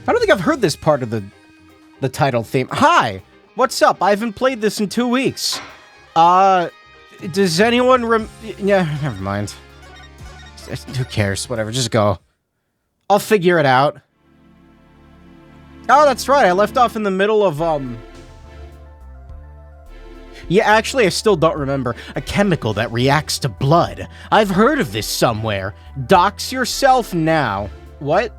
I don't think I've heard this part of the title theme. Hi! What's up? I haven't played this in 2 weeks. Does anyone yeah, never mind. Who cares? Whatever, just go. I'll figure it out. Oh, that's right, I left off in the middle of, Yeah, actually, I still don't remember. A chemical that reacts to blood. I've heard of this somewhere. Dox yourself now. What?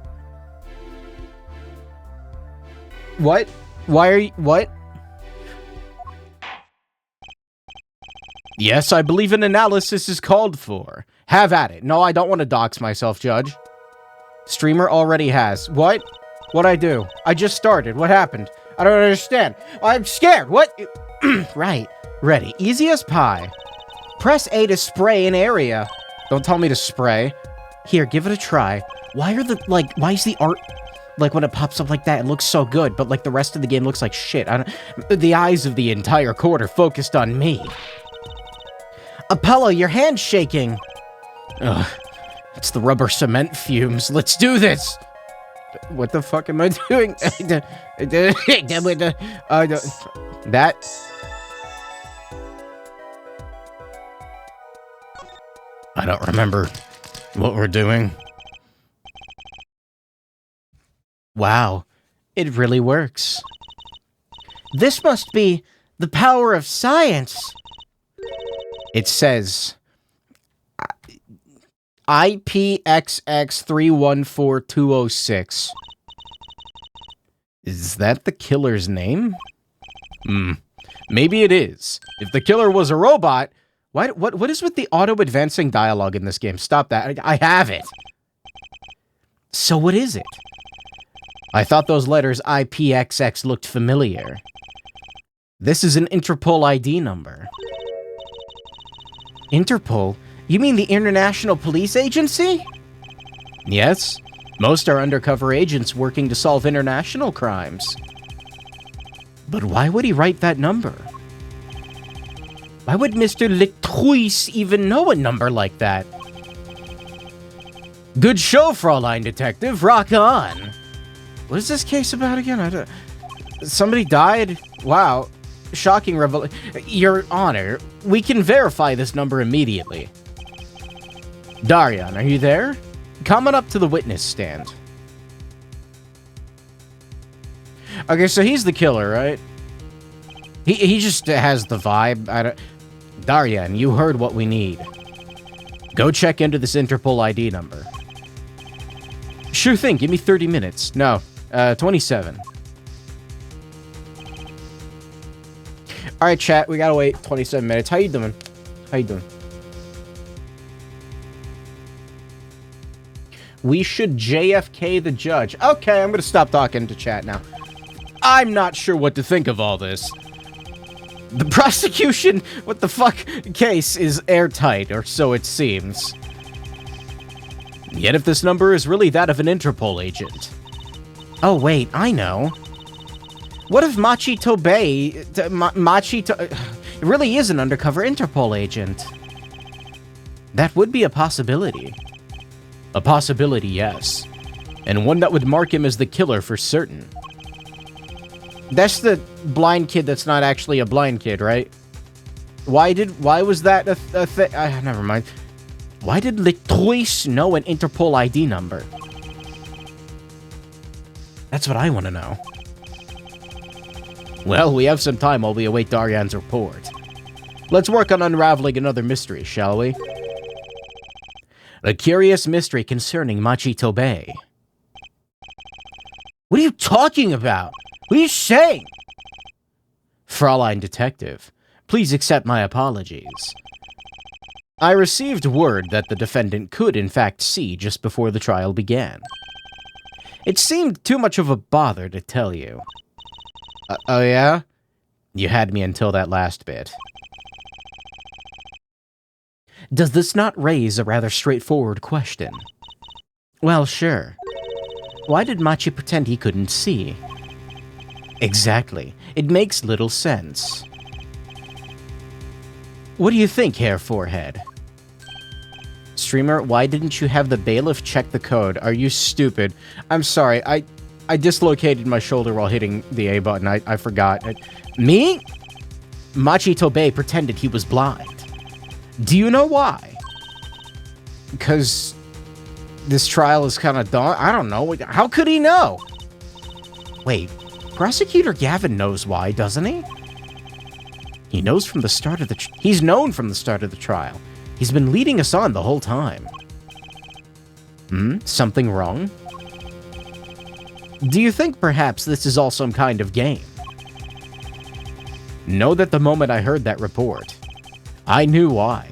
What? Why are you... What? Yes, I believe an analysis is called for. Have at it. No, I don't want to dox myself, Judge. Streamer already has. What? What'd I do? I just started. What happened? I don't understand. I'm scared. What? Right. Ready. Easy as pie. Press A to spray an area. Don't tell me to spray. Here, give it a try. Why is the art... Like, when it pops up like that, it looks so good, but, like, the rest of the game looks like shit. The eyes of the entire court are focused on me. Apollo, your hand's shaking. Ugh. It's the rubber cement fumes. Let's do this! What the fuck am I doing? That... I don't remember what we're doing. Wow, it really works. This must be the power of science. It says IPXX314206. Is that the killer's name? Maybe it is. If the killer was a robot, what is with the auto-advancing dialogue in this game? Stop that. I have it. So what is it? I thought those letters IPXX looked familiar. This is an Interpol ID number. Interpol? You mean the International Police Agency? Yes. Most are undercover agents working to solve international crimes. But why would he write that number? Why would Mr. Lectruis even know a number like that? Good show, Fraulein Detective. Rock on. What is this case about again? Somebody died? Wow. Shocking revelation. Your Honor, we can verify this number immediately. Darian, are you there? Come on up to the witness stand. Okay, so he's the killer, right? He just has the vibe. Darian, you heard what we need. Go check into this Interpol ID number. Sure thing, give me 30 minutes. No, 27. Alright, chat, we gotta wait 27 minutes. How you doing? How you doing? We should JFK the judge. Okay, I'm gonna stop talking to chat now. I'm not sure what to think of all this. The prosecution, what the fuck, case is airtight, or so it seems. Yet if this number is really that of an Interpol agent. Oh wait, I know. What if Machi Tobey, it really is an undercover Interpol agent? That would be a possibility. A possibility, yes. And one that would mark him as the killer for certain. That's the blind kid that's not actually a blind kid, right? Why was that a thing? Never mind. Why did Lectruis know an Interpol ID number? That's what I want to know. Well, we have some time while we await Darian's report. Let's work on unraveling another mystery, shall we? A curious mystery concerning Machi Tobey. What are you talking about? What are you saying? Fraulein Detective, please accept my apologies. I received word that the defendant could in fact see just before the trial began. It seemed too much of a bother to tell you. Oh yeah? You had me until that last bit. Does this not raise a rather straightforward question? Well, sure. Why did Machi pretend he couldn't see? Exactly. It makes little sense. What do you think, Hair Forehead? Streamer, why didn't you have the bailiff check the code? Are you stupid? I'm sorry, I dislocated my shoulder while hitting the A button. I forgot. Me? Machito Bay pretended he was blind. Do you know why? Because this trial is kind of dumb. I don't know. How could he know? Wait, Prosecutor Gavin knows why, doesn't he? He knows from the start of the... He's known from the start of the trial. He's been leading us on the whole time. Something wrong? Do you think perhaps this is all some kind of game? Know that the moment I heard that report, I knew why.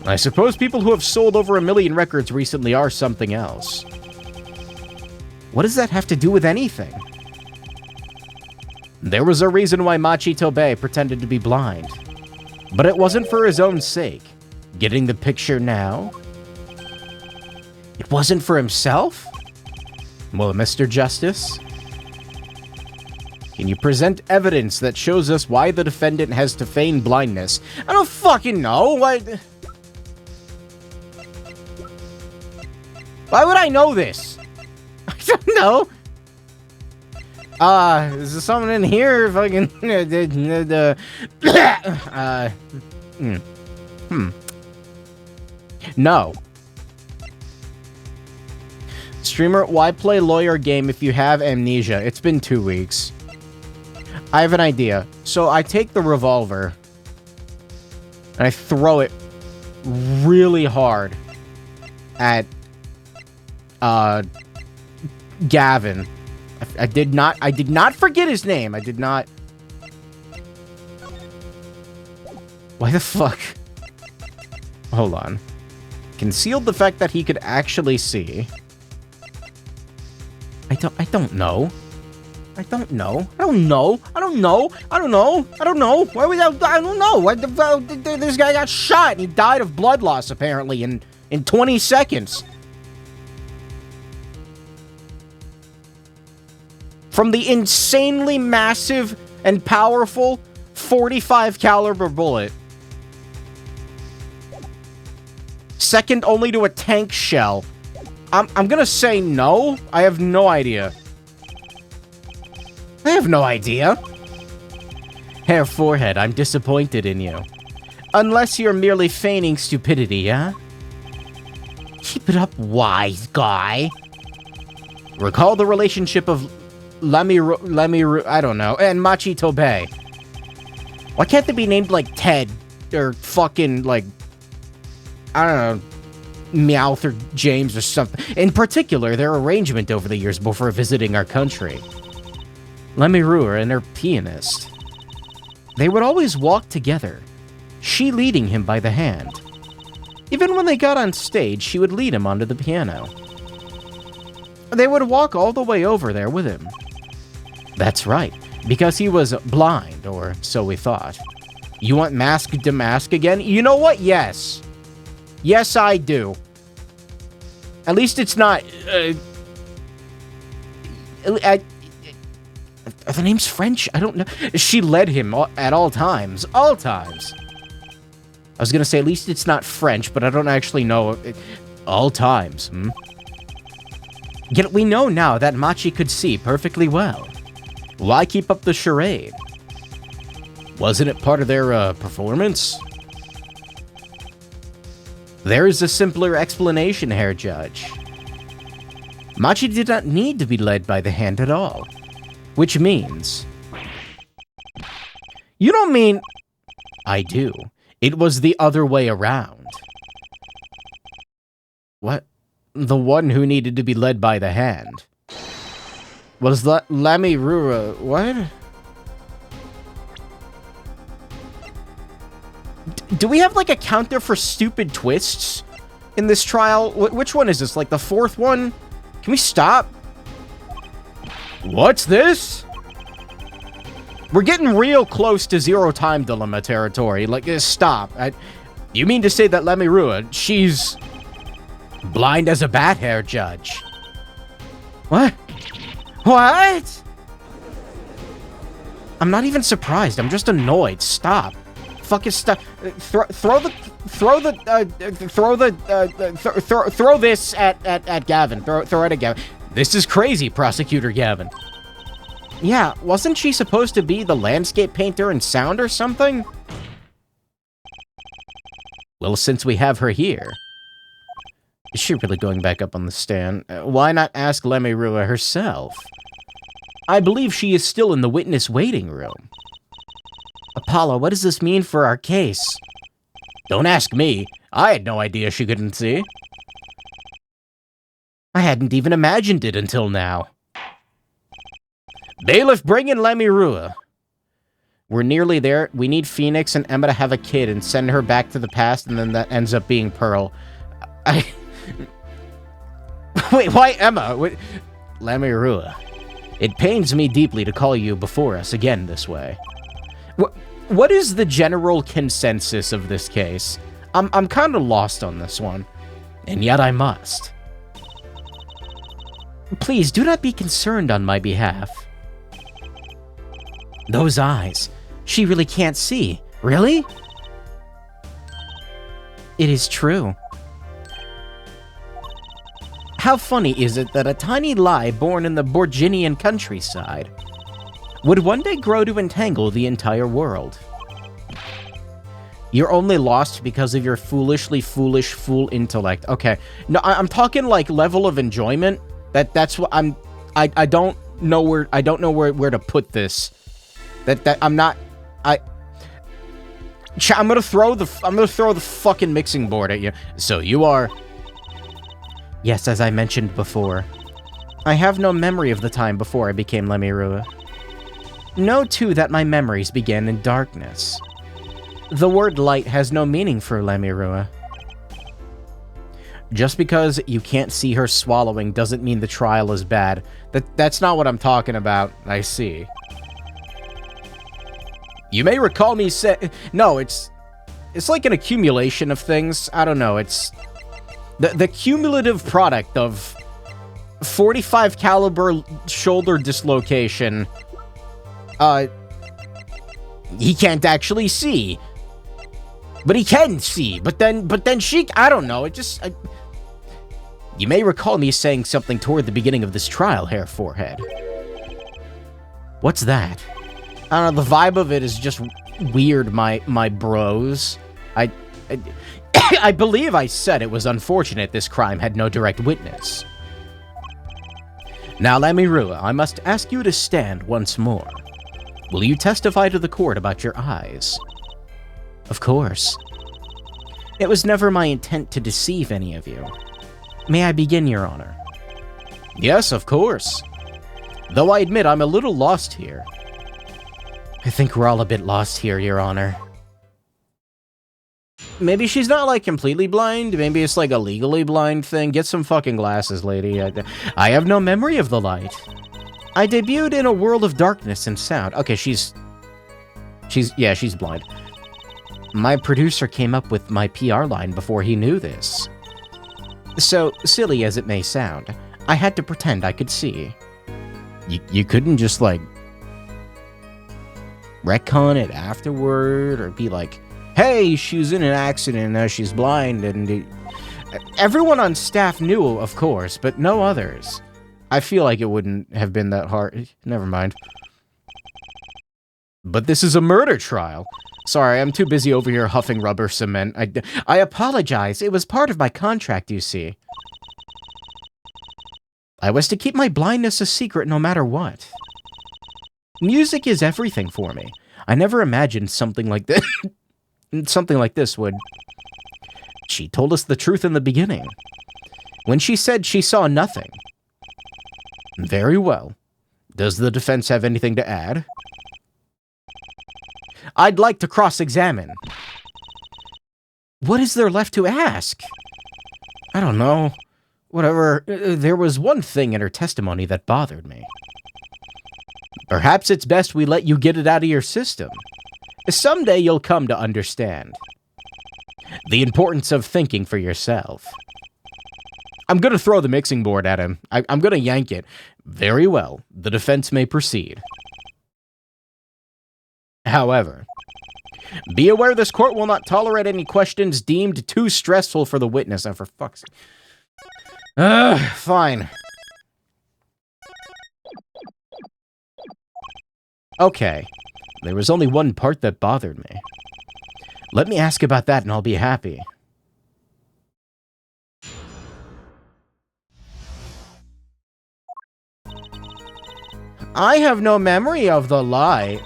I suppose people who have sold over 1 million records recently are something else. What does that have to do with anything? There was a reason why Machito Bay pretended to be blind. But it wasn't for his own sake. Getting the picture now? It wasn't for himself? Well, Mr. Justice, can you present evidence that shows us why the defendant has to feign blindness? I don't fucking know. Why would I know this? I don't know. Is there someone in here? Fucking No. Streamer, why play lawyer game if you have amnesia? It's been 2 weeks. I have an idea. So I take the revolver and I throw it really hard at Gavin. I did not forget his name. I did not. Why the fuck? Hold on. Concealed the fact that he could actually see. I don't know. I don't know. Why was that? I don't know. This guy got shot and he died of blood loss apparently in 20 seconds. From the insanely massive and powerful 45 caliber bullet. Second only to a tank shell. I'm gonna say no. I have no idea. Hair Forehead, I'm disappointed in you. Unless you're merely feigning stupidity, huh? Keep it up, wise guy. Recall the relationship of Lemiru, I don't know, and Machito Bay. Why can't they be named like Ted or fucking like, I don't know, Meowth or James or something? In particular, their arrangement over the years before visiting our country. Lemiru and her pianist. They would always walk together, she leading him by the hand. Even when they got on stage, she would lead him onto the piano. They would walk all the way over there with him. That's right, because he was blind, or so we thought. You want Mask to Mask again? You know what? Yes. Yes, I do. At least it's not... Are the names French? I don't know. She led him at all times. All times. I was gonna say, at least it's not French, but I don't actually know. All times, Yet we know now that Machi could see perfectly well. Why keep up the charade? Wasn't it part of their, performance? There is a simpler explanation, Herr Judge. Machi did not need to be led by the hand at all. Which means... You don't mean... I do. It was the other way around. What? The one who needed to be led by the hand. Was that Lamirura? What? Do we have like a counter for stupid twists in this trial? Which one is this? Like the fourth one? Can we stop? What's this? We're getting real close to zero time dilemma territory. Like, stop. You mean to say that Lamirua, she's blind as a bat, Herr Judge? What? What? I'm not even surprised. I'm just annoyed. Stop. Fucking stop. Throw this at Gavin. Throw it at Gavin. This is crazy, Prosecutor Gavin. Yeah, wasn't she supposed to be the landscape painter in sound or something? Well, since we have her here... Is she really going back up on the stand? Why not ask Lemirua herself? I believe she is still in the witness waiting room. Apollo, what does this mean for our case? Don't ask me. I had no idea she couldn't see. I hadn't even imagined it until now. Bailiff, bring in Lemirua. We're nearly there. We need Phoenix and Emma to have a kid and send her back to the past, and then that ends up being Pearl. Wait, why Emma? Wait. Lemirua. It pains me deeply to call you before us again this way. What is the general consensus of this case? I'm kind of lost on this one. And yet I must. Please, do not be concerned on my behalf. Those eyes. She really can't see. Really? It is true. How funny is it that a tiny lie born in the Borginian countryside would one day grow to entangle the entire world? You're only lost because of your foolishly foolish fool intellect. Okay, no, I'm talking like level of enjoyment. That's what I don't know where to put this. I'm gonna throw the fucking mixing board at you. So you are. Yes, as I mentioned before, I have no memory of the time before I became Lemirua. Know, too, that my memories began in darkness. The word light has no meaning for Lemirua. Just because you can't see her swallowing doesn't mean the trial is bad. That's not what I'm talking about, I see. You may recall me say... No, it's like an accumulation of things. I don't know, it's... The cumulative product of 45 caliber shoulder dislocation. He can't actually see. But he can see. But then she... I don't know, it just... You may recall me saying something toward the beginning of this trial, Hair Forehead. What's that? I don't know, the vibe of it is just weird, my bros. I believe I said it was unfortunate this crime had no direct witness. Now, Lemirua, I must ask you to stand once more. Will you testify to the court about your eyes? Of course. It was never my intent to deceive any of you. May I begin, Your Honor? Yes, of course. Though I admit I'm a little lost here. I think we're all a bit lost here, Your Honor. Maybe she's not, like, completely blind. Maybe it's, like, a legally blind thing. Get some fucking glasses, lady. I have no memory of the light. I debuted in a world of darkness and sound. Okay, she's blind. My producer came up with my PR line before he knew this. So, silly as it may sound, I had to pretend I could see. You couldn't just, like, retcon it afterward, or be like, hey, she was in an accident, now she's blind, and... Everyone on staff knew, of course, but no others. I feel like it wouldn't have been that hard. Never mind. But this is a murder trial. Sorry, I'm too busy over here huffing rubber cement. I apologize. It was part of my contract, you see. I was to keep my blindness a secret no matter what. Music is everything for me. I never imagined something like this... something like this would... She told us the truth in the beginning. When she said she saw nothing. Very well. Does the defense have anything to add? I'd like to cross-examine. What is there left to ask? I don't know. Whatever. There was one thing in her testimony that bothered me. Perhaps it's best we let you get it out of your system. Someday you'll come to understand. The importance of thinking for yourself. I'm gonna throw the mixing board at him. I'm gonna yank it. Very well. The defense may proceed. However, be aware this court will not tolerate any questions deemed too stressful for the witness. And for fuck's sake. Fine. Okay, there was only one part that bothered me. Let me ask about that and I'll be happy. I have no memory of the light.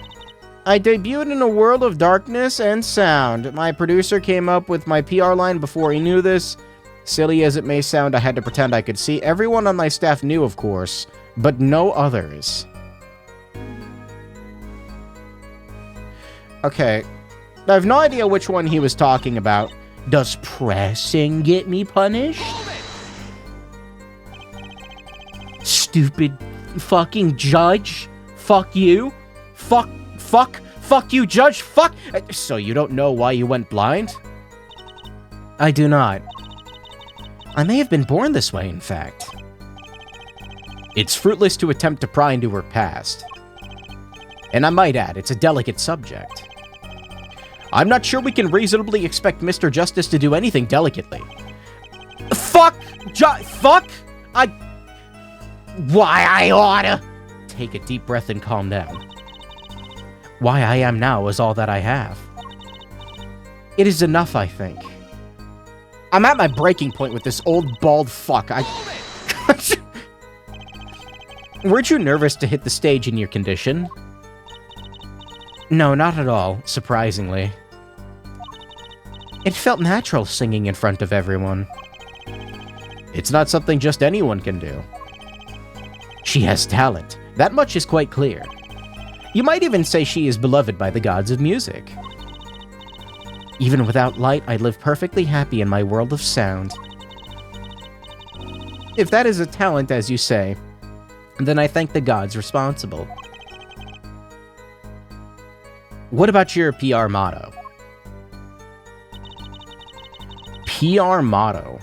I debuted in a world of darkness and sound. My producer came up with my PR line before he knew this. Silly as it may sound, I had to pretend I could see. Everyone on my staff knew, of course, but no others. Okay, I have no idea which one he was talking about. Does pressing get me punished? Stupid fucking judge. Fuck you. Fuck you, judge. Fuck. So you don't know why you went blind? I do not. I may have been born this way, in fact. It's fruitless to attempt to pry into her past. And I might add, it's a delicate subject. I'm not sure we can reasonably expect Mr. Justice to do anything delicately. Fuck! Why I oughta... Take a deep breath and calm down. Why I am now is all that I have. It is enough, I think. I'm at my breaking point with this old bald fuck. Weren't you nervous to hit the stage in your condition? No, not at all, surprisingly. It felt natural singing in front of everyone. It's not something just anyone can do. She has talent. That much is quite clear. You might even say she is beloved by the gods of music. Even without light, I live perfectly happy in my world of sound. If that is a talent, as you say, then I thank the gods responsible. What about your PR motto? PR motto?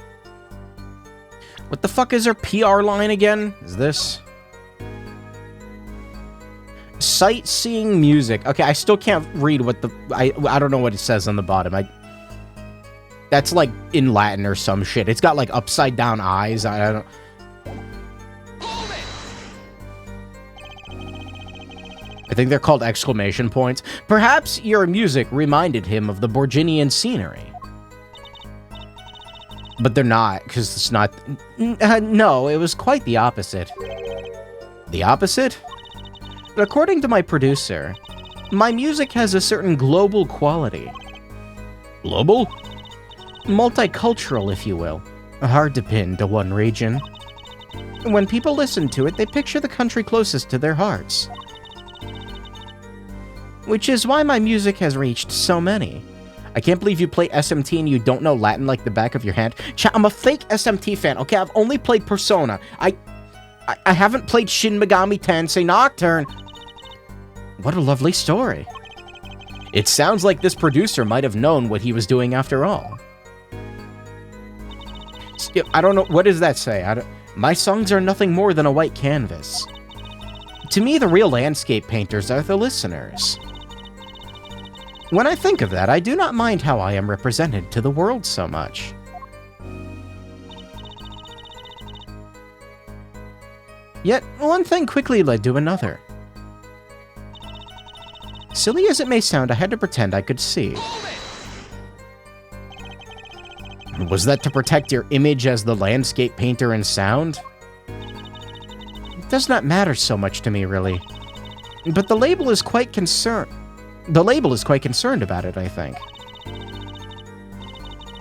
What the fuck is her PR line again? Is this? Sightseeing music. Okay, I still can't read what the... I don't know what it says on the bottom. That's like in Latin or some shit. It's got like upside down eyes. I don't... I think they're called exclamation points. Perhaps your music reminded him of the Borginian scenery. But they're not, because it's not... No, it was quite the opposite. The opposite? But according to my producer, my music has a certain global quality. Global? Multicultural, if you will. Hard to pin to one region. When people listen to it, they picture the country closest to their hearts. Which is why my music has reached so many. I can't believe you play SMT and you don't know Latin like the back of your hand. Chat, I'm a fake SMT fan, okay? I've only played Persona. I haven't played Shin Megami Tensei Nocturne. What a lovely story. It sounds like this producer might have known what he was doing after all. I don't know, what does that say? My songs are nothing more than a white canvas. To me, the real landscape painters are the listeners. When I think of that, I do not mind how I am represented to the world so much. Yet, one thing quickly led to another. Silly as it may sound, I had to pretend I could see. Was that to protect your image as the landscape painter in sound? It does not matter so much to me, really. But the label is quite concerned. The label is quite concerned about it, I think.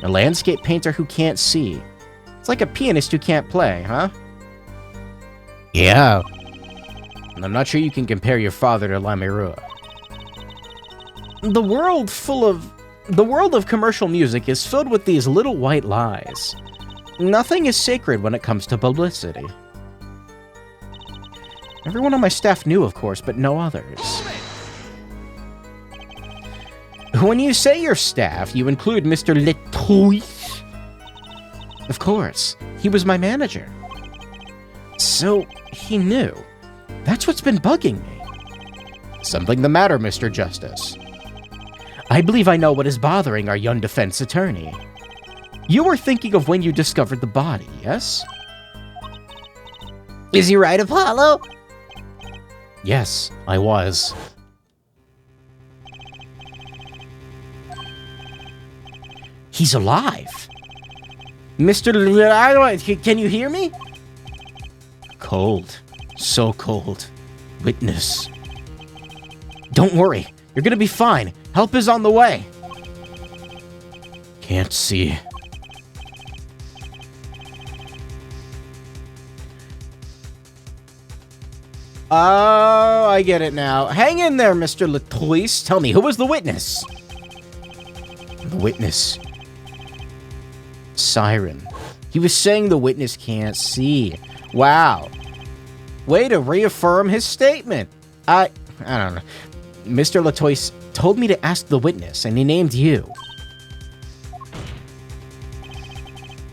A landscape painter who can't see. It's like a pianist who can't play, huh? Yeah. And I'm not sure you can compare your father to Lamirua. The world of commercial music is filled with these little white lies. Nothing is sacred when it comes to publicity. Everyone on my staff knew, of course, but no others. When you say your staff, you include Mr. Letrouille? Of course. He was my manager. So, he knew. That's what's been bugging me. Something the matter, Mr. Justice. I believe I know what is bothering our young defense attorney. You were thinking of when you discovered the body, yes? Is he right, Apollo? Yes, I was. He's alive. Mr. Can you hear me? Cold. So cold. Witness. Don't worry. You're gonna be fine. Help is on the way. Can't see. Oh, I get it now. Hang in there, Mr. Latoise. Tell me, who was the witness? The witness. Siren. He was saying the witness can't see. Wow. Way to reaffirm his statement. I don't know. Mr. Latoise told me to ask the witness, and he named you.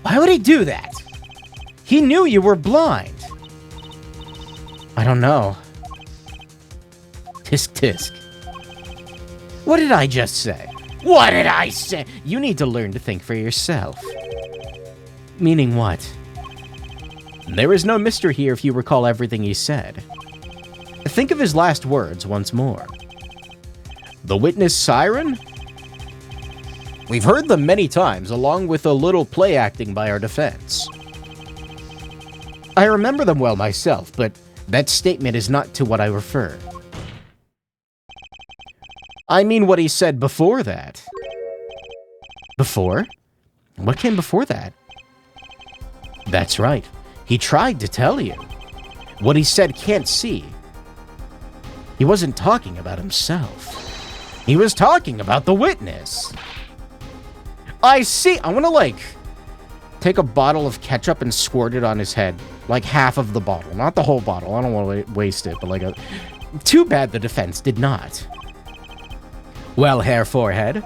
Why would he do that? He knew you were blind. I don't know. Tisk tisk. What did I just say? What did I say? You need to learn to think for yourself. Meaning what? There is no mystery here if you recall everything he said. Think of his last words once more. The witness siren? We've heard them many times, along with a little play acting by our defense. I remember them well myself, but that statement is not to what I refer. I mean what he said before that. Before? What came before that? That's right. He tried to tell you. What he said can't see. He wasn't talking about himself. He was talking about the witness. I see. I want to, take a bottle of ketchup and squirt it on his head. Like half of the bottle. Not the whole bottle. I don't want to waste it, but Too bad the defense did not. Well, Hair Forehead.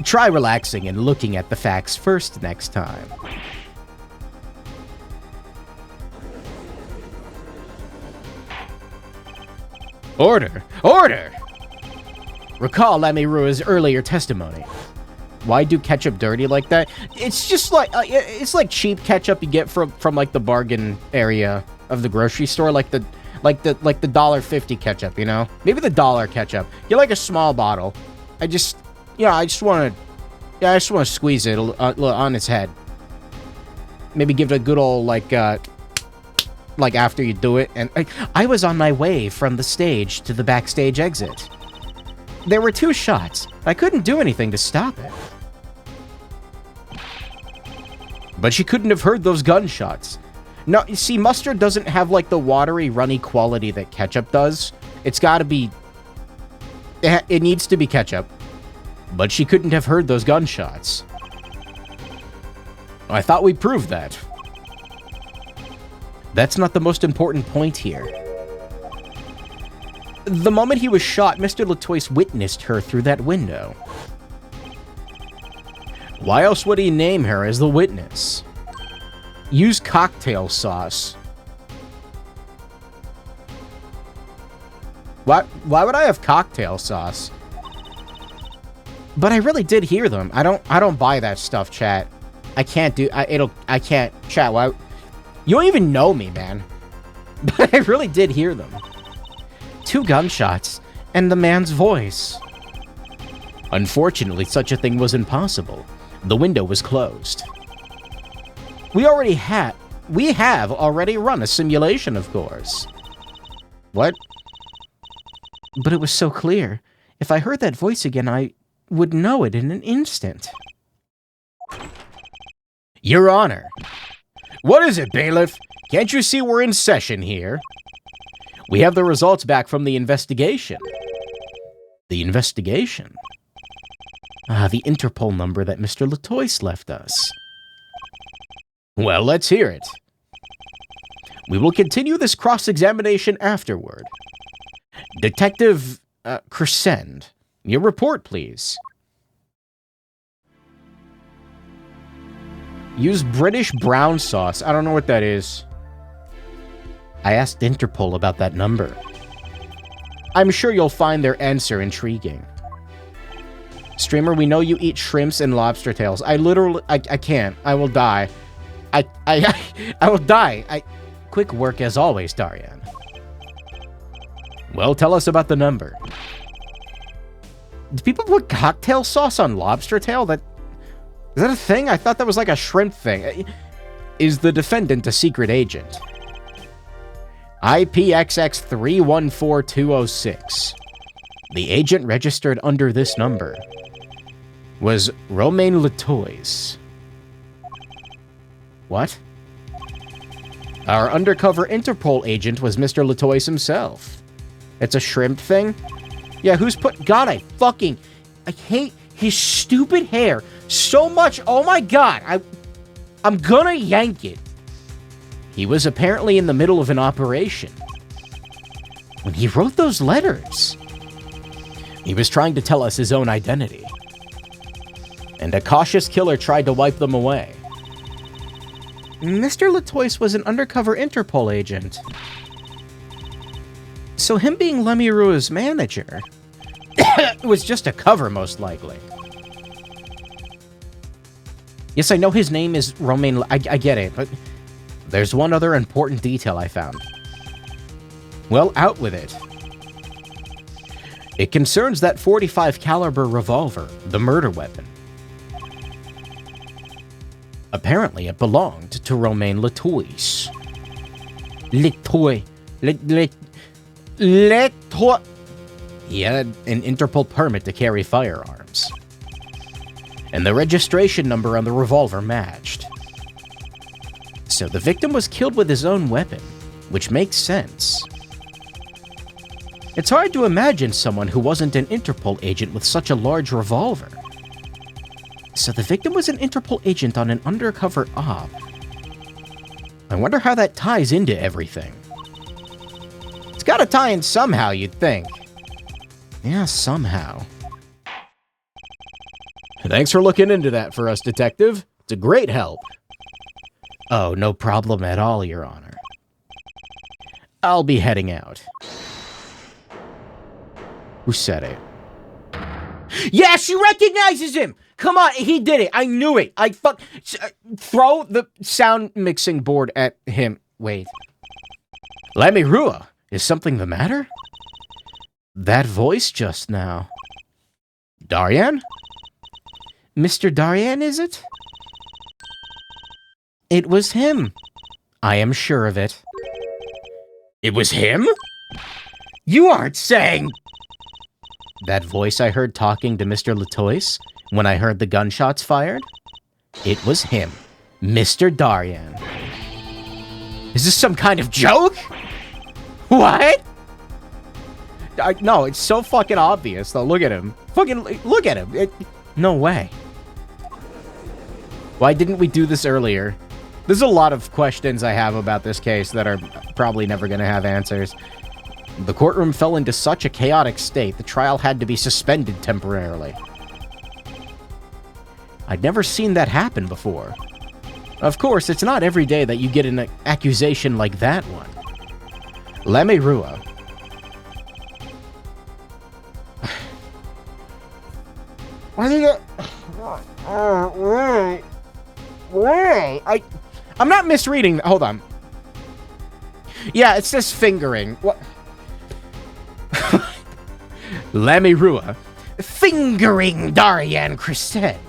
Try relaxing and looking at the facts first next time. Order! Order! Recall Lamirua's earlier testimony. Why do ketchup dirty like that? It's just it's like cheap ketchup you get from the bargain area of the grocery store, like the $1.50 ketchup, you know? Maybe the $1 ketchup. Get a small bottle. I just want to squeeze it on his head. Maybe give it a good old after you do it. And I was on my way from the stage to the backstage exit. There were 2 shots. I couldn't do anything to stop it. But she couldn't have heard those gunshots. No, you see, mustard doesn't have the watery, runny quality that ketchup does. It's gotta be... It needs to be ketchup. But she couldn't have heard those gunshots. I thought we proved that. That's not the most important point here. The moment he was shot, Mr. Latoise witnessed her through that window. Why else would he name her as the witness? Use cocktail sauce. Why would I have cocktail sauce? But I really did hear them. I don't buy that stuff, chat. I can't chat. Why? You don't even know me, man. But I really did hear them. 2 gunshots and the man's voice. Unfortunately, such a thing was impossible. The window was closed. We have already run a simulation, of course. What? But it was so clear. If I heard that voice again, I would know it in an instant. Your Honor. What is it, bailiff? Can't you see we're in session here? We have the results back from the investigation. The investigation? The Interpol number that Mr. Latoise left us. Well, let's hear it. We will continue this cross-examination afterward. Detective Crescend, your report, please. Use British brown sauce. I don't know what that is. I asked Interpol about that number. I'm sure you'll find their answer intriguing. Streamer, we know you eat shrimps and lobster tails. I can't. I will die. I will die. Quick work as always, Darian. Well, tell us about the number. Do people put cocktail sauce on lobster tail? Is that a thing? I thought that was like a shrimp thing. Is the defendant a secret agent? IPXX314206. The agent registered under this number was Romain Latois. What? Our undercover Interpol agent was Mr. Latois himself. It's a shrimp thing? Yeah, who's put... God, I hate his stupid hair so much. Oh my God, I'm gonna yank it. He was apparently in the middle of an operation when he wrote those letters. He was trying to tell us his own identity. And a cautious killer tried to wipe them away. Mr. Latois was an undercover Interpol agent. So him being Lemiroux's manager was just a cover, most likely. Yes, I know his name is Romain... I get it, but there's one other important detail I found. Well, out with it. It concerns that .45 caliber revolver, the murder weapon. Apparently, it belonged to Romain Latois. Latois. He had an Interpol permit to carry firearms. And the registration number on the revolver matched. So the victim was killed with his own weapon, which makes sense. It's hard to imagine someone who wasn't an Interpol agent with such a large revolver. So the victim was an Interpol agent on an undercover op. I wonder how that ties into everything. It's gotta tie in somehow, you'd think. Yeah, somehow. Thanks for looking into that for us, Detective. It's a great help. Oh, no problem at all, Your Honor. I'll be heading out. Who said it? Yeah, she recognizes him! Come on, he did it. I knew it. Throw the sound mixing board at him. Wait. Lemiroux, is something the matter? That voice just now. Darien? Mr. Darien, is it? It was him. I am sure of it. It was him? You aren't saying... That voice I heard talking to Mr. Latois when I heard the gunshots fired? It was him, Mr. Darien. Is this some kind of joke? What? No, it's so fucking obvious, though. Look at him. Fucking look at him. No way. Why didn't we do this earlier? There's a lot of questions I have about this case that are probably never going to have answers. The courtroom fell into such a chaotic state, the trial had to be suspended temporarily. I'd never seen that happen before. Of course, it's not every day that you get an accusation like that one. Lemiroux. Why did you... I'm not misreading... Hold on. Yeah, it says fingering. What? Lemiroux fingering Darien Crescent.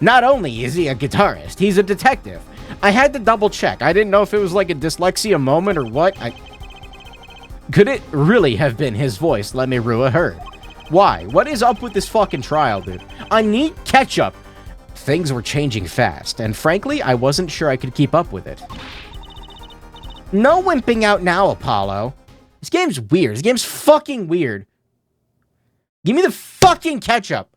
Not only is he a guitarist, he's a detective. I had to double check. I didn't know if it was like a dyslexia moment or what. Could it really have been his voice Lemiroux heard? Why? What is up with this fucking trial, dude? I need ketchup. Things were changing fast, and frankly, I wasn't sure I could keep up with it. No wimping out now, Apollo. This game's weird. This game's fucking weird. Give me the fucking ketchup.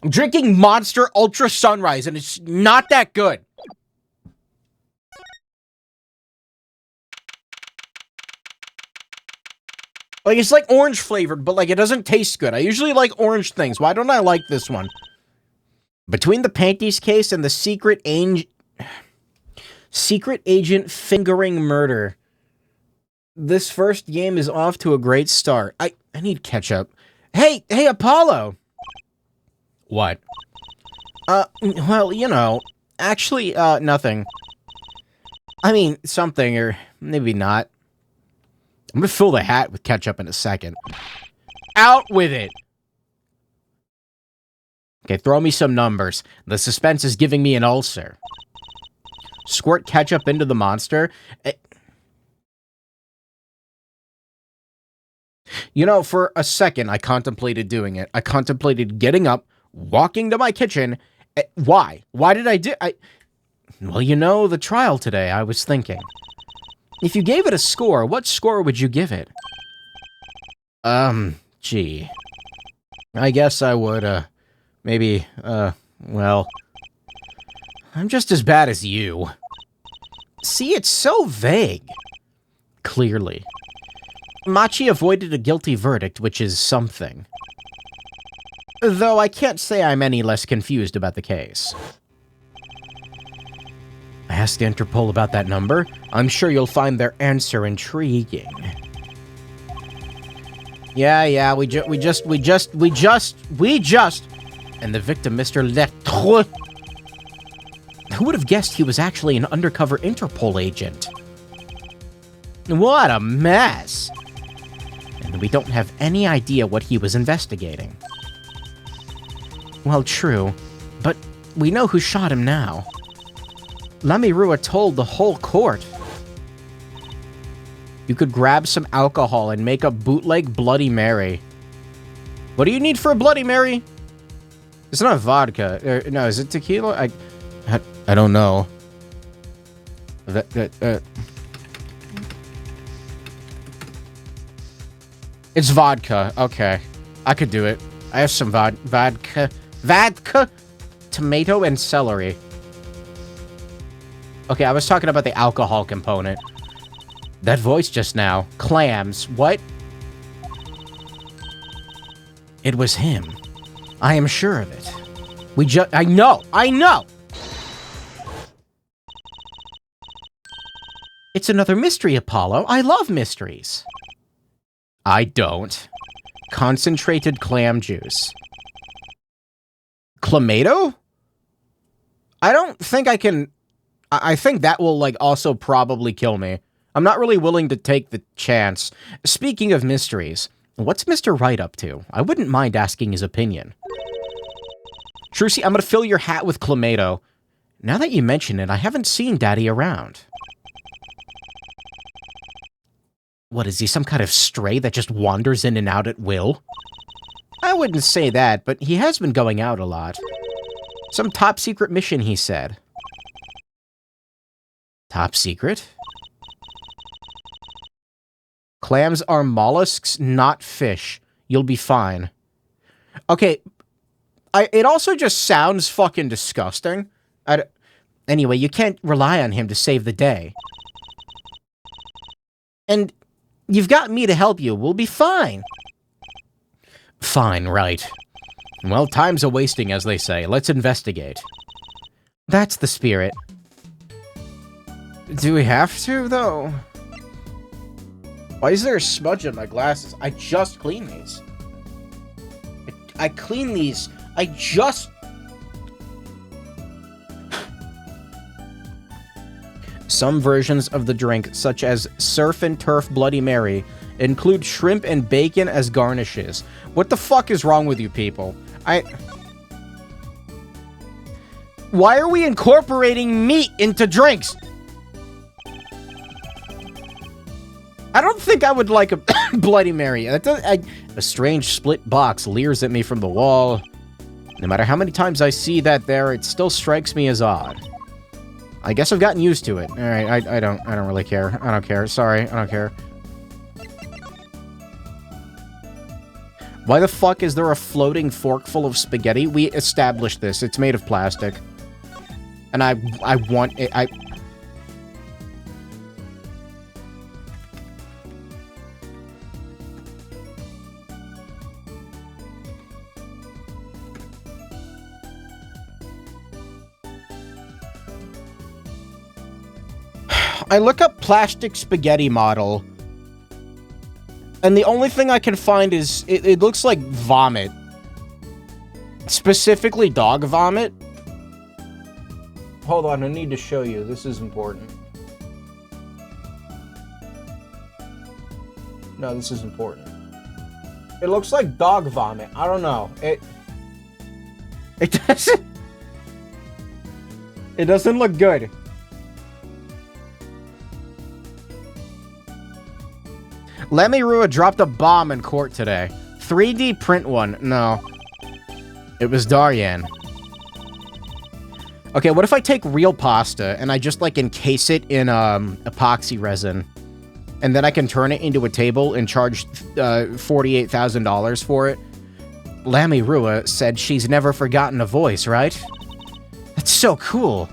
I'm drinking Monster Ultra Sunrise, and it's not that good. Like, it's like orange flavored, but like it doesn't taste good. I usually like orange things. Why don't I like this one? Between the Panties case and the secret agent fingering murder, this first game is off to a great start. I need ketchup. Hey, Apollo. What? Well, you know, actually, nothing. I mean, something, or maybe not. I'm gonna fill the hat with ketchup in a second. out with it. Okay, throw me some numbers. The suspense is giving me an ulcer. Squirt ketchup into the monster. You know, for a second, I contemplated doing it. I contemplated getting up, walking to my kitchen. Why? Why did I do... Well, you know, the trial today, I was thinking. If you gave it a score, what score would you give it? Gee. I guess I would, maybe, well... I'm just as bad as you. See, it's so vague. Clearly. Machi avoided a guilty verdict, which is something. Though I can't say I'm any less confused about the case. I asked Interpol about that number. I'm sure you'll find their answer intriguing. Yeah, we just... And the victim, Mr. Lettre... Who would have guessed he was actually an undercover Interpol agent? What a mess! And we don't have any idea what he was investigating. Well, true, but we know who shot him now. Lamirua told the whole court. You could grab some alcohol and make a bootleg Bloody Mary. What do you need for a Bloody Mary? It's not vodka. No, is it tequila? I don't know. It's vodka. Okay. I could do it. I have some vodka, tomato, and celery. Okay, I was talking about the alcohol component. That voice just now. Clams. What? It was him. I am sure of it. I know! It's another mystery, Apollo. I love mysteries. I don't. Concentrated clam juice. Clamato? I don't think I can... I think that will, like, also probably kill me. I'm not really willing to take the chance. Speaking of mysteries, what's Mr. Wright up to? I wouldn't mind asking his opinion. Trucy, I'm gonna fill your hat with Clamato. Now that you mention it, I haven't seen Daddy around. What, is he some kind of stray that just wanders in and out at will? I wouldn't say that, but he has been going out a lot. Some top-secret mission, he said. Top secret? Clams are mollusks, not fish. You'll be fine. Okay, it also just sounds fucking disgusting. Anyway, you can't rely on him to save the day. And you've got me to help you. We'll be fine. Fine, right. Well, time's a-wasting, as they say. Let's investigate. That's the spirit. Do we have to, though? Why is there a smudge on my glasses? I just cleaned these. I cleaned these. I just... Some versions of the drink, such as Surf and Turf Bloody Mary, include shrimp and bacon as garnishes. What the fuck is wrong with you people? Why are we incorporating meat into drinks? I don't think I would like a Bloody Mary. A strange split box leers at me from the wall. No matter how many times I see that there, it still strikes me as odd. I guess I've gotten used to it. All right, I don't really care. I don't care. Sorry, I don't care. Why the fuck is there a floating fork full of spaghetti? We established this. It's made of plastic. And I want it. I look up plastic spaghetti model, and the only thing I can find is, it looks like vomit. Specifically dog vomit. Hold on, I need to show you. This is important. No, this is important. It looks like dog vomit. I don't know. It doesn't... It doesn't look good. Lemirua dropped a bomb in court today. 3D print one. No. It was Darien. Okay, what if I take real pasta and I just, like, encase it in, epoxy resin? And then I can turn it into a table and charge, $48,000 for it? Lemirua said she's never forgotten a voice, right? That's so cool.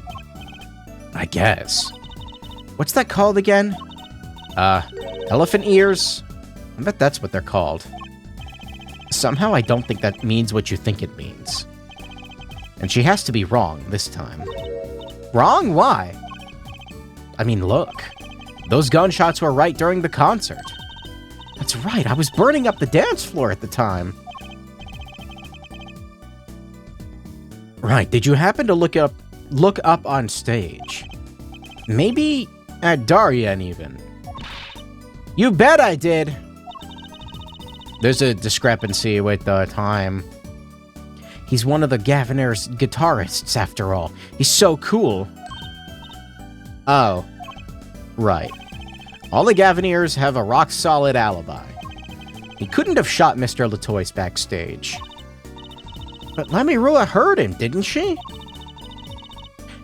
I guess. What's that called again? Elephant ears? I bet that's what they're called. Somehow I don't think that means what you think it means. And she has to be wrong this time. Wrong? Why? I mean, look. Those gunshots were right during the concert. That's right, I was burning up the dance floor at the time. Right, did you happen to look up on stage? Maybe at Darien even. You bet I did! There's a discrepancy with the time. He's one of the Gaviner's guitarists, after all. He's so cool. Oh. Right. All the Gavineers have a rock-solid alibi. He couldn't have shot Mr. Latois backstage. But Lemirua heard him, didn't she?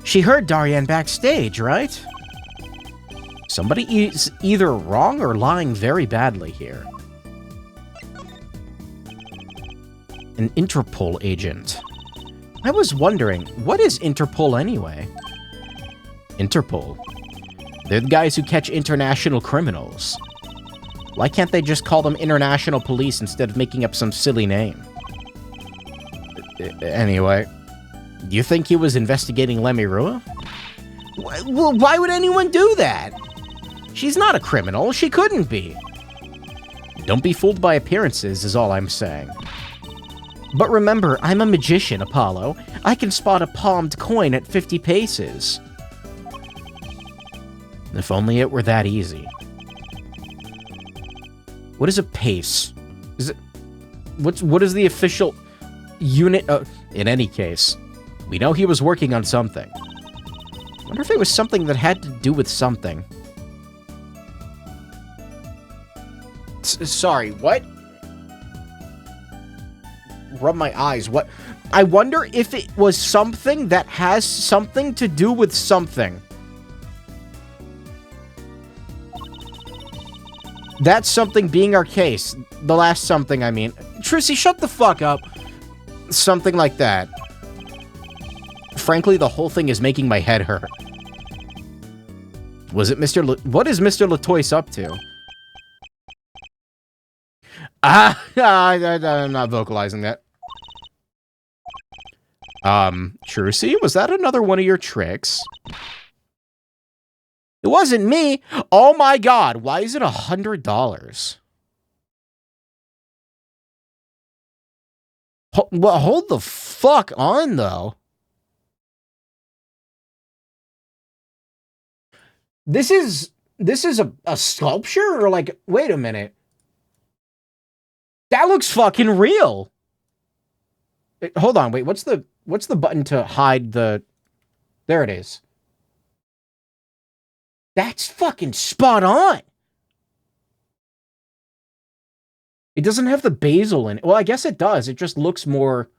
She heard Darien backstage, right? Somebody is either wrong or lying very badly here. An Interpol agent. I was wondering, what is Interpol anyway? Interpol. They're the guys who catch international criminals. Why can't they just call them international police instead of making up some silly name? Anyway, do you think he was investigating Lemirua? Well, why would anyone do that? She's not a criminal. She couldn't be. Don't be fooled by appearances, is all I'm saying. But remember, I'm a magician, Apollo. I can spot a palmed coin at 50 paces. If only it were that easy. What is a pace? Is it... What is the official unit of... In any case, we know he was working on something. Wonder if it was something that had to do with something. Sorry, what? Rub my eyes, what? I wonder if it was something that has something to do with something. That something being our case. The last something, I mean. Trissy, shut the fuck up. Something like that. Frankly, the whole thing is making my head hurt. Was it Mr. What is Mr. Latois up to? I'm not vocalizing that. Trissy, was that another one of your tricks? It wasn't me. Oh my god, why is it $100? Well, hold the fuck on, though. This is a sculpture? Or like, wait a minute. That looks fucking real. Hold on, wait, what's the button to hide the... There it is. That's fucking spot on. It doesn't have the basil in it. Well, I guess it does. It just looks more...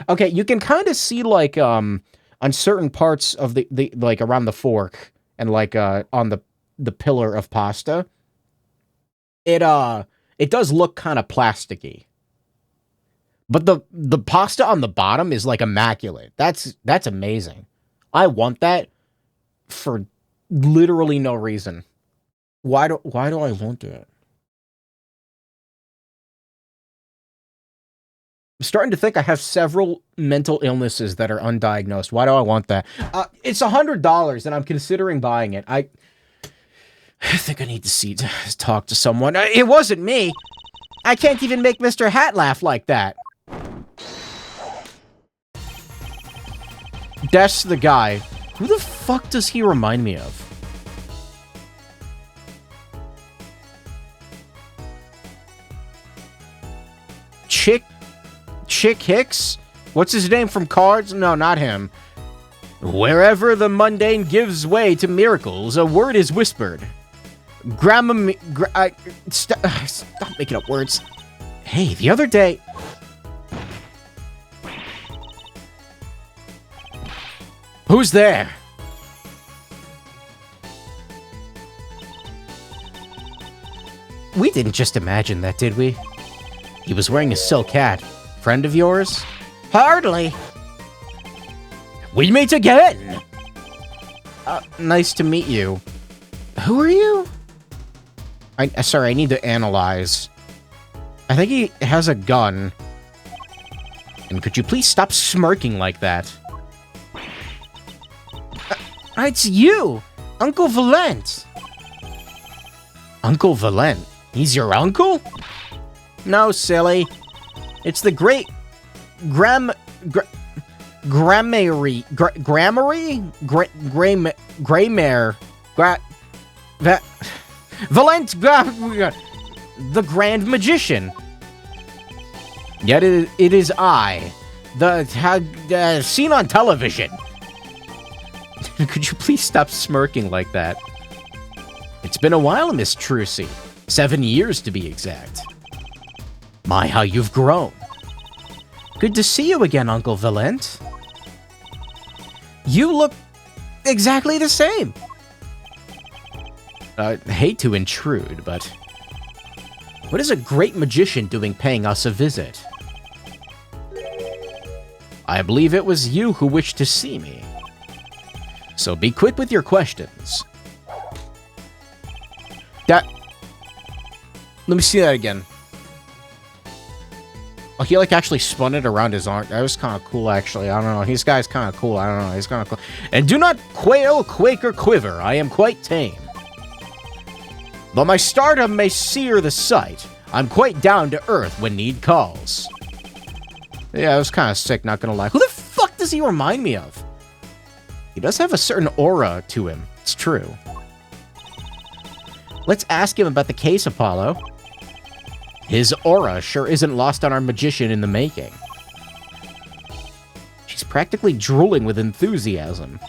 Okay, you can kind of see, like, on certain parts of the like, around the fork and, like, on the pillar of pasta. It does look kind of plasticky. But the pasta on the bottom is, like, immaculate. That's amazing. I want that for literally no reason. Why do I want it? I'm starting to think I have several mental illnesses that are undiagnosed. Why do I want that? It's $100 and I'm considering buying it. I think I need to talk to someone. It wasn't me. I can't even make Mr. Hat laugh like that. That's the guy. Who the fuck does he remind me of? Chick Hicks? What's his name from Cards? No, not him. Wherever the mundane gives way to miracles, a word is whispered. Stop making up words. Hey, the other day... Who's there? We didn't just imagine that, did we? He was wearing a silk hat. Friend of yours? Hardly. We meet again! Nice to meet you. Who are you? Sorry, I need to analyze. I think he has a gun. And could you please stop smirking like that? It's you! Uncle Valent! Uncle Valent? He's your uncle? No, silly. It's the great... Grammary... Graymare... Valent... The Grand Magician. Yet it is I. The... seen on television. Could you please stop smirking like that? It's been a while, Miss Trucy. 7 years to be exact. My, how you've grown. Good to see you again, Uncle Valent. You look exactly the same. I hate to intrude, but what is a great magician doing paying us a visit? I believe it was you who wished to see me. So be quick with your questions. Let me see that again. Oh, he like actually spun it around his arm. That was kind of cool, actually. I don't know. This guy's kind of cool. I don't know. He's kind of cool. And do not quail, quake, or quiver. I am quite tame. Though my stardom may sear the sight, I'm quite down to earth when need calls. Yeah, it was kind of sick, not gonna lie. Who the fuck does he remind me of? He does have a certain aura to him. It's true. Let's ask him about the case, Apollo. His aura sure isn't lost on our magician in the making. She's practically drooling with enthusiasm.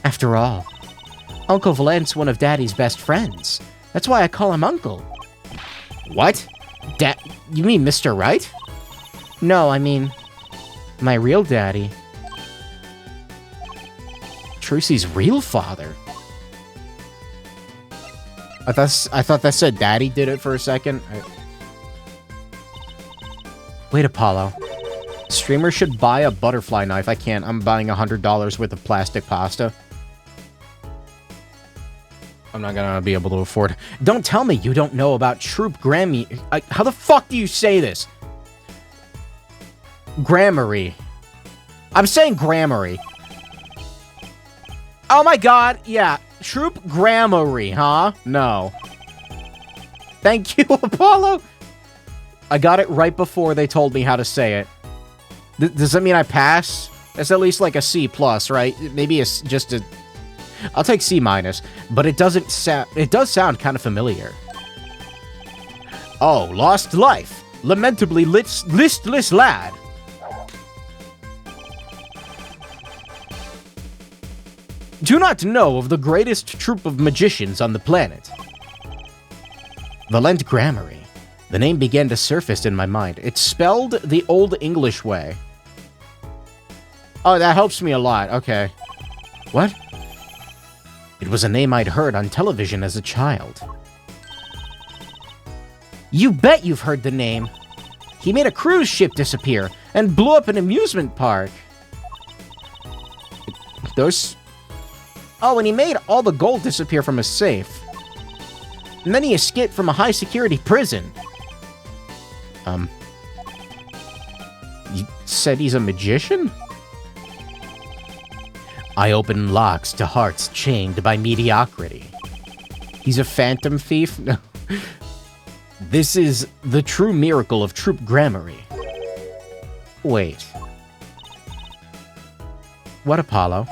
After all, Uncle Valent's one of Daddy's best friends. That's why I call him Uncle. What? You mean Mr. Right? No, I mean my real daddy. Trucy's real father. I thought that said Daddy did it for a second. Wait, Apollo. Streamer should buy a butterfly knife. I can't. I'm buying $100 worth of plastic pasta. I'm not gonna be able to afford it. Don't tell me you don't know about Troop Grammy. How the fuck do you say this? Grammary. I'm saying grammary. Oh my god, yeah. Troop Grammary, huh? No. Thank you, Apollo. I got it right before they told me how to say it. Does that mean I pass? That's at least like a C+, right? Maybe it's just a... I'll take C-, but it doesn't sound... It does sound kind of familiar. Oh, lost life. Lamentably listless lad. Do not know of the greatest troupe of magicians on the planet. Valent Grammary. The name began to surface in my mind. It's spelled the Old English way. Oh, that helps me a lot. Okay. What? It was a name I'd heard on television as a child. You bet you've heard the name. He made a cruise ship disappear and blew up an amusement park. Those... Oh, and he made all the gold disappear from a safe. And then he escaped from a high-security prison. You said he's a magician? I open locks to hearts chained by mediocrity. He's a phantom thief? No. This is the true miracle of Troop Grammary. Wait. What, Apollo?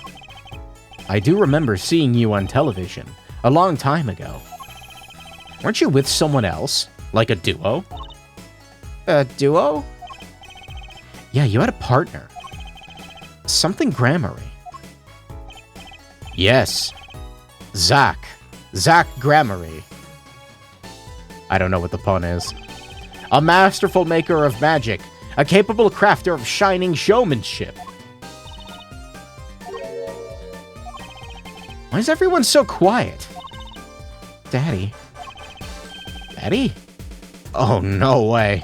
I do remember seeing you on television, a long time ago. Weren't you with someone else? Like a duo? A duo? Yeah, you had a partner. Something Gramarye. Yes. Zach. Zach Gramarye. I don't know what the pun is. A masterful maker of magic. A capable crafter of shining showmanship. Why is everyone so quiet? Daddy? Daddy? Oh, no way.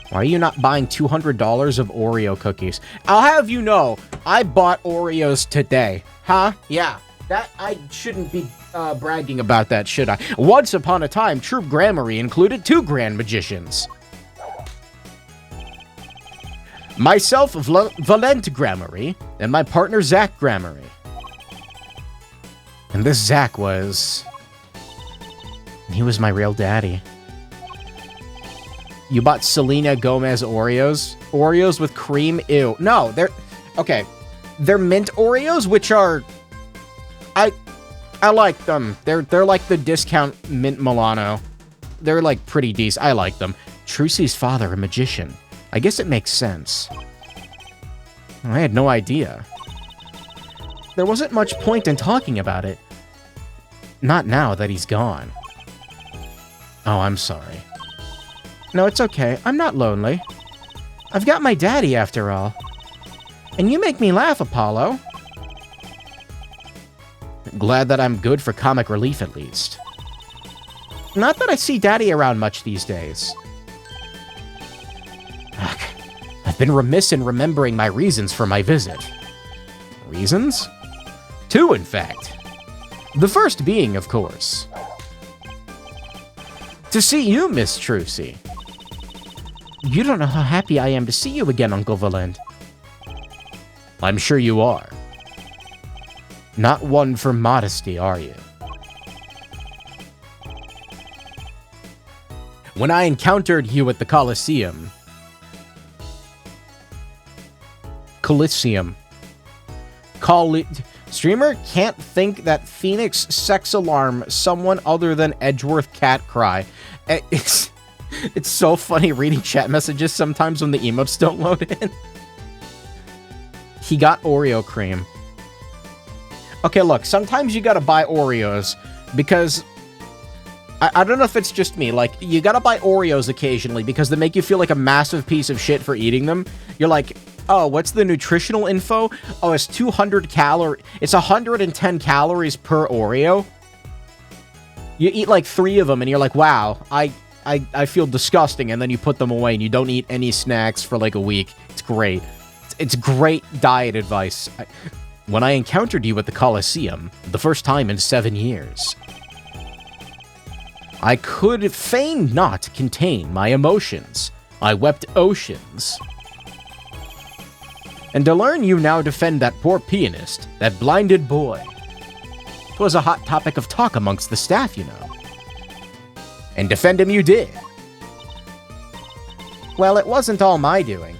Why are you not buying $200 of Oreo cookies? I'll have you know, I bought Oreos today. Huh? Yeah. That, I shouldn't be bragging about that, should I? Once upon a time, Troop Gramarye included 2 Grand Magicians. Myself, Valent Gramarye, and my partner, Zach Gramarye. And this Zach was... He was my real daddy. You bought Selena Gomez Oreos? Oreos with cream? Ew. No, they're... Okay. They're mint Oreos, which are... I like them. They're like the discount mint Milano. They're like pretty decent. I like them. Trucy's father, a magician. I guess it makes sense. I had no idea. There wasn't much point in talking about it. Not now that he's gone. Oh, I'm sorry. No, it's okay. I'm not lonely. I've got my daddy, after all. And you make me laugh, Apollo. Glad that I'm good for comic relief, at least. Not that I see Daddy around much these days. Ugh, I've been remiss in remembering my reasons for my visit. Reasons? 2, in fact. The first being, of course, to see you, Miss Trucy. You don't know how happy I am to see you again, Uncle Valent. I'm sure you are. Not one for modesty, are you? When I encountered you at the Coliseum... Streamer can't think that Phoenix sex alarm someone other than Edgeworth cat cry. It's so funny reading chat messages sometimes when the emotes don't load in. He got Oreo cream. Okay, look, sometimes you gotta buy Oreos because... I don't know if it's just me, like, you gotta buy Oreos occasionally because they make you feel like a massive piece of shit for eating them. You're like, oh, what's the nutritional info? Oh, it's 200 calories. It's 110 calories per Oreo. You eat like 3 of them and you're like, wow, I feel disgusting, and then you put them away and you don't eat any snacks for like a week. It's great. It's great diet advice. When I encountered you at the Coliseum, the first time in 7 years, I could fain not contain my emotions. I wept oceans. And to learn you now defend that poor pianist, that blinded boy. 'Twas a hot topic of talk amongst the staff, you know. And defend him you did. Well, it wasn't all my doing.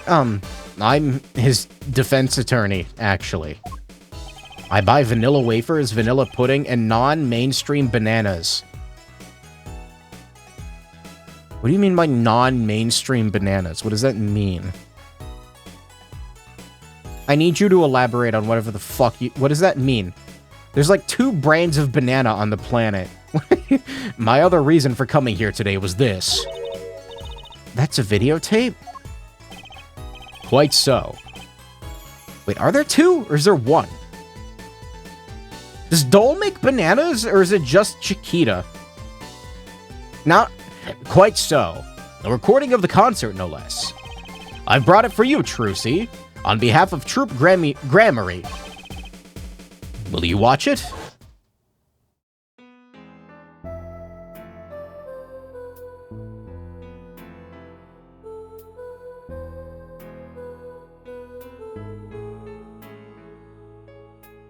I'm his defense attorney, actually. I buy vanilla wafers, vanilla pudding, and non-mainstream bananas. What do you mean by non-mainstream bananas? What does that mean? I need you to elaborate on whatever the fuck you... What does that mean? There's like 2 brands of banana on the planet. My other reason for coming here today was this. That's a videotape? Quite so. Wait, are there 2 or is there 1? Does Dole make bananas or is it just Chiquita? Not quite so. A recording of the concert, no less. I've brought it for you, Trucy, on behalf of Troop Gramarye. Will you watch it?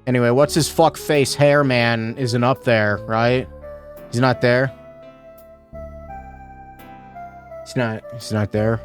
Anyway, what's his fuck face hair man isn't up there, right? He's not there. He's not there.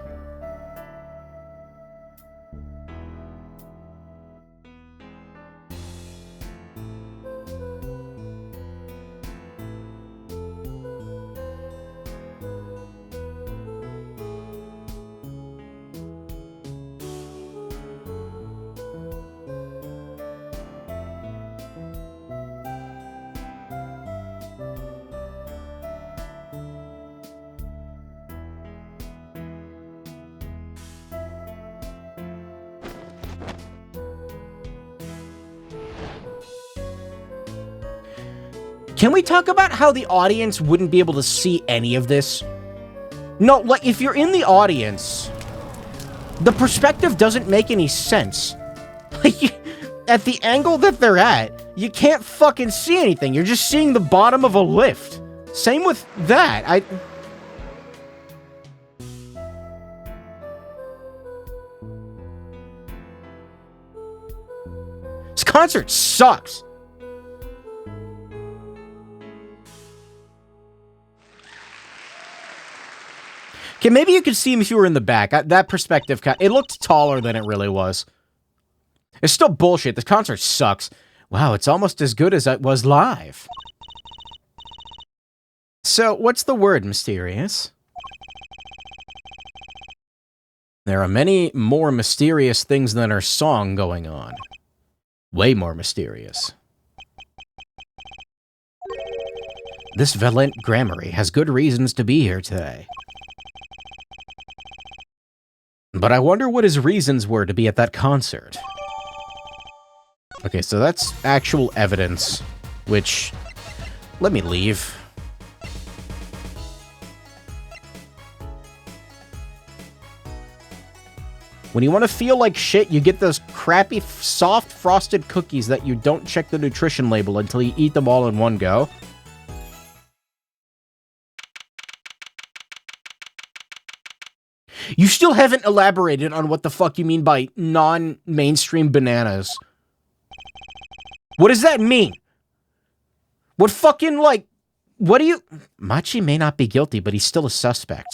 Can we talk about how the audience wouldn't be able to see any of this? No, like, if you're in the audience, the perspective doesn't make any sense. Like, at the angle that they're at, you can't fucking see anything. You're just seeing the bottom of a lift. Same with that. This concert sucks. Okay, maybe you could see him if you were in the back. That perspective, it looked taller than it really was. It's still bullshit. This concert sucks. Wow, it's almost as good as it was live. So, what's the word, Mysterious? There are many more mysterious things than our song going on. Way more mysterious. This Valent Grammary has good reasons to be here today. But I wonder what his reasons were to be at that concert. Okay, so that's actual evidence, which... Let me leave. When you want to feel like shit, you get those crappy, soft, frosted cookies that you don't check the nutrition label until you eat them all in one go. You still haven't elaborated on what the fuck you mean by non-mainstream bananas. What does that mean? What fucking, like, what do you... Machi may not be guilty, but he's still a suspect.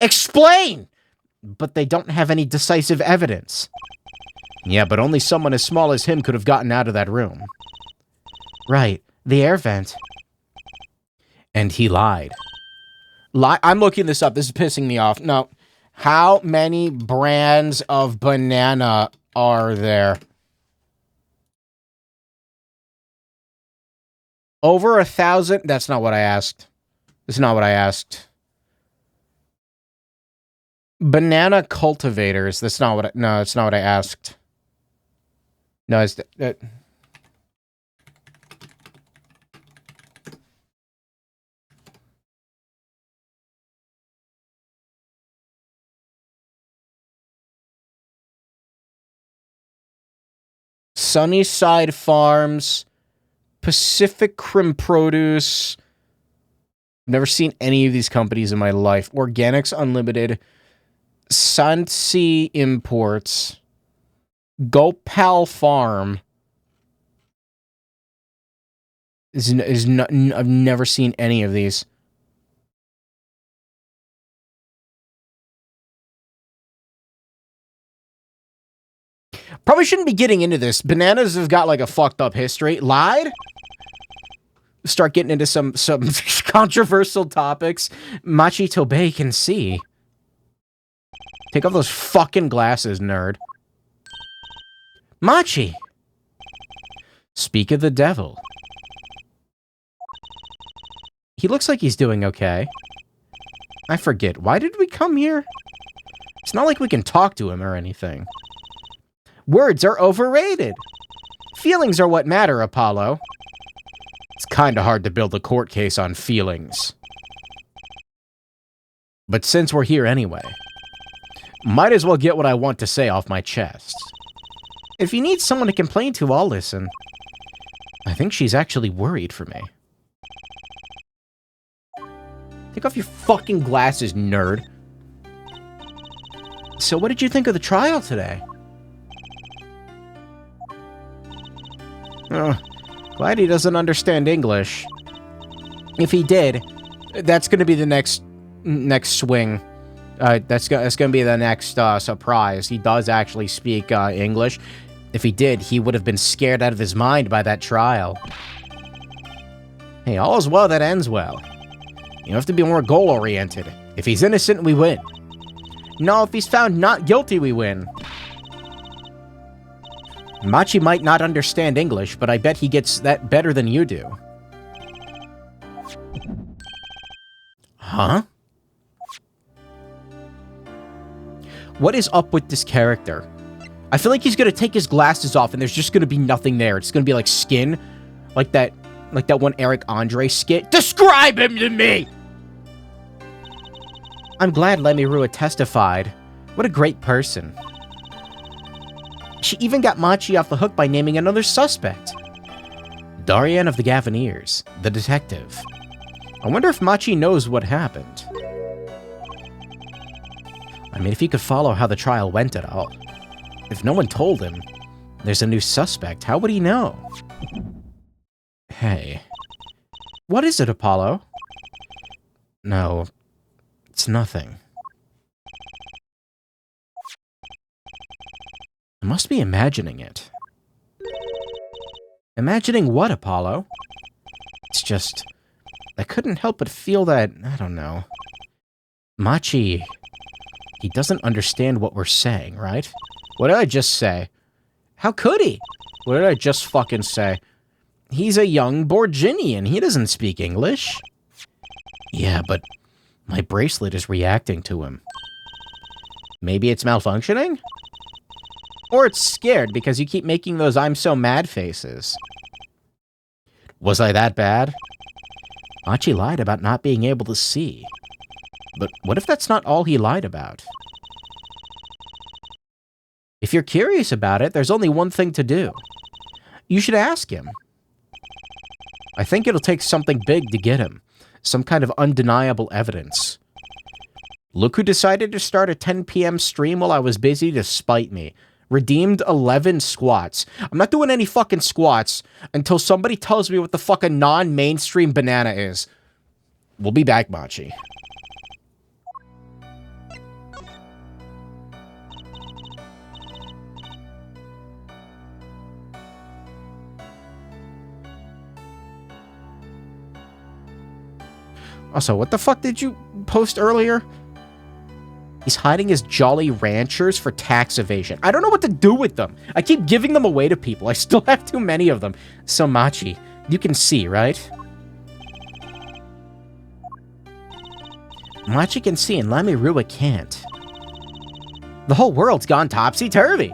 Explain! But they don't have any decisive evidence. Yeah, but only someone as small as him could have gotten out of that room. Right, the air vent. And he lied. I'm looking this up. This is pissing me off. No. How many brands of banana are there? Over 1,000? That's not what I asked. That's not what I asked. Banana cultivators. That's not what I... No, that's not what I asked. No, it's... Sunnyside Farms, Pacific Crim Produce. Never seen any of these companies in my life. Organics Unlimited, Sansi Imports, Gopal Farm. I've never seen any of these. Probably shouldn't be getting into this. Bananas have got like a fucked up history. Lied? Start getting into some controversial topics. Machi Tobey can see. Take off those fucking glasses, nerd. Machi! Speak of the devil. He looks like he's doing okay. I forget. Why did we come here? It's not like we can talk to him or anything. Words are overrated. Feelings are what matter, Apollo. It's kinda hard to build a court case on feelings. But since we're here anyway, might as well get what I want to say off my chest. If you need someone to complain to, I'll listen. I think she's actually worried for me. Take off your fucking glasses, nerd. So what did you think of the trial today? Oh, glad he doesn't understand English. If he did, that's going to be the next swing. That's going to be the next surprise. He does actually speak English. If he did, he would have been scared out of his mind by that trial. Hey, all is well that ends well. You have to be more goal-oriented. If he's innocent, we win. No, if he's found not guilty, we win. Machi might not understand English, but I bet he gets that better than you do. Huh? What is up with this character? I feel like he's gonna take his glasses off and there's just gonna be nothing there. It's gonna be like skin. Like that one Eric Andre skit. Describe him to me! I'm glad Lemirua testified. What a great person. She even got Machi off the hook by naming another suspect. Darian of the Gaviniers, the detective. I wonder if Machi knows what happened. I mean, if he could follow how the trial went at all. If no one told him there's a new suspect, how would he know? Hey. What is it, Apollo? No, it's nothing. I must be imagining it. Imagining what, Apollo? It's just... I couldn't help but feel that... I don't know. Machi... He doesn't understand what we're saying, right? What did I just say? How could he? What did I just fucking say? He's a young Borginian. He doesn't speak English. Yeah, but my bracelet is reacting to him. Maybe it's malfunctioning? Or it's scared because you keep making those I'm so mad faces. Was I that bad? Machi lied about not being able to see. But what if that's not all he lied about? If you're curious about it, there's only one thing to do. You should ask him. I think it'll take something big to get him. Some kind of undeniable evidence. Look who decided to start a 10 p.m. stream while I was busy to spite me. Redeemed 11 squats. I'm not doing any fucking squats until somebody tells me what the fucking non-mainstream banana is. We'll be back, Machi. Also, what the fuck did you post earlier? He's hiding his Jolly Ranchers for tax evasion. I don't know what to do with them. I keep giving them away to people. I still have too many of them. So, Machi, you can see, right? Machi can see and Lemirua can't. The whole world's gone topsy-turvy.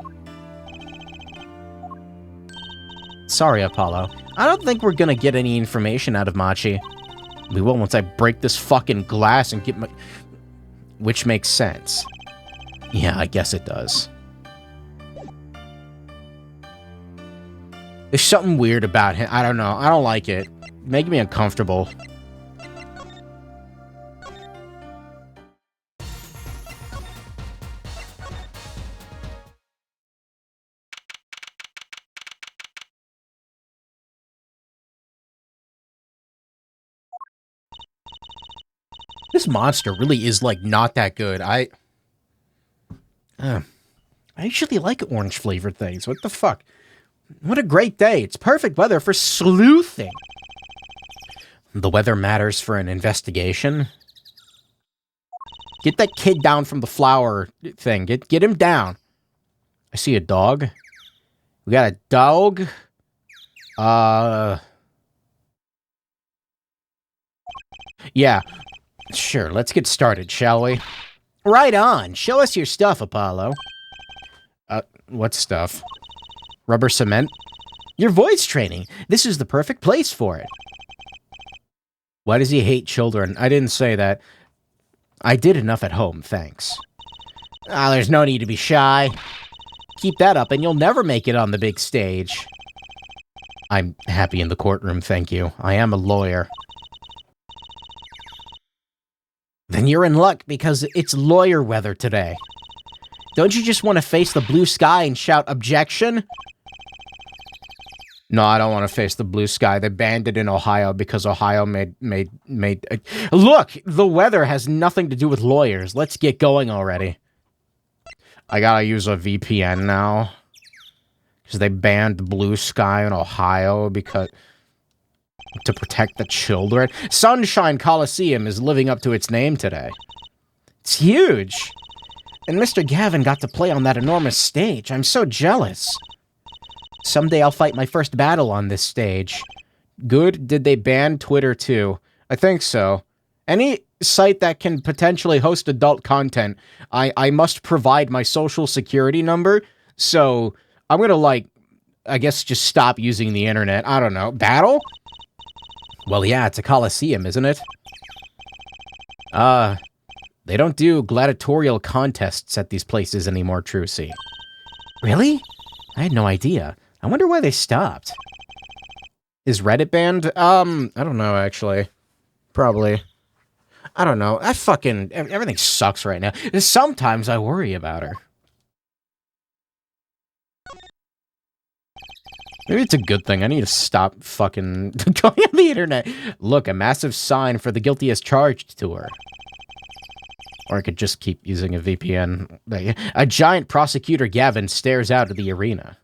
Sorry, Apollo. I don't think we're gonna get any information out of Machi. We will once I break this fucking glass and get my... Which makes sense. Yeah, I guess it does. There's something weird about him. I don't know. I don't like it. Making me uncomfortable. This monster really is, like, not that good. I actually like orange-flavored things. What the fuck? What a great day. It's perfect weather for sleuthing. The weather matters for an investigation. Get that kid down from the flower thing. Get him down. I see a dog. We got a dog. Yeah. Sure, let's get started, shall we? Right on. Show us your stuff, Apollo. What stuff? Rubber cement? Your voice training. This is the perfect place for it. Why does he hate children? I didn't say that. I did enough at home, thanks. There's no need to be shy. Keep that up and you'll never make it on the big stage. I'm happy in the courtroom, thank you. I am a lawyer. Then you're in luck because it's lawyer weather today. Don't you just want to face the blue sky and shout objection? No, I don't want to face the blue sky. They banned it in Ohio because Ohio made Look, the weather has nothing to do with lawyers. Let's get going already. I gotta use a VPN now. Because they banned blue sky in Ohio because... to protect the children. Sunshine Coliseum is living up to its name today. It's huge. And Mr. Gavin got to play on that enormous stage. I'm so jealous. Someday I'll fight my first battle on this stage. Good. Did they ban Twitter too? I think so. Any site that can potentially host adult content, I must provide my social security number. So I'm gonna, like, I guess just stop using the internet. I don't know. Battle? Well, yeah, it's a coliseum, isn't it? They don't do gladiatorial contests at these places anymore, Trucy. Really? I had no idea. I wonder why they stopped. Is Reddit banned? I don't know, actually. Probably. I don't know. Everything sucks right now. Sometimes I worry about her. Maybe it's a good thing. I need to stop fucking going on the internet. Look, a massive sign for the guilty as charged tour. Or I could just keep using a VPN. A giant prosecutor Gavin stares out of the arena.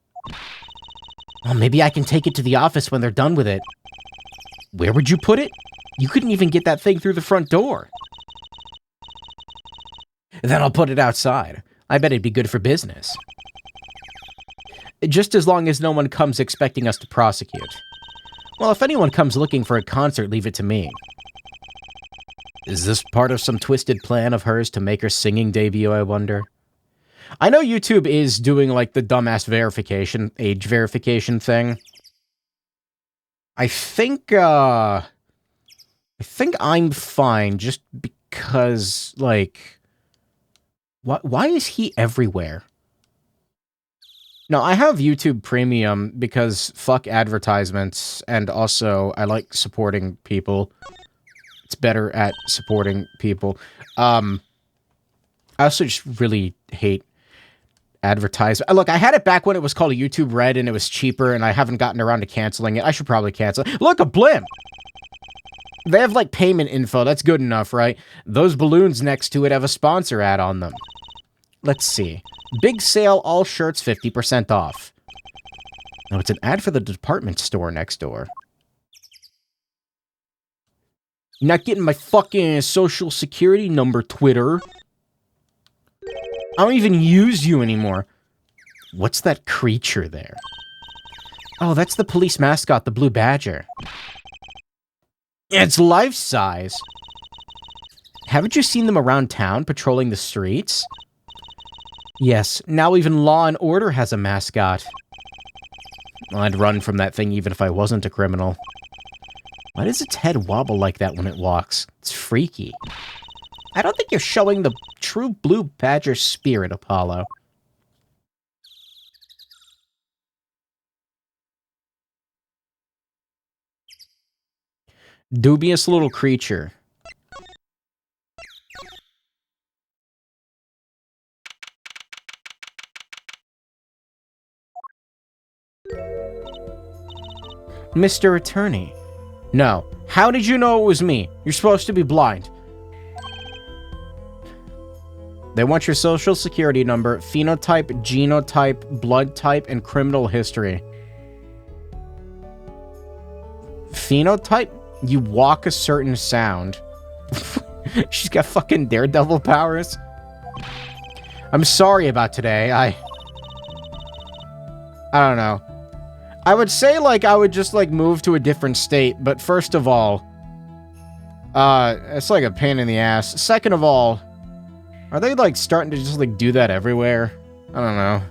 Well, maybe I can take it to the office when they're done with it. Where would you put it? You couldn't even get that thing through the front door. Then I'll put it outside. I bet it'd be good for business. Just as long as no one comes expecting us to prosecute. Well, if anyone comes looking for a concert, leave it to me. Is this part of some twisted plan of hers to make her singing debut, I wonder? I know YouTube is doing, like, the dumbass verification, age verification thing. I think I'm fine just because, like... Why is he everywhere? No, I have YouTube Premium because fuck advertisements, and also I like supporting people. It's better at supporting people. I also just really hate advertisement. Look, I had it back when it was called YouTube Red and it was cheaper, and I haven't gotten around to canceling it. I should probably cancel it. Look, a blimp! They have, like, payment info. That's good enough, right? Those balloons next to it have a sponsor ad on them. Let's see. Big sale, all shirts 50% off. No, it's an ad for the department store next door. You're not getting my fucking social security number, Twitter. I don't even use you anymore. What's that creature there? Oh, that's the police mascot, the Blue Badger. It's life-size. Haven't you seen them around town patrolling the streets? Yes, now even Law and Order has a mascot. I'd run from that thing even if I wasn't a criminal. Why does its head wobble like that when it walks? It's freaky. I don't think you're showing the true Blue Badger spirit, Apollo. Dubious little creature. Mr. Attorney. No. How did you know it was me? You're supposed to be blind. They want your social security number, phenotype, genotype, blood type, and criminal history. Phenotype? You walk a certain sound. She's got fucking daredevil powers. I'm sorry about today. I don't know. I would say, like, I would just, like, move to a different state, but first of all, it's like a pain in the ass. Second of all, are they, like, starting to just, like, do that everywhere? I don't know.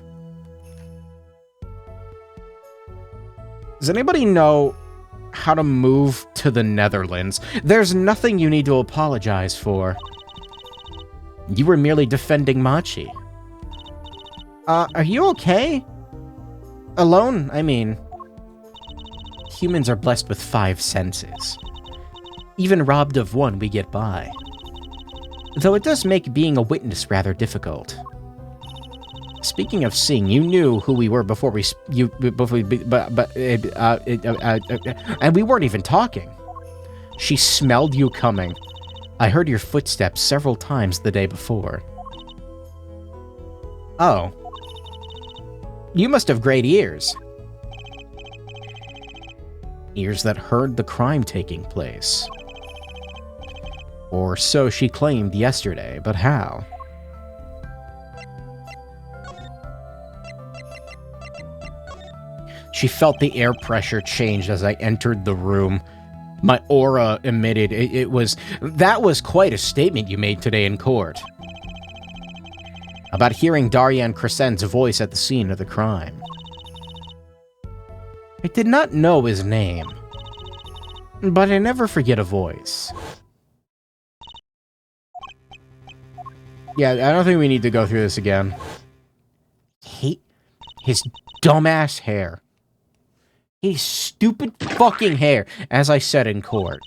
Does anybody know how to move to the Netherlands? There's nothing you need to apologize for. You were merely defending Machi. Are you okay? Alone, I mean. Humans are blessed with 5 senses. Even robbed of one, we get by. Though it does make being a witness rather difficult. Speaking of seeing, you knew who we were before and we weren't even talking. She smelled you coming. I heard your footsteps several times the day before. Oh. You must have great ears. Ears that heard the crime taking place. Or so she claimed yesterday, but how? She felt the air pressure change as I entered the room. My aura emitted. That was quite a statement you made today in court. About hearing Darian Crescent's voice at the scene of the crime. I did not know his name, but I never forget a voice. Yeah, I don't think we need to go through this again. Hate his dumbass hair. His stupid fucking hair, as I said in court.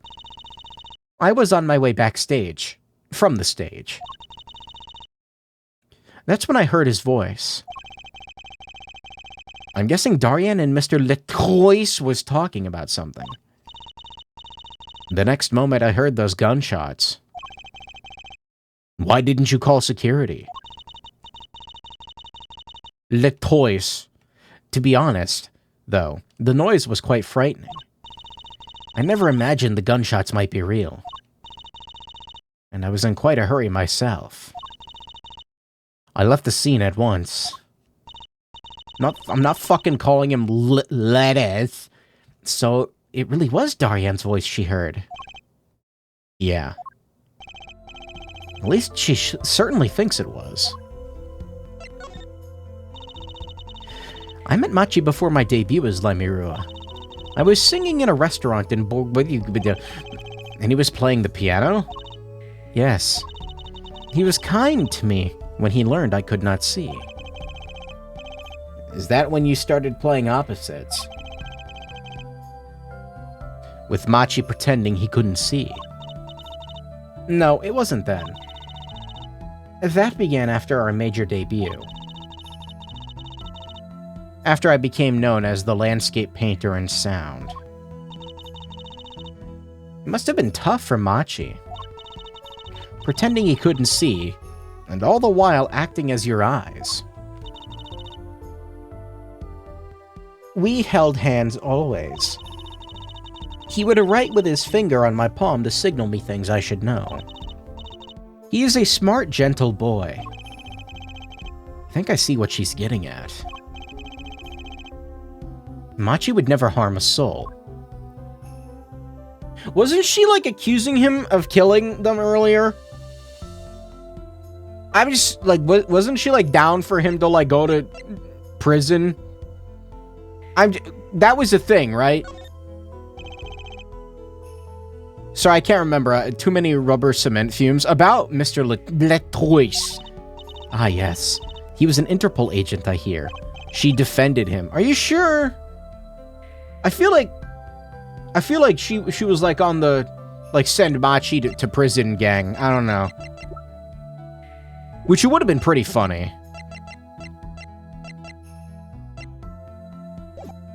I was on my way backstage. From the stage. That's when I heard his voice. I'm guessing Darien and Mr. Letrois was talking about something. The next moment I heard those gunshots. Why didn't you call security? Letrois. To be honest, though, the noise was quite frightening. I never imagined the gunshots might be real. And I was in quite a hurry myself. I left the scene at once. I'm not fucking calling him Lettuce. So, it really was Darienne's voice she heard. Yeah. At least she certainly thinks it was. I met Machi before my debut as Lemirua. I was singing in a restaurant in and he was playing the piano? Yes. He was kind to me when he learned I could not see. Is that when you started playing opposites? With Machi pretending he couldn't see? No, it wasn't then. That began after our major debut. After I became known as the landscape painter in sound. It must have been tough for Machi. Pretending he couldn't see, and all the while acting as your eyes. We held hands always. He would write with his finger on my palm to signal me things I should know. He is a smart, gentle boy. I think I see what she's getting at. Machi would never harm a soul. Wasn't she, like, accusing him of killing them earlier? I'm just, like, wasn't she, like, down for him to, like, go to prison? That was the thing, right? Sorry, I can't remember. Too many rubber cement fumes. About Mr. Letrois. Ah, yes. He was an Interpol agent, I hear. She defended him. Are you sure? I feel like she was like on the like send Machi to prison gang. I don't know. Which would have been pretty funny.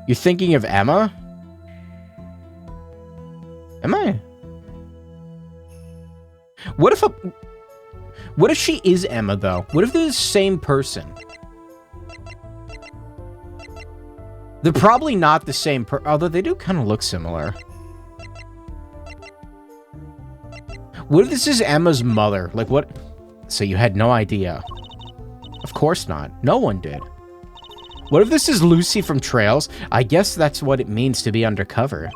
You're thinking of Emma? Am I? What if she is Emma though? What if they're the same person? They're probably not the same although they do kind of look similar. What if this is Emma's mother? Like, what? So you had no idea. Of course not. No one did. What if this is Lucy from Trails? I guess that's what it means to be undercover.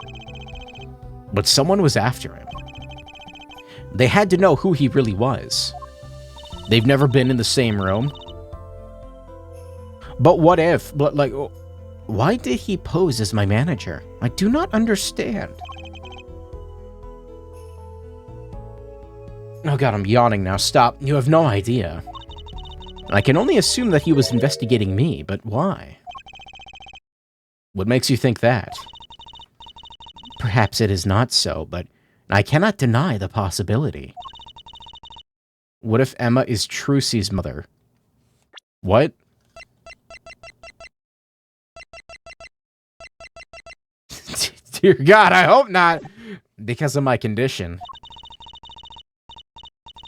But someone was after him. They had to know who he really was. They've never been in the same room. But what if? But like... Why did he pose as my manager? I do not understand. Oh god, I'm yawning now. Stop. You have no idea. I can only assume that he was investigating me, but why? What makes you think that? Perhaps it is not so, but I cannot deny the possibility. What if Emma is Trucy's mother? What? Dear God, I hope not, because of my condition.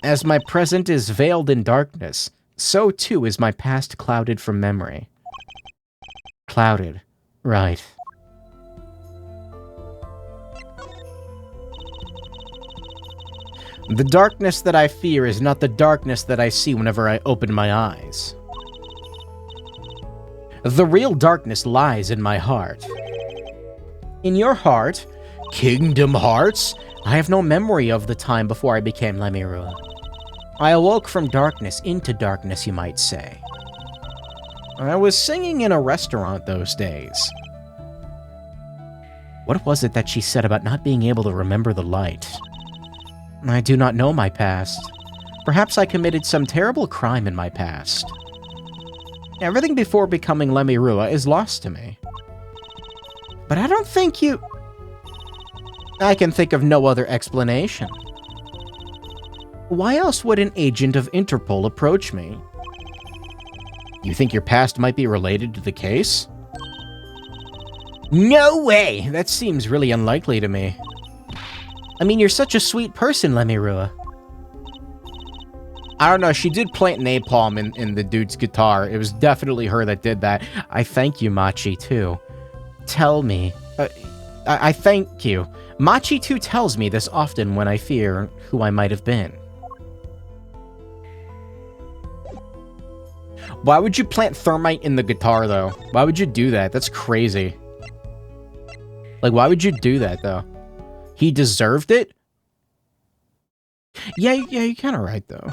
As my present is veiled in darkness, so too is my past clouded from memory. Clouded, right. The darkness that I fear is not the darkness that I see whenever I open my eyes. The real darkness lies in my heart. In your heart? Kingdom Hearts? I have no memory of the time before I became Lemirua. I awoke from darkness into darkness, you might say. I was singing in a restaurant those days. What was it that she said about not being able to remember the light? I do not know my past. Perhaps I committed some terrible crime in my past. Everything before becoming Lemirua is lost to me. But I don't think you... I can think of no other explanation. Why else would an agent of Interpol approach me? You think your past might be related to the case? No way! That seems really unlikely to me. I mean, you're such a sweet person, Lemirua. I don't know, she did plant napalm in the dude's guitar. It was definitely her that did that. I thank you, Machi, too. Tell me. I thank you. Machi, too, tells me this often when I fear who I might have been. Why would you plant thermite in the guitar, though? Why would you do that? That's crazy. Like, why would you do that, though? He deserved it? Yeah, you're kind of right, though.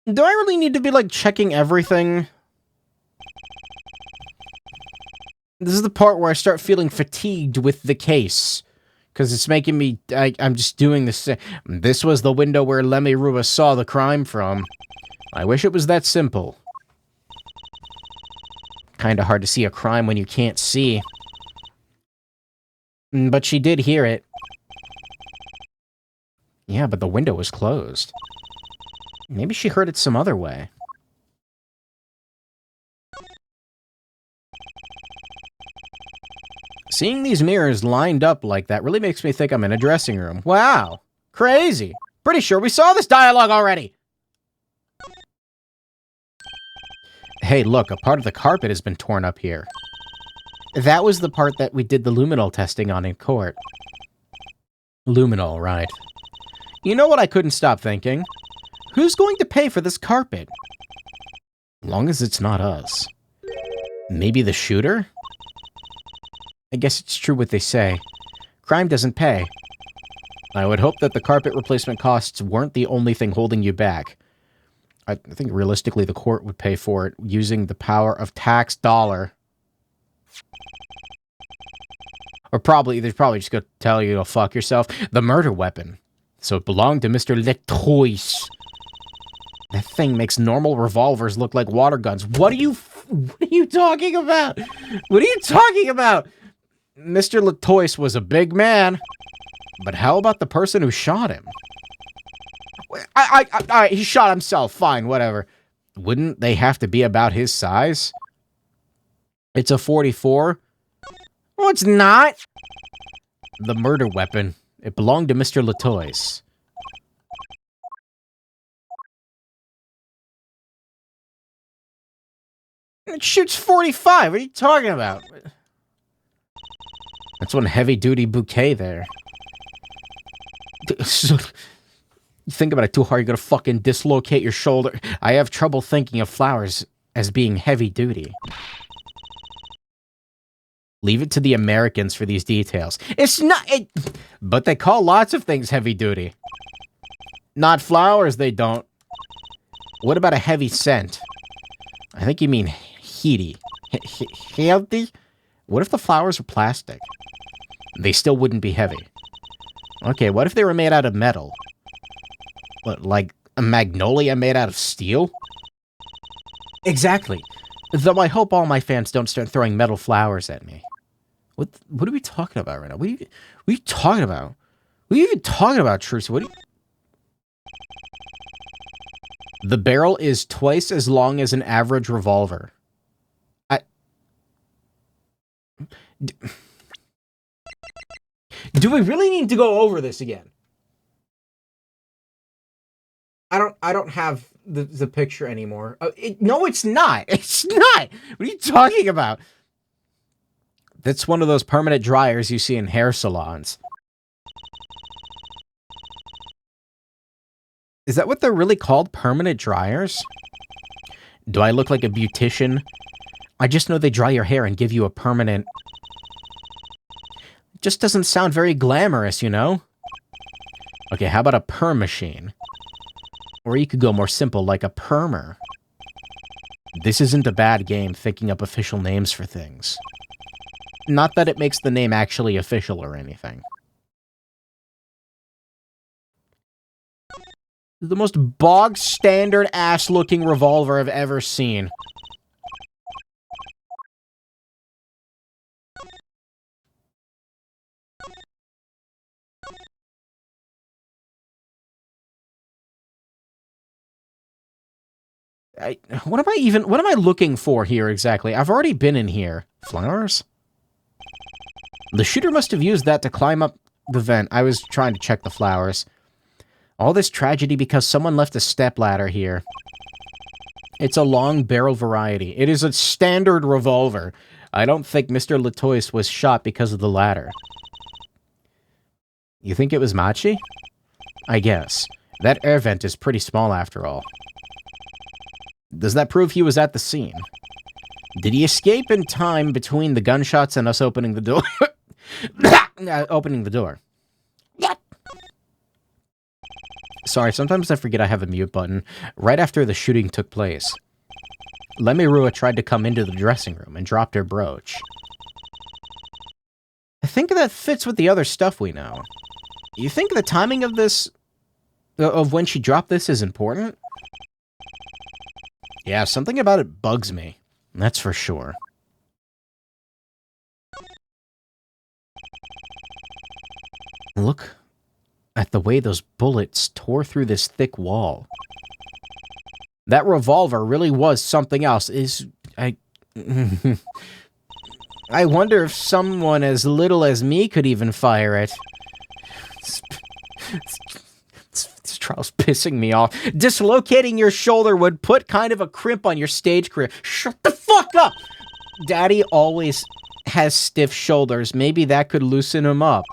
Do I really need to be, like, checking everything? This is the part where I start feeling fatigued with the case. Because it's making me... I'm just doing this... This was the window where Lemirua saw the crime from. I wish it was that simple. Kinda hard to see a crime when you can't see. But she did hear it. Yeah, but the window was closed. Maybe she heard it some other way. Seeing these mirrors lined up like that really makes me think I'm in a dressing room. Wow! Crazy! Pretty sure we saw this dialogue already! Hey, look, a part of the carpet has been torn up here. That was the part that we did the luminol testing on in court. Luminol, right. You know what I couldn't stop thinking? Who's going to pay for this carpet? Long as it's not us. Maybe the shooter? I guess it's true what they say. Crime doesn't pay. I would hope that the carpet replacement costs weren't the only thing holding you back. I think realistically the court would pay for it using the power of tax dollar. Or probably, they're probably just gonna tell you to fuck yourself. The murder weapon. So it belonged to Mr. Letois. That thing makes normal revolvers look like water guns. What are you talking about? What are you talking about? Mr. Letois was a big man. But how about the person who shot him? He shot himself. Fine, whatever. Wouldn't they have to be about his size? It's a 44. No, it's not. The murder weapon. It belonged to Mr. Letois. It shoots 45. What are you talking about? That's one heavy-duty bouquet there. You think about it too hard, you're gonna fucking dislocate your shoulder. I have trouble thinking of flowers as being heavy-duty. Leave it to the Americans for these details. It's not... but they call lots of things heavy-duty. Not flowers, they don't. What about a heavy scent? I think you mean heaty. Healthy? What if the flowers were plastic? They still wouldn't be heavy. Okay, what if they were made out of metal? What, like a magnolia made out of steel? Exactly. Though I hope all my fans don't start throwing metal flowers at me. What are we talking about right now? What are you talking about? What are you even talking about, Truce? What are you... The barrel is twice as long as an average revolver. Do we really need to go over this again? I don't have the picture anymore. No, it's not. It's not. What are you talking about? That's one of those permanent dryers you see in hair salons. Is that what they're really called? Permanent dryers? Do I look like a beautician? I just know they dry your hair and give you a permanent... just doesn't sound very glamorous, you know? Okay, how about a perm machine? Or you could go more simple, like a permer. This isn't a bad game thinking up official names for things. Not that it makes the name actually official or anything. The most bog standard ass looking revolver I've ever seen. What am I looking for here exactly? I've already been in here. Flowers? The shooter must have used that to climb up the vent. I was trying to check the flowers. All this tragedy because someone left a stepladder here. It's a long barrel variety. It is a standard revolver. I don't think Mr. Latois was shot because of the ladder. You think it was Machi? I guess. That air vent is pretty small after all. Does that prove he was at the scene? Did he escape in time between the gunshots and us opening the door? Opening the door. Sorry, sometimes I forget I have a mute button. Right after the shooting took place, Lemirua tried to come into the dressing room and dropped her brooch. I think that fits with the other stuff we know. You think the timing of this... of when she dropped this is important? Yeah, something about it bugs me. That's for sure. Look at the way those bullets tore through this thick wall. That revolver really was something else. I wonder if someone as little as me could even fire it. This trial's pissing me off. Dislocating your shoulder would put kind of a crimp on your stage career. Shut the fuck up! Daddy always has stiff shoulders. Maybe that could loosen him up.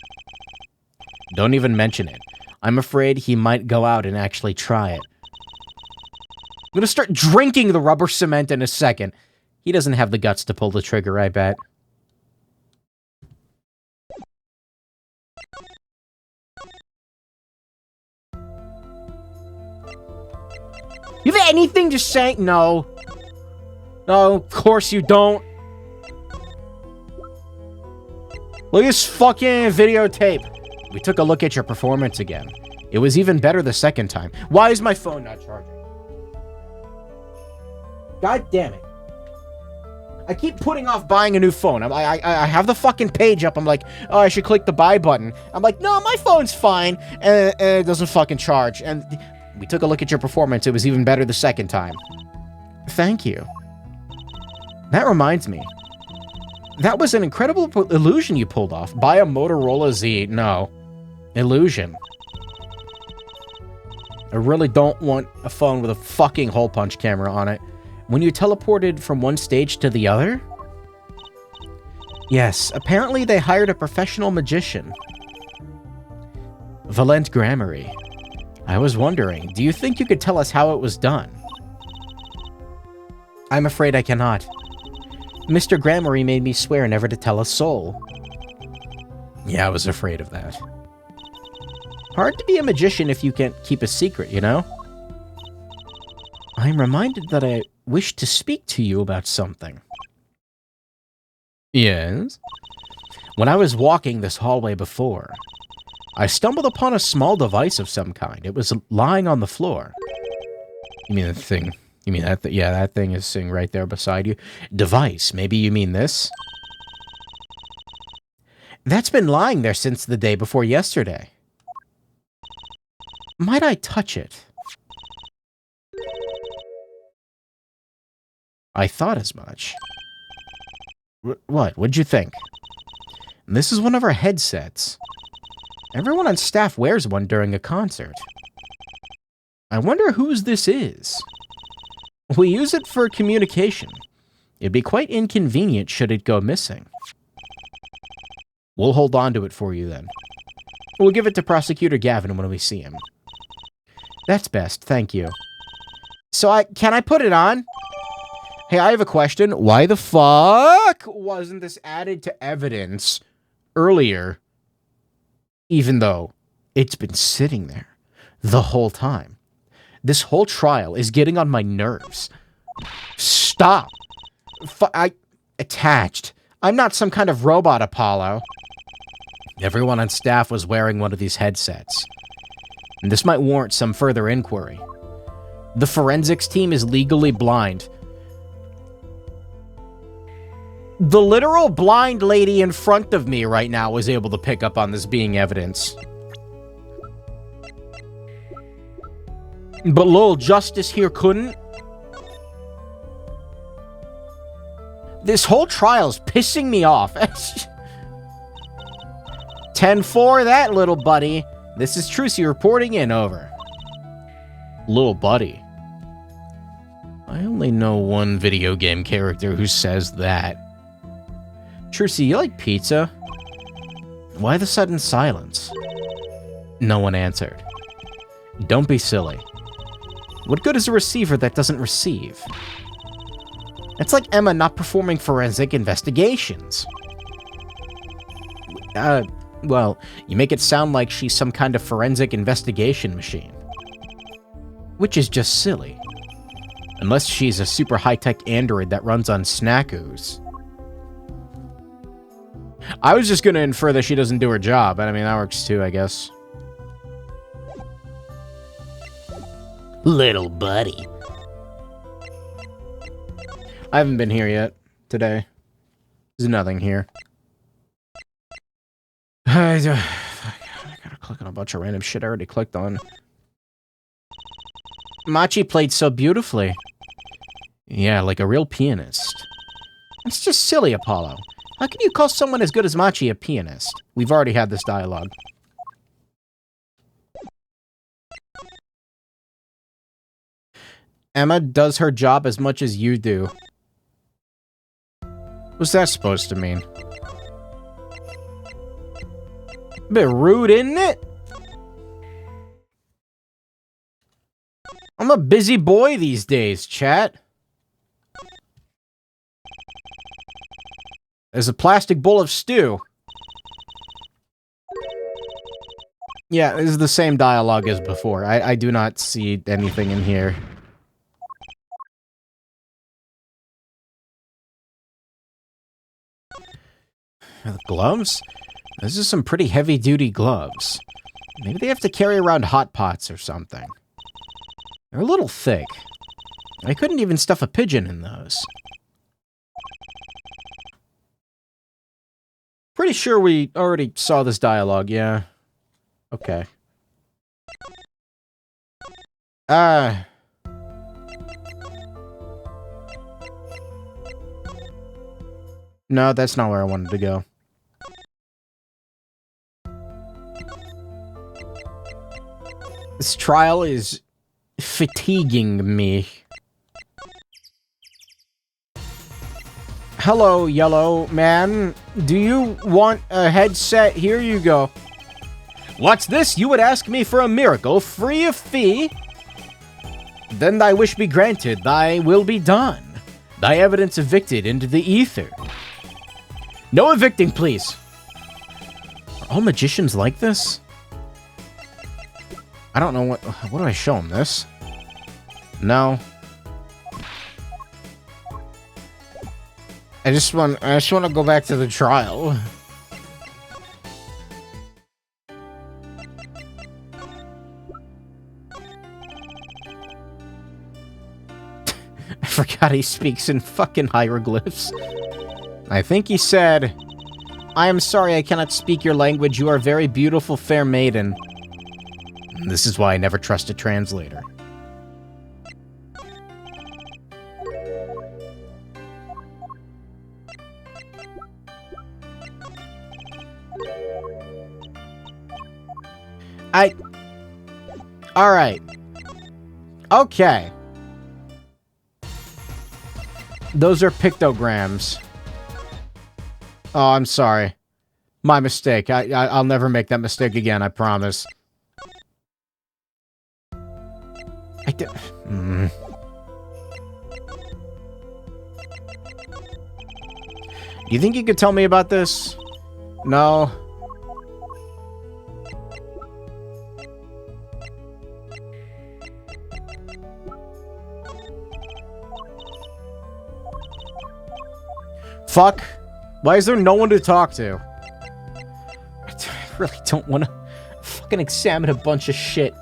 Don't even mention it. I'm afraid he might go out and actually try it. I'm gonna start drinking the rubber cement in a second. He doesn't have the guts to pull the trigger, I bet. You have anything to say? No. No, of course you don't. Look at this fucking videotape. We took a look at your performance again. It was even better the second time. Why is my phone not charging? God damn it. I keep putting off buying a new phone. I have the fucking page up. I'm like, oh, I should click the buy button. I'm like, no, my phone's fine. And it doesn't fucking charge. And we took a look at your performance. It was even better the second time. Thank you. That reminds me. That was an incredible illusion you pulled off. Buy a Motorola Z. No. Illusion. I really don't want a phone with a fucking hole punch camera on it. When you teleported from one stage to the other? Yes, apparently they hired a professional magician. Valent Gramarye. I was wondering, do you think you could tell us how it was done? I'm afraid I cannot. Mr. Gramarye made me swear never to tell a soul. Yeah, I was afraid of that. Hard to be a magician if you can't keep a secret, you know? I'm reminded that I wish to speak to you about something. Yes? When I was walking this hallway before, I stumbled upon a small device of some kind. It was lying on the floor. You mean the thing? You mean that? Yeah, that thing is sitting right there beside you. Device. Maybe you mean this? That's been lying there since the day before yesterday. Might I touch it? I thought as much. What? What'd you think? This is one of our headsets. Everyone on staff wears one during a concert. I wonder whose this is. We use it for communication. It'd be quite inconvenient should it go missing. We'll hold on to it for you then. We'll give it to Prosecutor Gavin when we see him. That's best, thank you. So can I put it on? Hey, I have a question. Why the fuck wasn't this added to evidence earlier Even though it's been sitting there the whole time. This whole trial is getting on my nerves. Stop! Attached. I'm not some kind of robot, Apollo. Everyone on staff was wearing one of these headsets. And this might warrant some further inquiry. The forensics team is legally blind. The literal blind lady in front of me right now was able to pick up on this being evidence. But lol, Justice here couldn't? This whole trial's pissing me off. 10-4, that little buddy. This is Trucy reporting in, over. Little buddy. I only know one video game character who says that. Trucy, you like pizza? Why the sudden silence? No one answered. Don't be silly. What good is a receiver that doesn't receive? It's like Emma not performing forensic investigations. Well, you make it sound like she's some kind of forensic investigation machine. Which is just silly. Unless she's a super high-tech android that runs on Snackos. I was just gonna infer that she doesn't do her job, but I mean, that works too, I guess. Little buddy. I haven't been here yet, today. There's nothing here. I gotta click on a bunch of random shit I already clicked on. Machi played so beautifully. Yeah, like a real pianist. It's just silly, Apollo. How can you call someone as good as Machi a pianist? We've already had this dialogue. Emma does her job as much as you do. What's that supposed to mean? A bit rude, isn't it? I'm a busy boy these days, chat. There's a plastic bowl of stew. Yeah, this is the same dialogue as before. I do not see anything in here. Gloves? This is some pretty heavy-duty gloves. Maybe they have to carry around hot pots or something. They're a little thick. I couldn't even stuff a pigeon in those. Pretty sure we already saw this dialogue, yeah. Okay. No, that's not where I wanted to go. This trial is fatiguing me. Hello, yellow man. Do you want a headset? Here you go. What's this? You would ask me for a miracle, free of fee? Then thy wish be granted, thy will be done. Thy evidence evicted into the ether. No evicting, please. Are all magicians like this? I don't know what do I show him this? No. I just want to go back to the trial. I forgot he speaks in fucking hieroglyphs. I think he said, I am sorry I cannot speak your language. You are a very beautiful, fair maiden. This is why I never trust a translator. Alright. Okay. Those are pictograms. Oh, I'm sorry. My mistake. I'll never make that mistake again, I promise. You think you could tell me about this? No. Fuck. Why is there no one to talk to? I really don't want to fucking examine a bunch of shit.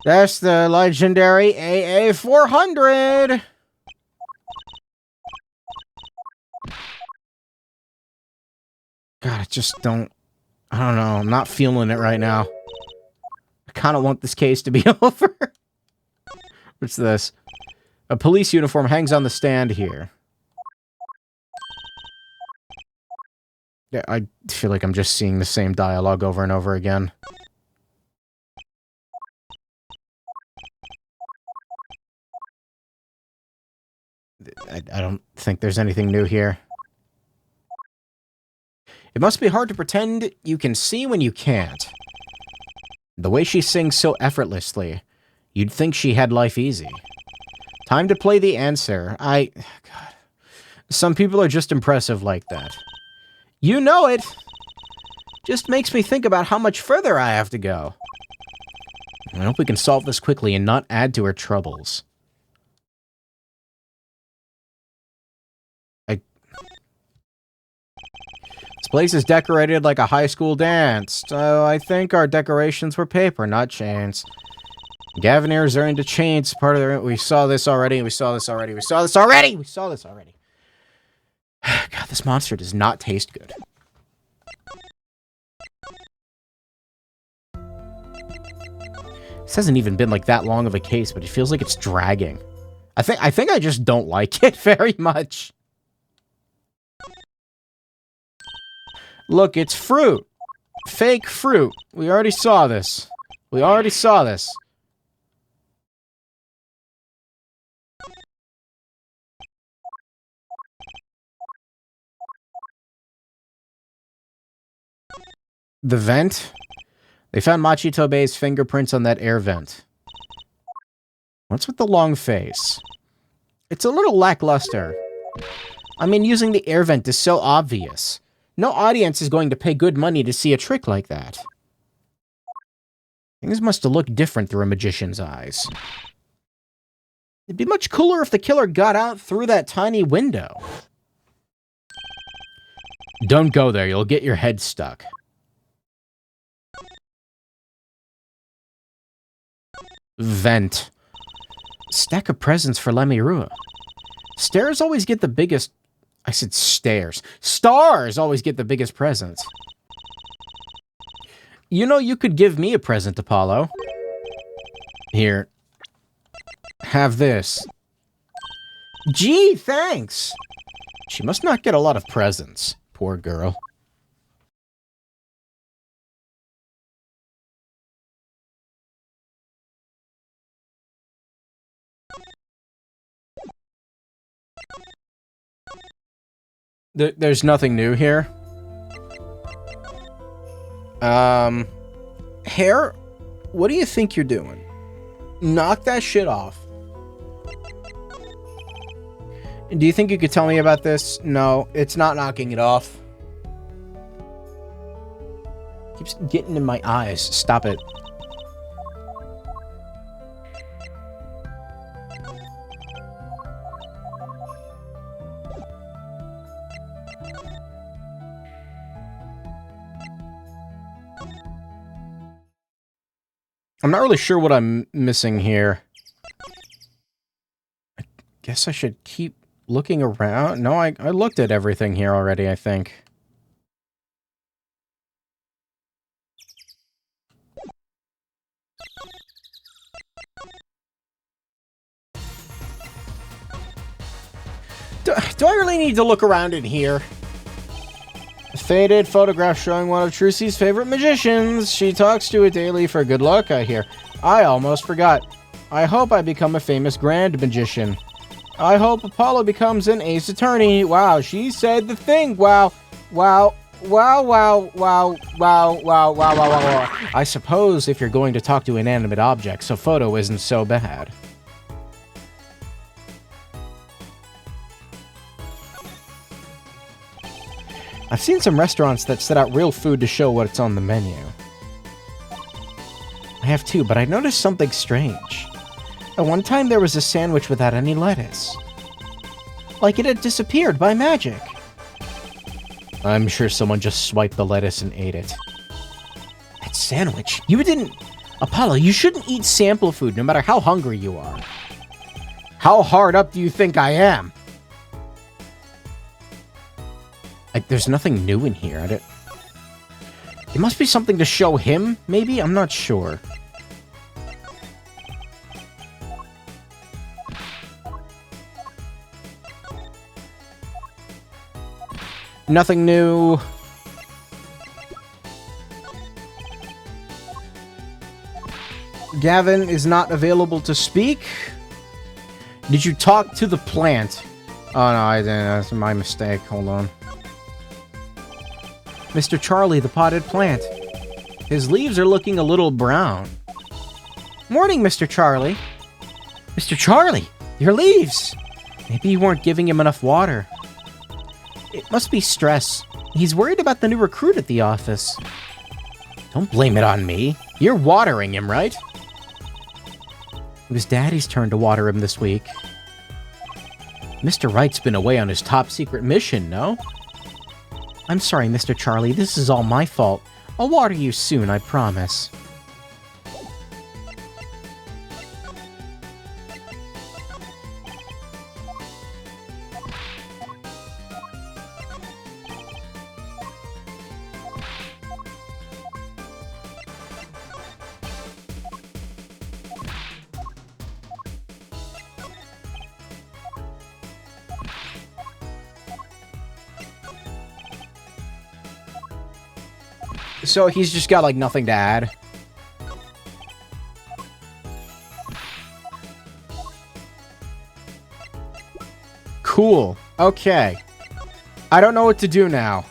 That's the legendary AA400. God, I just don't... I don't know. I'm not feeling it right now. I kind of want this case to be over. What's this? A police uniform hangs on the stand here. Yeah, I feel like I'm just seeing the same dialogue over and over again. I don't think there's anything new here. It must be hard to pretend you can see when you can't. The way she sings so effortlessly, you'd think she had life easy. Time to play the answer. God. Some people are just impressive like that. You know it! Just makes me think about how much further I have to go. I hope we can solve this quickly and not add to her troubles. This place is decorated like a high school dance, so I think our decorations were paper, not chains. Gavineers are into chains, part of the... We saw this already, we saw this already, we saw this already! We saw this already! God, this monster does not taste good. This hasn't even been like that long of a case, but it feels like it's dragging. I think I just don't like it very much. Look, it's fruit. Fake fruit. We already saw this. We already saw this. The vent? They found Machitobei's fingerprints on that air vent. What's with the long face? It's a little lackluster. I mean, using the air vent is so obvious. No audience is going to pay good money to see a trick like that. Things must have looked different through a magician's eyes. It'd be much cooler if the killer got out through that tiny window. Don't go there, you'll get your head stuck. Vent. Stack of presents for Lemirua. Stairs always get the biggest... I said stairs. Stars always get the biggest presents. You know, you could give me a present, Apollo. Here. Have this. Gee, thanks! She must not get a lot of presents. Poor girl. There's nothing new here. Hair, what do you think you're doing? Knock that shit off. Do you think you could tell me about this? No, it's not knocking it off. Keeps getting in my eyes. Stop it. I'm not really sure what I'm missing here. I guess I should keep looking around. No, I looked at everything here already, I think. Do I really need to look around in here? A faded photograph showing one of Trucy's favorite magicians. She talks to it daily for good luck, I hear. I almost forgot. I hope I become a famous grand magician. I hope Apollo becomes an ace attorney. Wow, she said the thing. Wow, wow, wow, wow, wow, wow, wow, wow, wow, wow. I suppose if you're going to talk to inanimate objects, a photo isn't so bad. I've seen some restaurants that set out real food to show what's on the menu. I have too, but I noticed something strange. At one time there was a sandwich without any lettuce. Like it had disappeared by magic. I'm sure someone just swiped the lettuce and ate it. That sandwich? You didn't... Apollo, you shouldn't eat sample food no matter how hungry you are. How hard up do you think I am? Like, there's nothing new in here. It must be something to show him, maybe? I'm not sure. Nothing new. Gavin is not available to speak. Did you talk to the plant? Oh no, I didn't. That's my mistake. Hold on. Mr. Charlie, the potted plant. His leaves are looking a little brown. Morning, Mr. Charlie. Mr. Charlie, your leaves. Maybe you weren't giving him enough water. It must be stress. He's worried about the new recruit at the office. Don't blame it on me. You're watering him, right? It was Daddy's turn to water him this week. Mr. Wright's been away on his top-secret mission, no? I'm sorry, Mr. Charlie. This is all my fault. I'll water you soon, I promise. So he's just got, like, nothing to add. Cool. Okay. I don't know what to do now.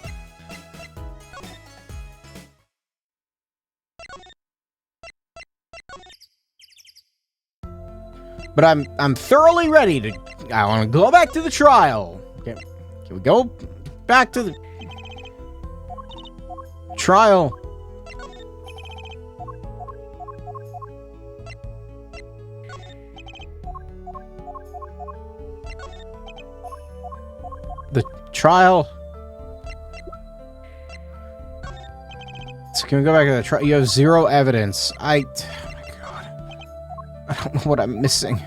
But I'm thoroughly ready to... I want to go back to the trial. Okay. Can we go back to the... trial? The trial? So can we go back to the trial? You have zero evidence. Oh my god. I don't know what I'm missing.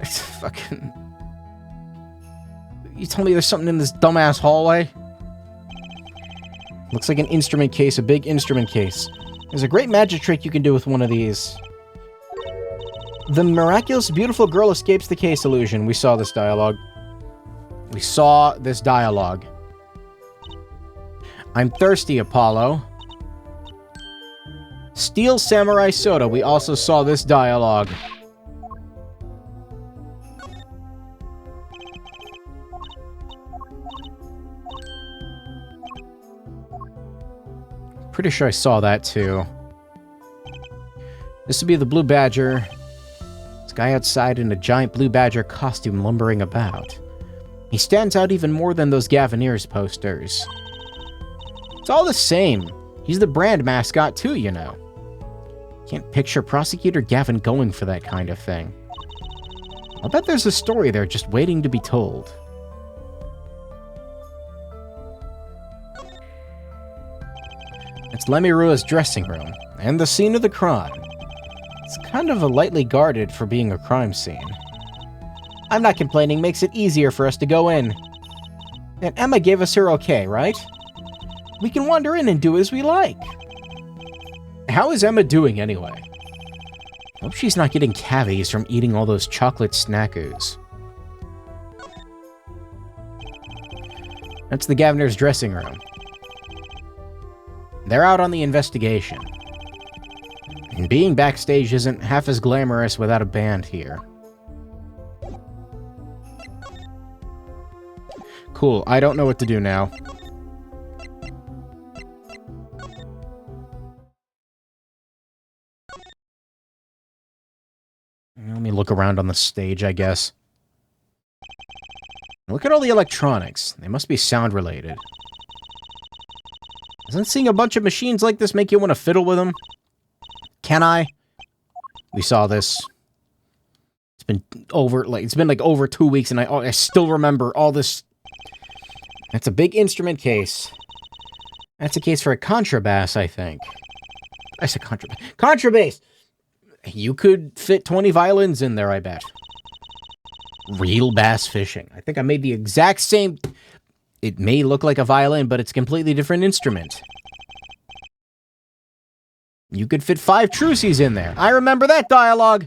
It's fucking... You tell me there's something in this dumbass hallway? Looks like an instrument case, a big instrument case. There's a great magic trick you can do with one of these. The miraculous beautiful girl escapes the case illusion. We saw this dialogue. We saw this dialogue. I'm thirsty, Apollo. Steel Samurai Soda. We also saw this dialogue. Pretty sure I saw that too. This would be the Blue Badger. This guy outside in a giant Blue Badger costume lumbering about. He stands out even more than those Gavineers posters. It's all the same. He's the brand mascot too, you know. Can't picture Prosecutor Gavin going for that kind of thing. I'll bet there's a story there just waiting to be told. It's Lemirua's dressing room, and the scene of the crime. It's kind of a lightly guarded for being a crime scene. I'm not complaining, makes it easier for us to go in. And Emma gave us her okay, right? We can wander in and do as we like. How is Emma doing anyway? Hope she's not getting cavities from eating all those chocolate snackers. That's the Gaviner's dressing room. They're out on the investigation. And being backstage isn't half as glamorous without a band here. Cool, I don't know what to do now. Let me look around on the stage, I guess. Look at all the electronics. They must be sound-related. Doesn't seeing a bunch of machines like this make you want to fiddle with them? Can I? We saw this. It's been like over 2 weeks, and I still remember all this. That's a big instrument case. That's a case for a contrabass, I think. I said contrabass. Contrabass! You could fit 20 violins in there, I bet. Real bass fishing. I think I made the exact same... It may look like a violin, but it's a completely different instrument. You could fit 5 trucies in there. I remember that dialogue.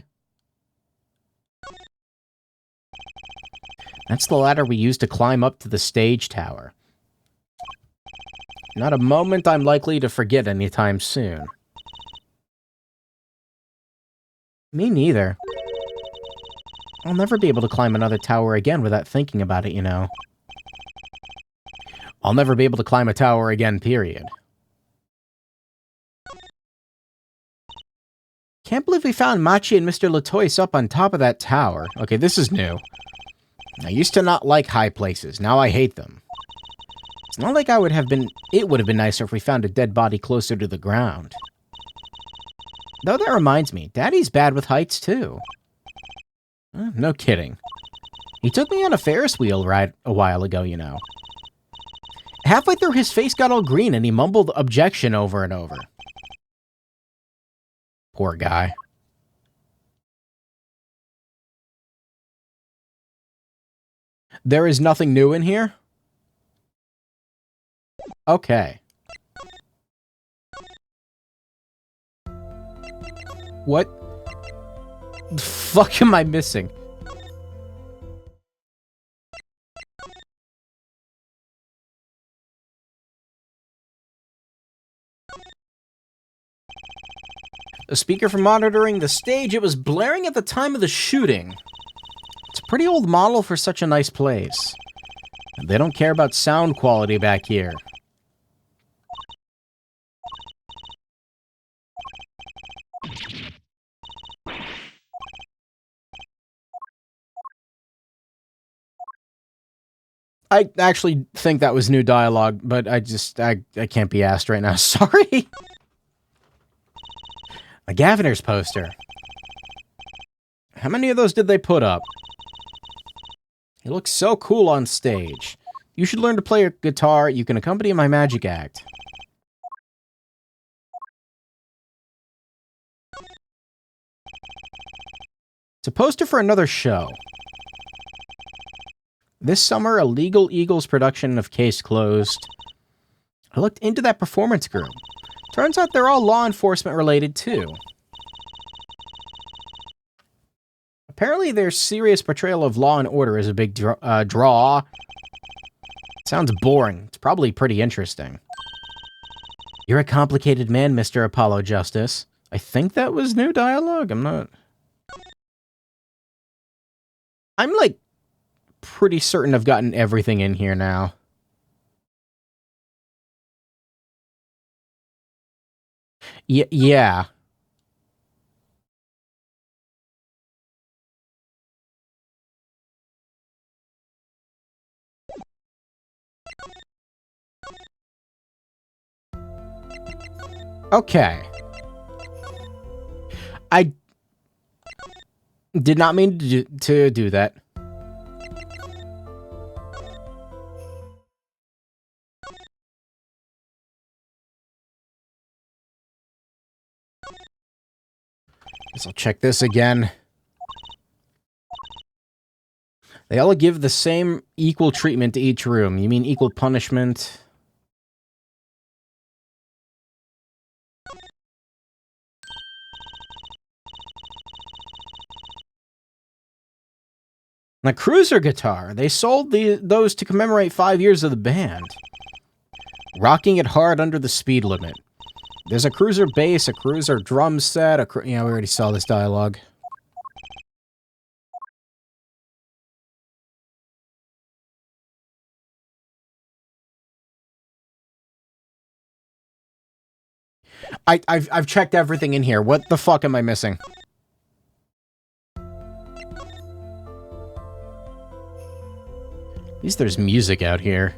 That's the ladder we used to climb up to the stage tower. Not a moment I'm likely to forget anytime soon. Me neither. I'll never be able to climb another tower again without thinking about it, you know. I'll never be able to climb a tower again, period. Can't believe we found Machi and Mr. Latois up on top of that tower. Okay, this is new. I used to not like high places. Now I hate them. It's not like it would have been nicer if we found a dead body closer to the ground. Though that reminds me, Daddy's bad with heights too. No kidding. He took me on a Ferris wheel ride a while ago, you know. Halfway through, his face got all green and he mumbled objection over and over. Poor guy. There is nothing new in here? Okay. What the fuck am I missing? A speaker for monitoring the stage. It was blaring at the time of the shooting. It's a pretty old model for such a nice place. They don't care about sound quality back here. I actually think that was new dialogue, but I can't be asked right now. Sorry. A Gaviner's poster. How many of those did they put up? He looks so cool on stage. You should learn to play a guitar. You can accompany my magic act. It's a poster for another show. This summer, a Legal Eagles production of Case Closed. I looked into that performance group. Turns out they're all law enforcement related, too. Apparently their serious portrayal of law and order is a big draw. Sounds boring. It's probably pretty interesting. You're a complicated man, Mr. Apollo Justice. I think that was new dialogue. I'm like pretty certain I've gotten everything in here now. Yeah. Okay. I did not mean to do that. Guess I'll check this again. They all give the same equal treatment to each room. You mean equal punishment? A cruiser guitar. They sold those to commemorate 5 years of the band. Rocking it hard under the speed limit. There's a cruiser bass, a cruiser drum set, yeah, we already saw this dialogue. I've checked everything in here. What the fuck am I missing? At least there's music out here.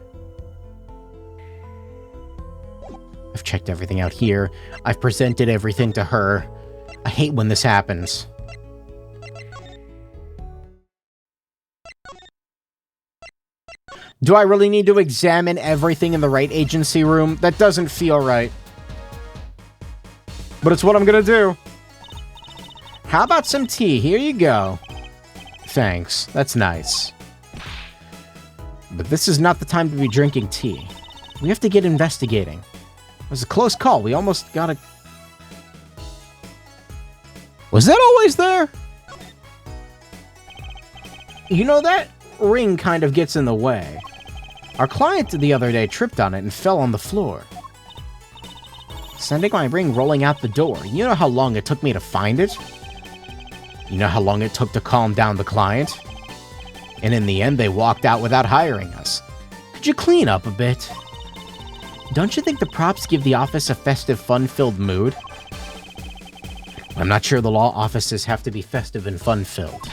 I've checked everything out here. I've presented everything to her. I hate when this happens. Do I really need to examine everything in the right agency room? That doesn't feel right. But it's what I'm gonna do. How about some tea? Here you go. Thanks. That's nice. But this is not the time to be drinking tea. We have to get investigating. It was a close call. We almost got a... Was that always there? You know, that ring kind of gets in the way. Our client the other day tripped on it and fell on the floor. Sending my ring rolling out the door. You know how long it took me to find it? You know how long it took to calm down the client? And in the end, they walked out without hiring us. Could you clean up a bit? Don't you think the props give the office a festive, fun-filled mood? I'm not sure the law offices have to be festive and fun-filled.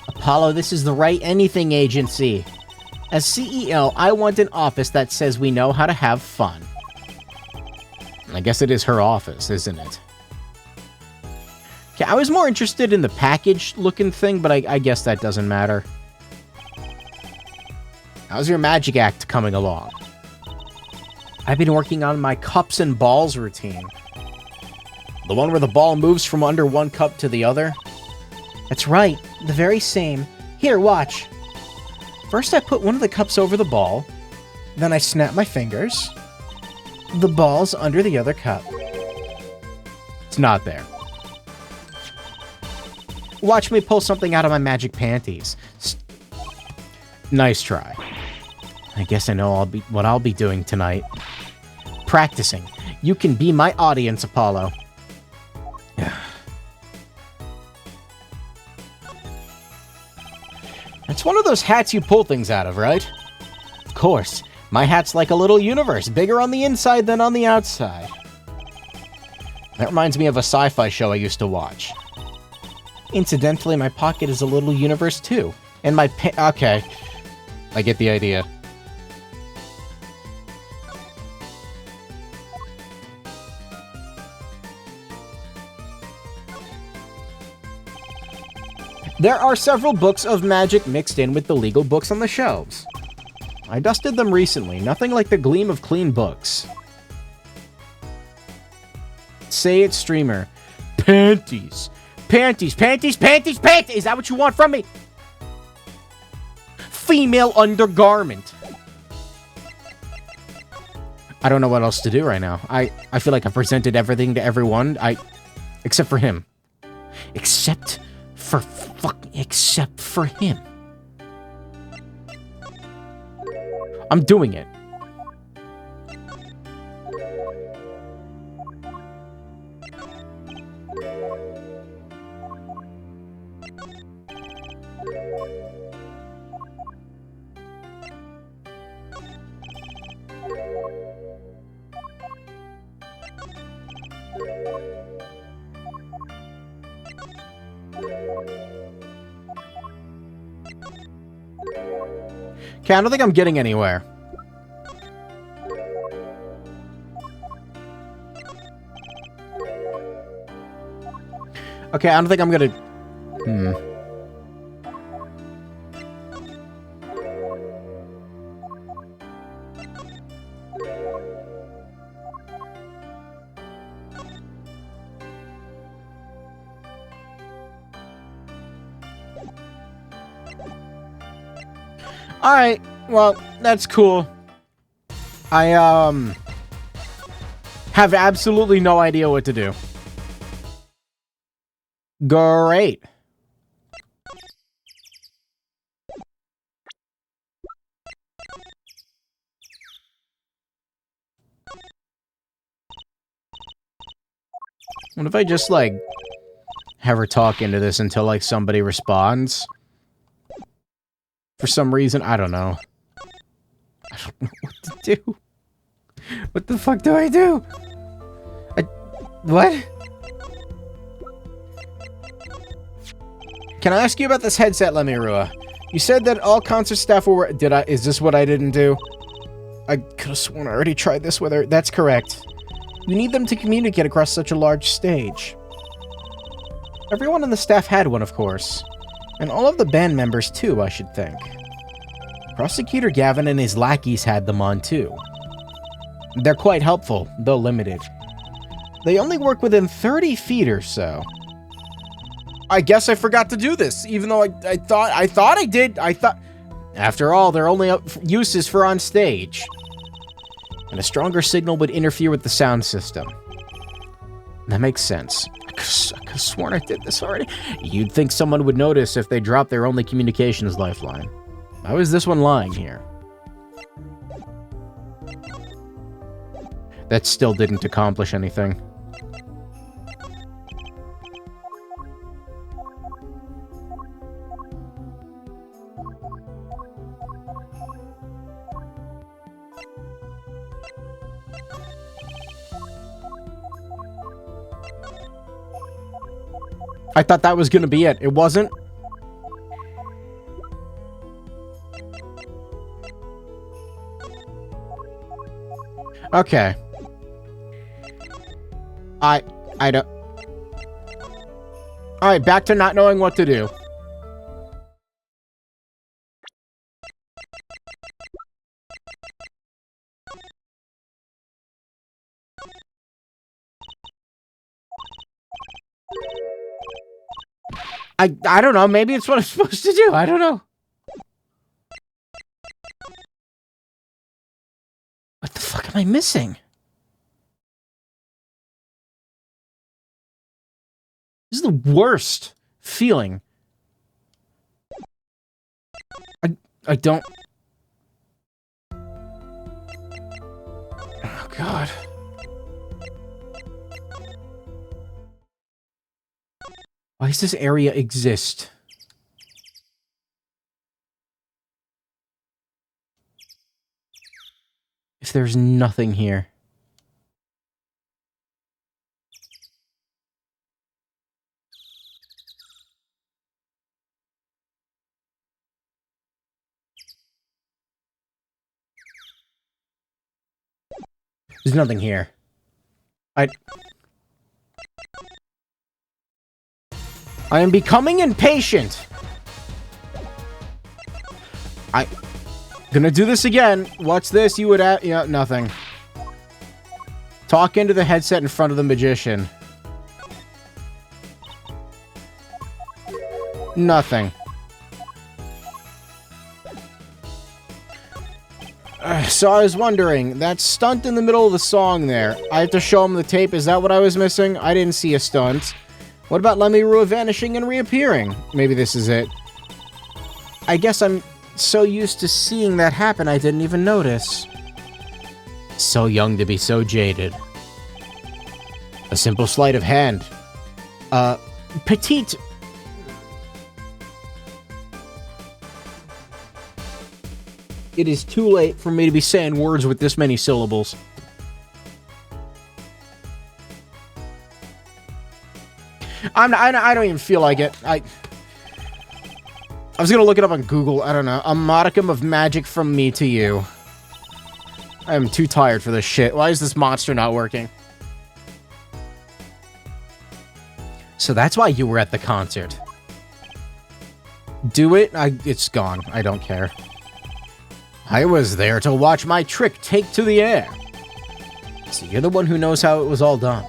Apollo, this is the right anything agency. As CEO, I want an office that says we know how to have fun. I guess it is her office, isn't it? Okay, I was more interested in the package-looking thing, but I guess that doesn't matter. How's your magic act coming along? I've been working on my cups and balls routine. The one where the ball moves from under one cup to the other? That's right, the very same. Here, watch. First I put one of the cups over the ball, then I snap my fingers. The ball's under the other cup. It's not there. Watch me pull something out of my magic panties. Nice try. I guess I know what I'll be doing tonight. Practicing. You can be my audience, Apollo. It's one of those hats you pull things out of, right? Of course. My hat's like a little universe, bigger on the inside than on the outside. That reminds me of a sci-fi show I used to watch. Incidentally, my pocket is a little universe too. And my okay. I get the idea. There are several books of magic mixed in with the legal books on the shelves. I dusted them recently, nothing like the gleam of clean books. Say it, streamer. Panties. Panties, panties, panties, panties! Is that what you want from me? Female undergarment. I don't know what else to do right now. I feel like I presented everything to everyone. Except for him. Except for him. I'm doing it. Okay, I don't think I'm getting anywhere. Okay, I don't think I'm gonna... Alright, well, that's cool. I, have absolutely no idea what to do. Great. What if I just, like, have her talk into this until, like, somebody responds? For some reason, I don't know. I don't know what to do. What the fuck do I do? What? Can I ask you about this headset, Lemirua? You said that all concert staff were... Is this what I didn't do? I could have sworn I already tried this with her. That's correct. You need them to communicate across such a large stage. Everyone on the staff had one, of course. And all of the band members, too, I should think. Prosecutor Gavin and his lackeys had them on, too. They're quite helpful, though limited. They only work within 30 feet or so. I guess I forgot to do this, even though I thought I did. After all, their only use is for on stage. And a stronger signal would interfere with the sound system. That makes sense. I could have sworn I did this already. You'd think someone would notice if they dropped their only communications lifeline. How is this one lying here? That still didn't accomplish anything. I thought that was gonna be it. It wasn't? Okay. I don't... Alright, back to not knowing what to do. I don't know, maybe it's what I'm supposed to do, I don't know. What the fuck am I missing? This is the worst feeling. I don't... Oh, God. Why does this area exist? If there's nothing here. There's nothing here. I am becoming impatient. Gonna do this again. What's this? You would yeah, nothing. Talk into the headset in front of the magician. Nothing. So I was wondering, that stunt in the middle of the song there, I have to show him the tape, is that what I was missing? I didn't see a stunt. What about Lemmy-Rua vanishing and reappearing? Maybe this is it. I guess I'm so used to seeing that happen I didn't even notice. So young to be so jaded. A simple sleight of hand. Petite... It is too late for me to be saying words with this many syllables. I don't even feel like it. I was gonna look it up on Google. I don't know. A modicum of magic from me to you. I am too tired for this shit. Why is this monster not working? So that's why you were at the concert. Do it? It's gone. I don't care. I was there to watch my trick take to the air. So you're the one who knows how it was all done.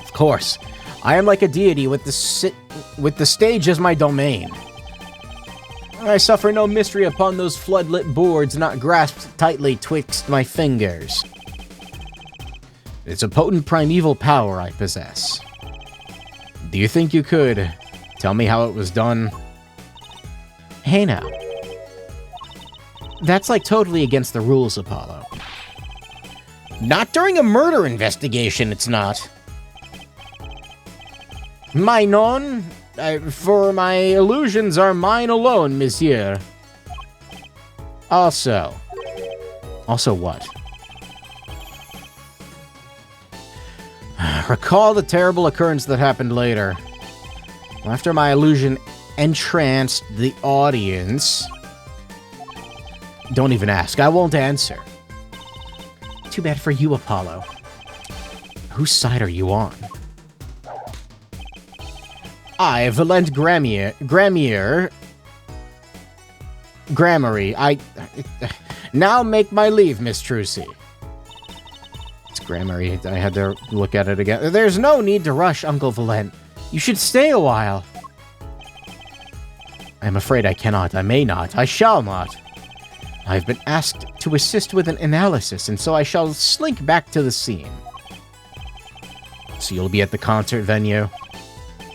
Of course, I am like a deity with the stage as my domain. I suffer no mystery upon those floodlit boards not grasped tightly twixt my fingers. It's a potent primeval power I possess. Do you think you could tell me how it was done? Hey now. That's like totally against the rules, Apollo. Not during a murder investigation, it's not. Mine own? For my illusions are mine alone, monsieur. Also. Also what? Recall the terrible occurrence that happened later. After my illusion entranced the audience... Don't even ask. I won't answer. Too bad for you, Apollo. Whose side are you on? I, Valent Grammary, I now make my leave, Miss Trucy. It's Grammary. I had to look at it again. There's no need to rush, Uncle Valent. You should stay a while. I'm afraid I cannot. I may not. I shall not. I've been asked to assist with an analysis, and so I shall slink back to the scene. So you'll be at the concert venue?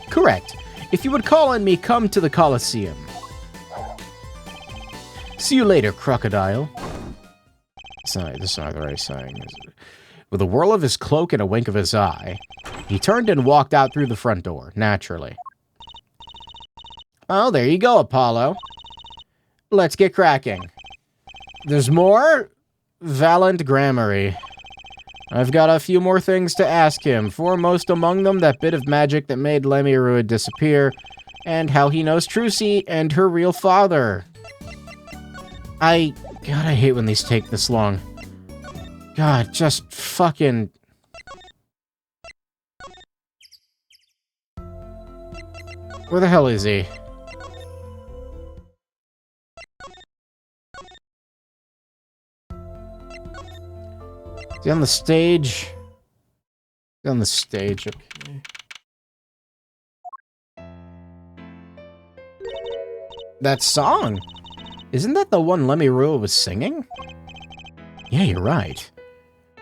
Correct. If you would call on me, come to the Coliseum. See you later, crocodile. This is not the right saying, is it? With a whirl of his cloak and a wink of his eye, he turned and walked out through the front door, naturally. Oh, there you go, Apollo. Let's get cracking. There's more? Valent Grammary. I've got a few more things to ask him, foremost among them that bit of magic that made Lemmy disappear, and how he knows Trucy and her real father. God, I hate when these take this long. God, just fucking... Where the hell is he? Is he on the stage? He's on the stage, okay. That song! Isn't that the one Lemmy was singing? Yeah, you're right.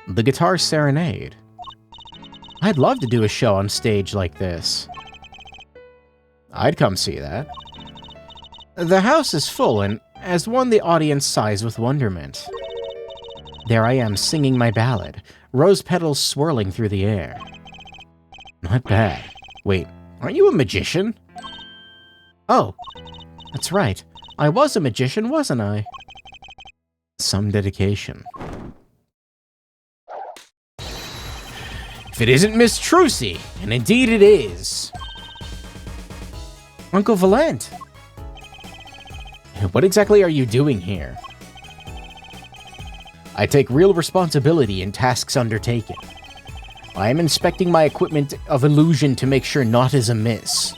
The Guitar Serenade. I'd love to do a show on stage like this. I'd come see that. The house is full, and as one the audience sighs with wonderment. There I am singing my ballad, rose petals swirling through the air. Not bad. Wait, aren't you a magician? Oh, that's right. I was a magician, wasn't I? Some dedication. If it isn't Miss Trucy, and indeed it is. Uncle Valent! What exactly are you doing here? I take real responsibility in tasks undertaken. I am inspecting my equipment of illusion to make sure naught is amiss.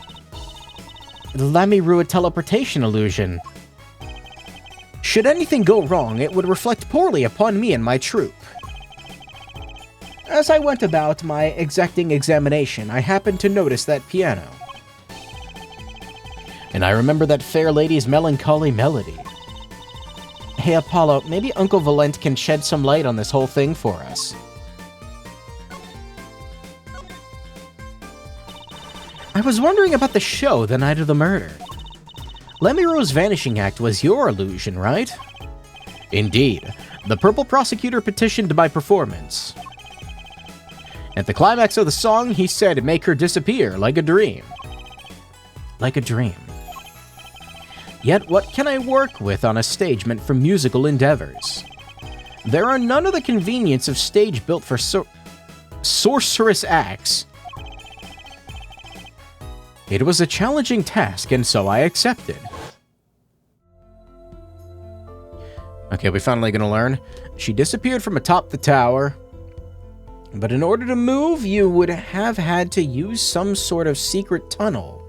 The Lamirua teleportation illusion. Should anything go wrong, it would reflect poorly upon me and my troop. As I went about my exacting examination, I happened to notice that piano. And I remember that fair lady's melancholy melody. Hey Apollo, maybe Uncle Valent can shed some light on this whole thing for us. I was wondering about the show the night of the murder. Lemiro's Vanishing Act was your illusion, right? Indeed. The Purple Prosecutor petitioned my performance. At the climax of the song, he said, "Make her disappear like a dream." Like a dream. Yet what can I work with on a stage meant for musical endeavors? There are none of the convenience of stage built for sorcerous acts. It was a challenging task, and so I accepted. Okay, we finally gonna learn. She disappeared from atop the tower, but in order to move, you would have had to use some sort of secret tunnel.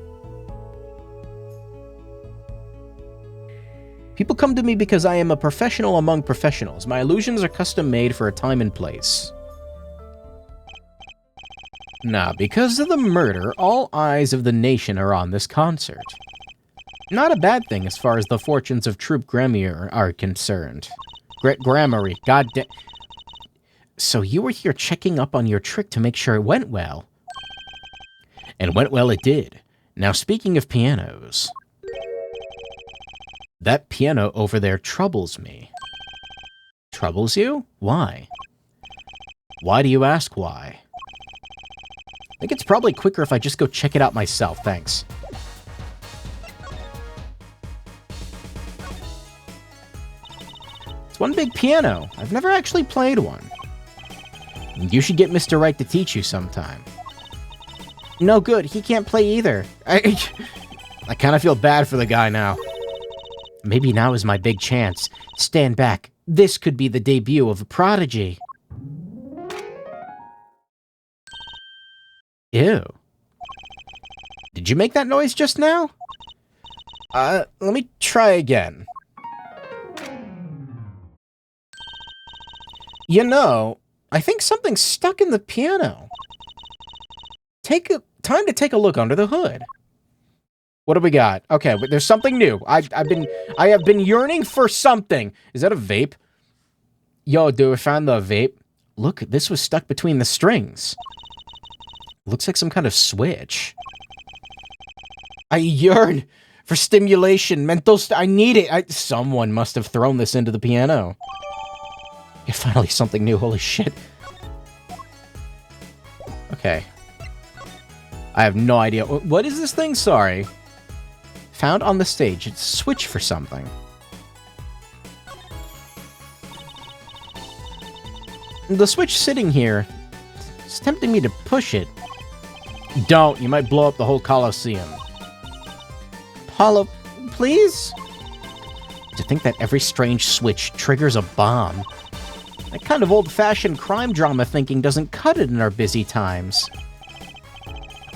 People come to me because I am a professional among professionals. My illusions are custom-made for a time and place. Now, because of the murder, all eyes of the nation are on this concert. Not a bad thing as far as the fortunes of Troop Grammary are concerned. Grammary, goddamn. So you were here checking up on your trick to make sure it went well. And went well it did. Now, speaking of pianos... That piano over there troubles me. Troubles you? Why? Why do you ask why? I think it's probably quicker if I just go check it out myself, thanks. It's one big piano. I've never actually played one. You should get Mr. Right to teach you sometime. No good, he can't play either. I kind of feel bad for the guy now. Maybe now is my big chance. Stand back. This could be the debut of a prodigy. Ew. Did you make that noise just now? Let me try again. You know, I think something's stuck in the piano. Time to take a look under the hood. What do we got? Okay, but there's something new. I have been yearning for something. Is that a vape? Yo, dude, I found the vape. Look, this was stuck between the strings. Looks like some kind of switch. I yearn for stimulation, I need it. Someone must have thrown this into the piano. Yeah, finally something new, holy shit. Okay. I have no idea. What is this thing? Sorry. Found on the stage. It's a switch for something. The switch sitting here is tempting me to push it. Don't. You might blow up the whole Colosseum. Apollo, please? To think that every strange switch triggers a bomb. That kind of old-fashioned crime drama thinking doesn't cut it in our busy times.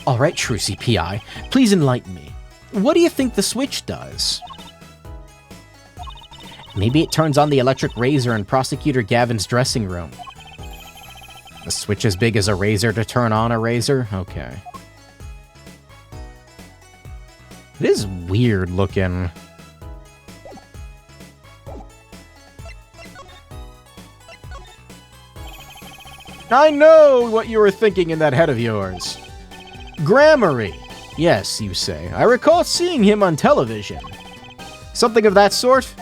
Alright, Trucy P.I., please enlighten me. What do you think the switch does? Maybe it turns on the electric razor in Prosecutor Gavin's dressing room. A switch as big as a razor to turn on a razor? Okay. It is weird looking. I know what you were thinking in that head of yours. Gramarye. Yes, you say. I recall seeing him on television. Something of that sort?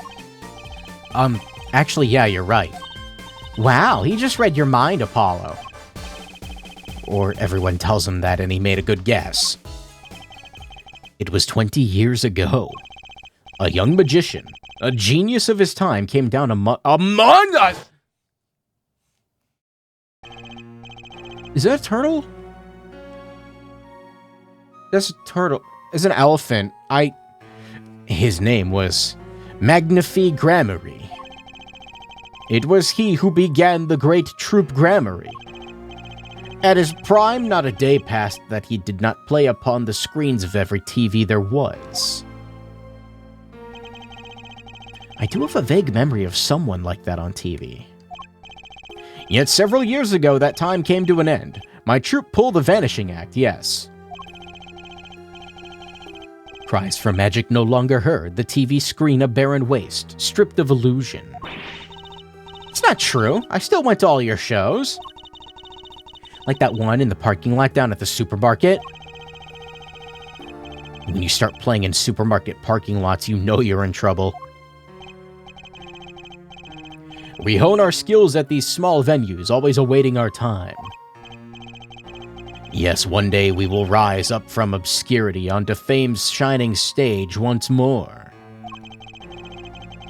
Actually, yeah, you're right. Wow, he just read your mind, Apollo. Or everyone tells him that and he made a good guess. It was 20 years ago. A young magician, a genius of his time, came down among us! Is that a turtle? That's a turtle. It's an elephant. His name was Magnifi Gramarye. It was he who began the great troupe Gramarye. At his prime, not a day passed that he did not play upon the screens of every TV there was. I do have a vague memory of someone like that on TV. Yet several years ago, that time came to an end. My troupe pulled the Vanishing Act, yes. Cries for magic no longer heard, the TV screen a barren waste, stripped of illusion. It's not true. I still went to all your shows. Like that one in the parking lot down at the supermarket. When you start playing in supermarket parking lots, you know you're in trouble. We hone our skills at these small venues, always awaiting our time. Yes, one day we will rise up from obscurity onto fame's shining stage once more.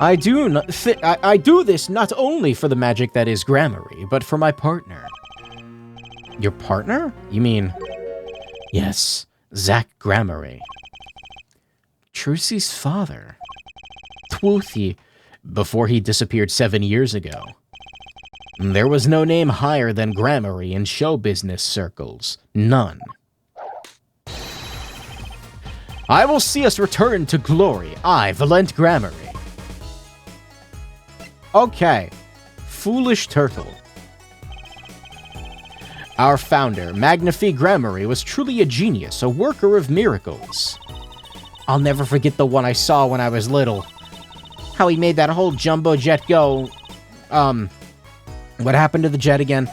I do this not only for the magic that is Gramarye, but for my partner. Your partner? You mean... Yes, Zach Gramarye. Trucy's father. Twoothie, before he disappeared 7 years ago. There was no name higher than Gramarye in show business circles. None. I will see us return to glory. I, Valent Gramarye. Okay. Foolish Turtle. Our founder, Magnifi Gramarye, was truly a genius, a worker of miracles. I'll never forget the one I saw when I was little. How he made that whole jumbo jet go... What happened to the jet again?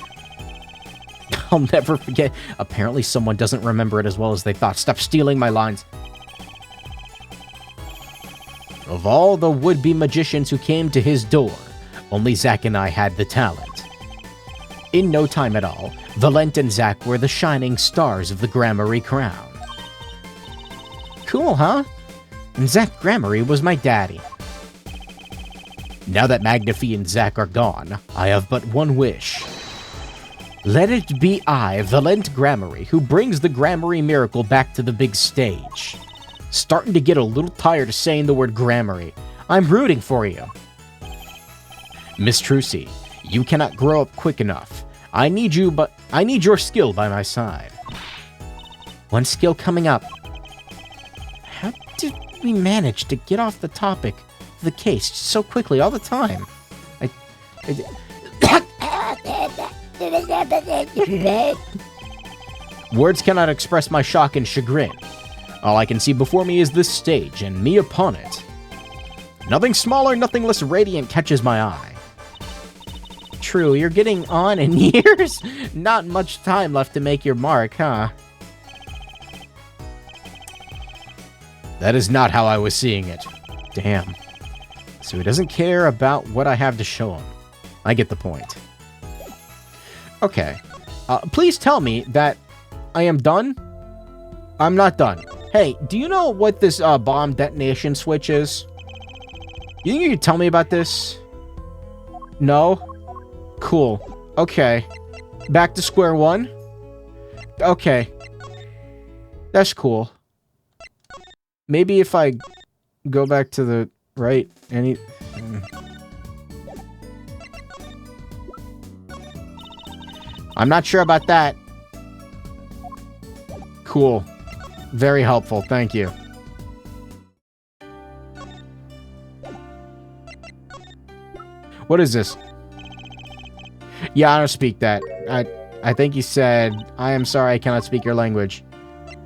I'll never forget. Apparently someone doesn't remember it as well as they thought. Stop stealing my lines. Of all the would-be magicians who came to his door, only Zach and I had the talent. In no time at all, Valent and Zach were the shining stars of the Gramarye crown. Cool, huh? And Zach Gramarye was my daddy. Now that Magnifi and Zach are gone, I have but one wish. Let it be I, Valent Gramarye, who brings the Gramarye miracle back to the big stage. Starting to get a little tired of saying the word Gramarye. I'm rooting for you. Miss Trucy, you cannot grow up quick enough. I need your skill by my side. One skill coming up. we manage to get off the topic of the case so quickly all the time? Words cannot express my shock and chagrin. All I can see before me is this stage, and me upon it. Nothing smaller, nothing less radiant catches my eye. True, you're getting on in years? Not much time left to make your mark, huh? That is not how I was seeing it. Damn. So he doesn't care about what I have to show him. I get the point. Okay. Please tell me that I am done? I'm not done. Hey, do you know what this bomb detonation switch is? You think you could tell me about this? No? Cool. Okay. Back to square one? Okay. That's cool. Maybe if I go back to the right, I'm not sure about that. Cool. Very helpful, thank you. What is this? Yeah, I don't speak that. I think he said, I am sorry I cannot speak your language.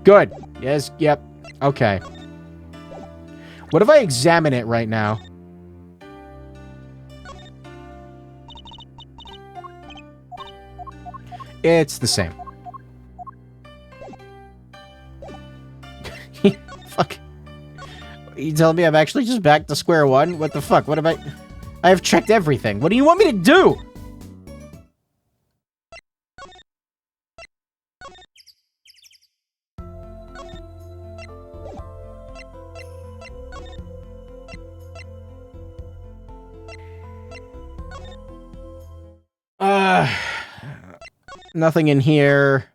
Good. Yes, yep. Okay. What if I examine it right now? It's the same. Fuck. You telling me I'm actually just back to square one? What the fuck? What have I have checked everything. What do you want me to do? Nothing in here.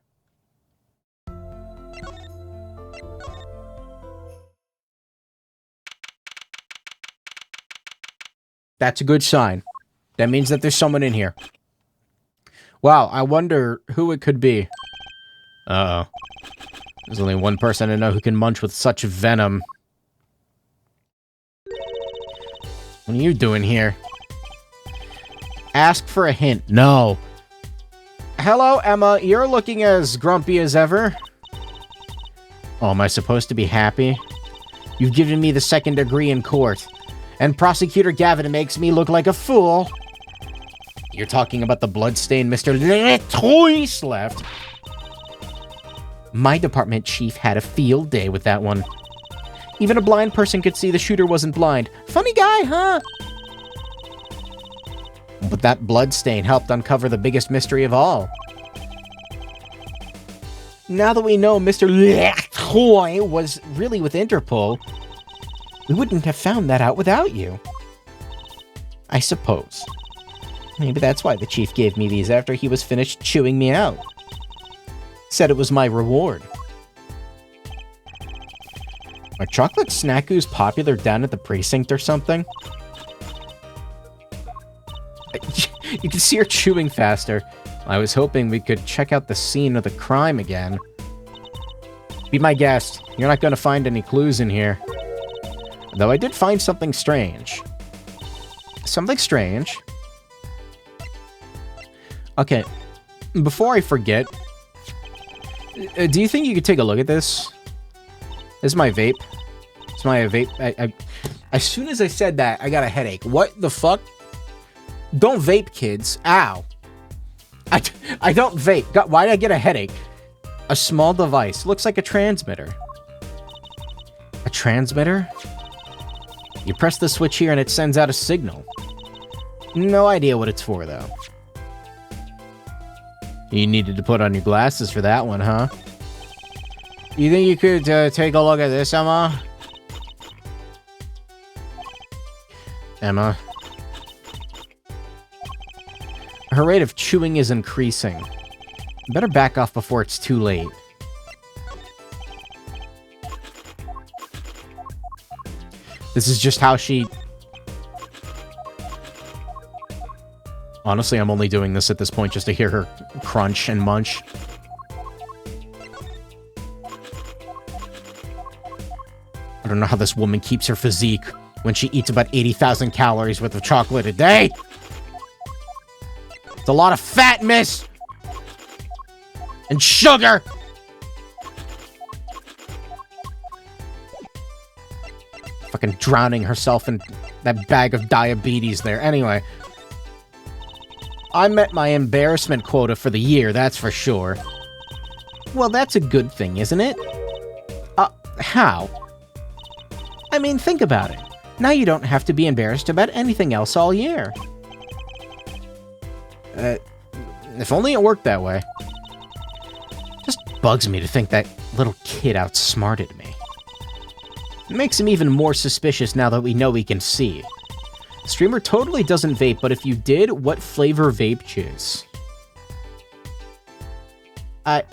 That's a good sign. That means that there's someone in here. Wow, I wonder who it could be. Uh-oh. There's only one person I know who can munch with such venom. What are you doing here? Ask for a hint. No. Hello, Emma. You're looking as grumpy as ever. Oh, am I supposed to be happy? You've given me the second degree in court. And Prosecutor Gavin makes me look like a fool. You're talking about the bloodstain Mr. Letrois left. My department chief had a field day with that one. Even a blind person could see the shooter wasn't blind. Funny guy, huh? But that bloodstain helped uncover the biggest mystery of all. Now that we know Mr. Letrois was really with Interpol, we wouldn't have found that out without you. I suppose. Maybe that's why the chief gave me these after he was finished chewing me out. Said it was my reward. Are chocolate snackoos popular down at the precinct or something? You can see her chewing faster. I was hoping we could check out the scene of the crime again. Be my guest. You're not going to find any clues in here. Though I did find something strange. Something strange? Okay. Before I forget, do you think you could take a look at this? This is my vape. It's my vape. As soon as I said that, I got a headache. What the fuck? Don't vape, kids. Ow. I don't vape. God, why did I get a headache? A small device. Looks like a transmitter. A transmitter? You press the switch here and it sends out a signal. No idea what it's for, though. You needed to put on your glasses for that one, huh? You think you could take a look at this, Emma? Emma. Her rate of chewing is increasing. Better back off before it's too late. This is just how she... Honestly, I'm only doing this at this point just to hear her crunch and munch. I don't know how this woman keeps her physique when she eats about 80,000 calories worth of chocolate a day. It's a lot of fat, miss! And sugar! Fucking drowning herself in that bag of diabetes there. Anyway. I met my embarrassment quota for the year, that's for sure. Well, that's a good thing, isn't it? How? I mean, think about it. Now you don't have to be embarrassed about anything else all year. If only it worked that way. Just bugs me to think that little kid outsmarted me. It makes him even more suspicious now that we know he can see. The streamer totally doesn't vape, but if you did, what flavor vape choose? I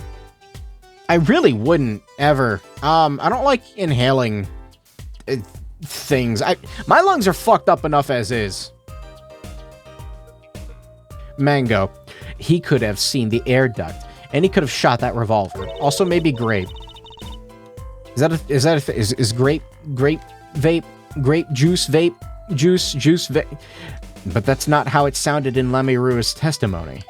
really wouldn't ever. I don't like inhaling things. My lungs are fucked up enough as is. Mango. He could have seen the air duct, and he could have shot that revolver. Also, maybe grape. Is grape vape? Grape juice vape? Juice vape? But that's not how it sounded in Lemirua's testimony.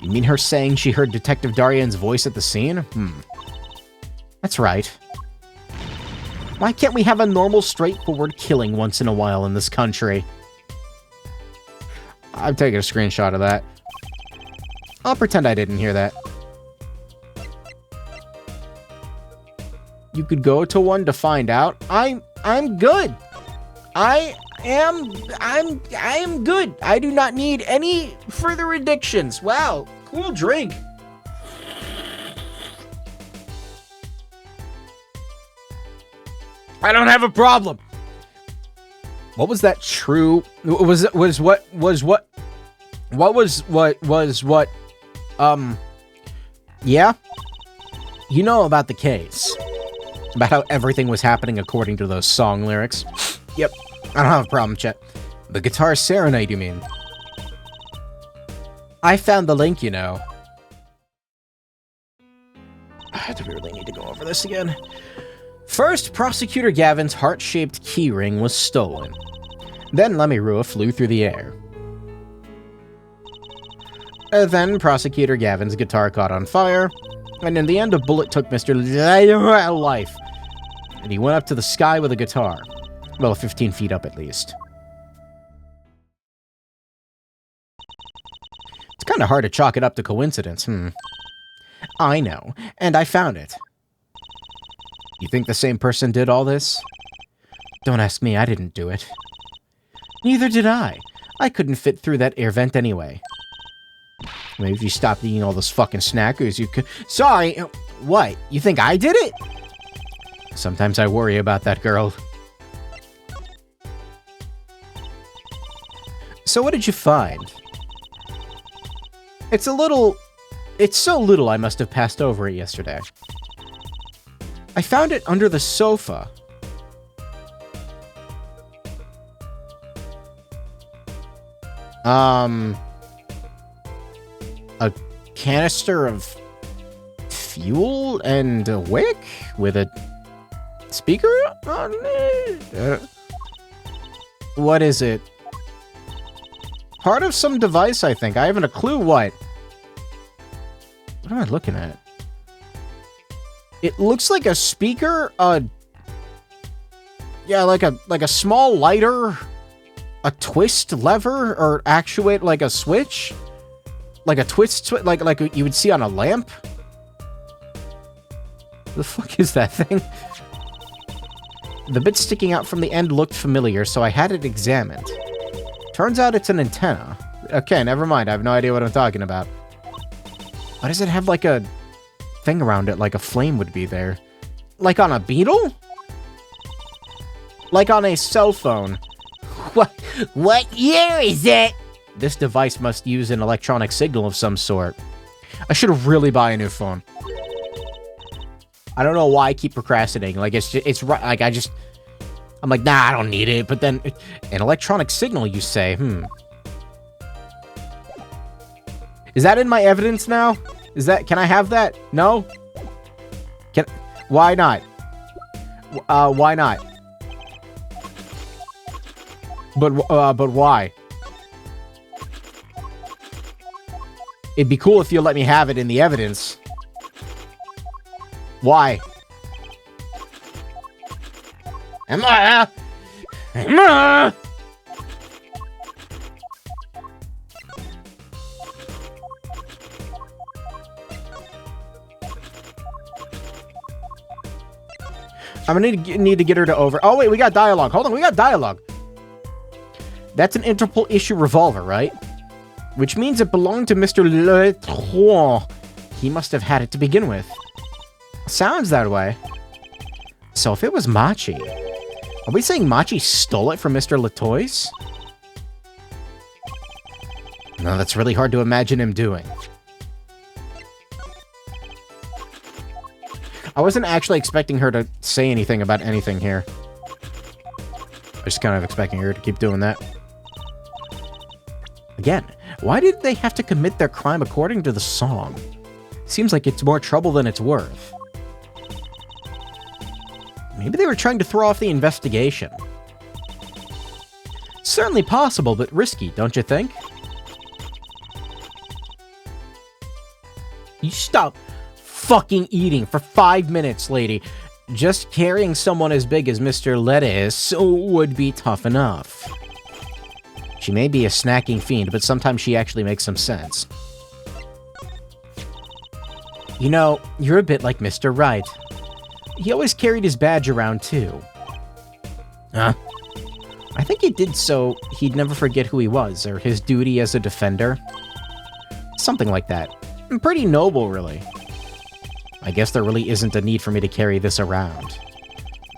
You mean her saying she heard Detective Darian's voice at the scene? That's right. Why can't we have a normal, straightforward killing once in a while in this country? I'm taking a screenshot of that. I'll pretend I didn't hear that. You could go to one to find out. I'm good. I am good. I do not need any further addictions. Wow, cool drink. I don't have a problem. What was that true? Yeah? You know about the case. About how everything was happening according to those song lyrics. Yep, I don't have a problem, Chet. The Guitar Serenade, you mean? I found the link, you know. Do we really need to go over this again? First, Prosecutor Gavin's heart-shaped keyring was stolen. Then Lemirua flew through the air. Then Prosecutor Gavin's guitar caught on fire, and in the end a bullet took Mr. Life, and he went up to the sky with a guitar. Well, 15 feet up at least. It's kind of hard to chalk it up to coincidence, I know, and I found it. You think the same person did all this? Don't ask me, I didn't do it. Neither did I. I couldn't fit through that air vent anyway. Maybe if you stopped eating all those fucking snackers, you could... Sorry, what? You think I did it? Sometimes I worry about that girl. So what did you find? It's so little I must have passed over it yesterday. I found it under the sofa. A canister of fuel and a wick with a speaker on it? What is it? Part of some device, I think. I haven't a clue what. What am I looking at? It looks like a speaker, yeah, like a small lighter, a twist lever, or actuate like a switch, like a twist, like you would see on a lamp. The fuck is that thing? The bit sticking out from the end looked familiar, so I had it examined. Turns out it's an antenna. Okay, never mind. I have no idea what I'm talking about. Why does it have like a thing around it, like a flame would be there? Like on a Beetle? Like on a cell phone. What year is it? This device must use an electronic signal of some sort. I should really buy a new phone. I don't know why I keep procrastinating. Like, it's right. Like, I'm like, nah, I don't need it. But then, an electronic signal, you say, Is that in my evidence now? Can I have that? No? Why not? Why not? But why? It'd be cool if you let me have it in the evidence. Why? Emma! Emma! I'm gonna need to get her to over... Oh, wait, we got dialogue. Hold on, we got dialogue. That's an Interpol issue revolver, right? Which means it belonged to Mr. Letron. He must have had it to begin with. Sounds that way. So if it was Machi, are we saying Machi stole it from Mr. Latoys? No, that's really hard to imagine him doing. I wasn't actually expecting her to say anything about anything here. I was kind of expecting her to keep doing that. Again, why did they have to commit their crime according to the song? Seems like it's more trouble than it's worth. Maybe they were trying to throw off the investigation. Certainly possible, but risky, don't you think? You stop fucking eating for 5 minutes, lady. Just carrying someone as big as Mr. Lettuce would be tough enough. She may be a snacking fiend, but sometimes she actually makes some sense. You know, you're a bit like Mr. Right. He always carried his badge around, too. Huh? I think he did so he'd never forget who he was, or his duty as a defender. Something like that. Pretty noble, really. I guess there really isn't a need for me to carry this around.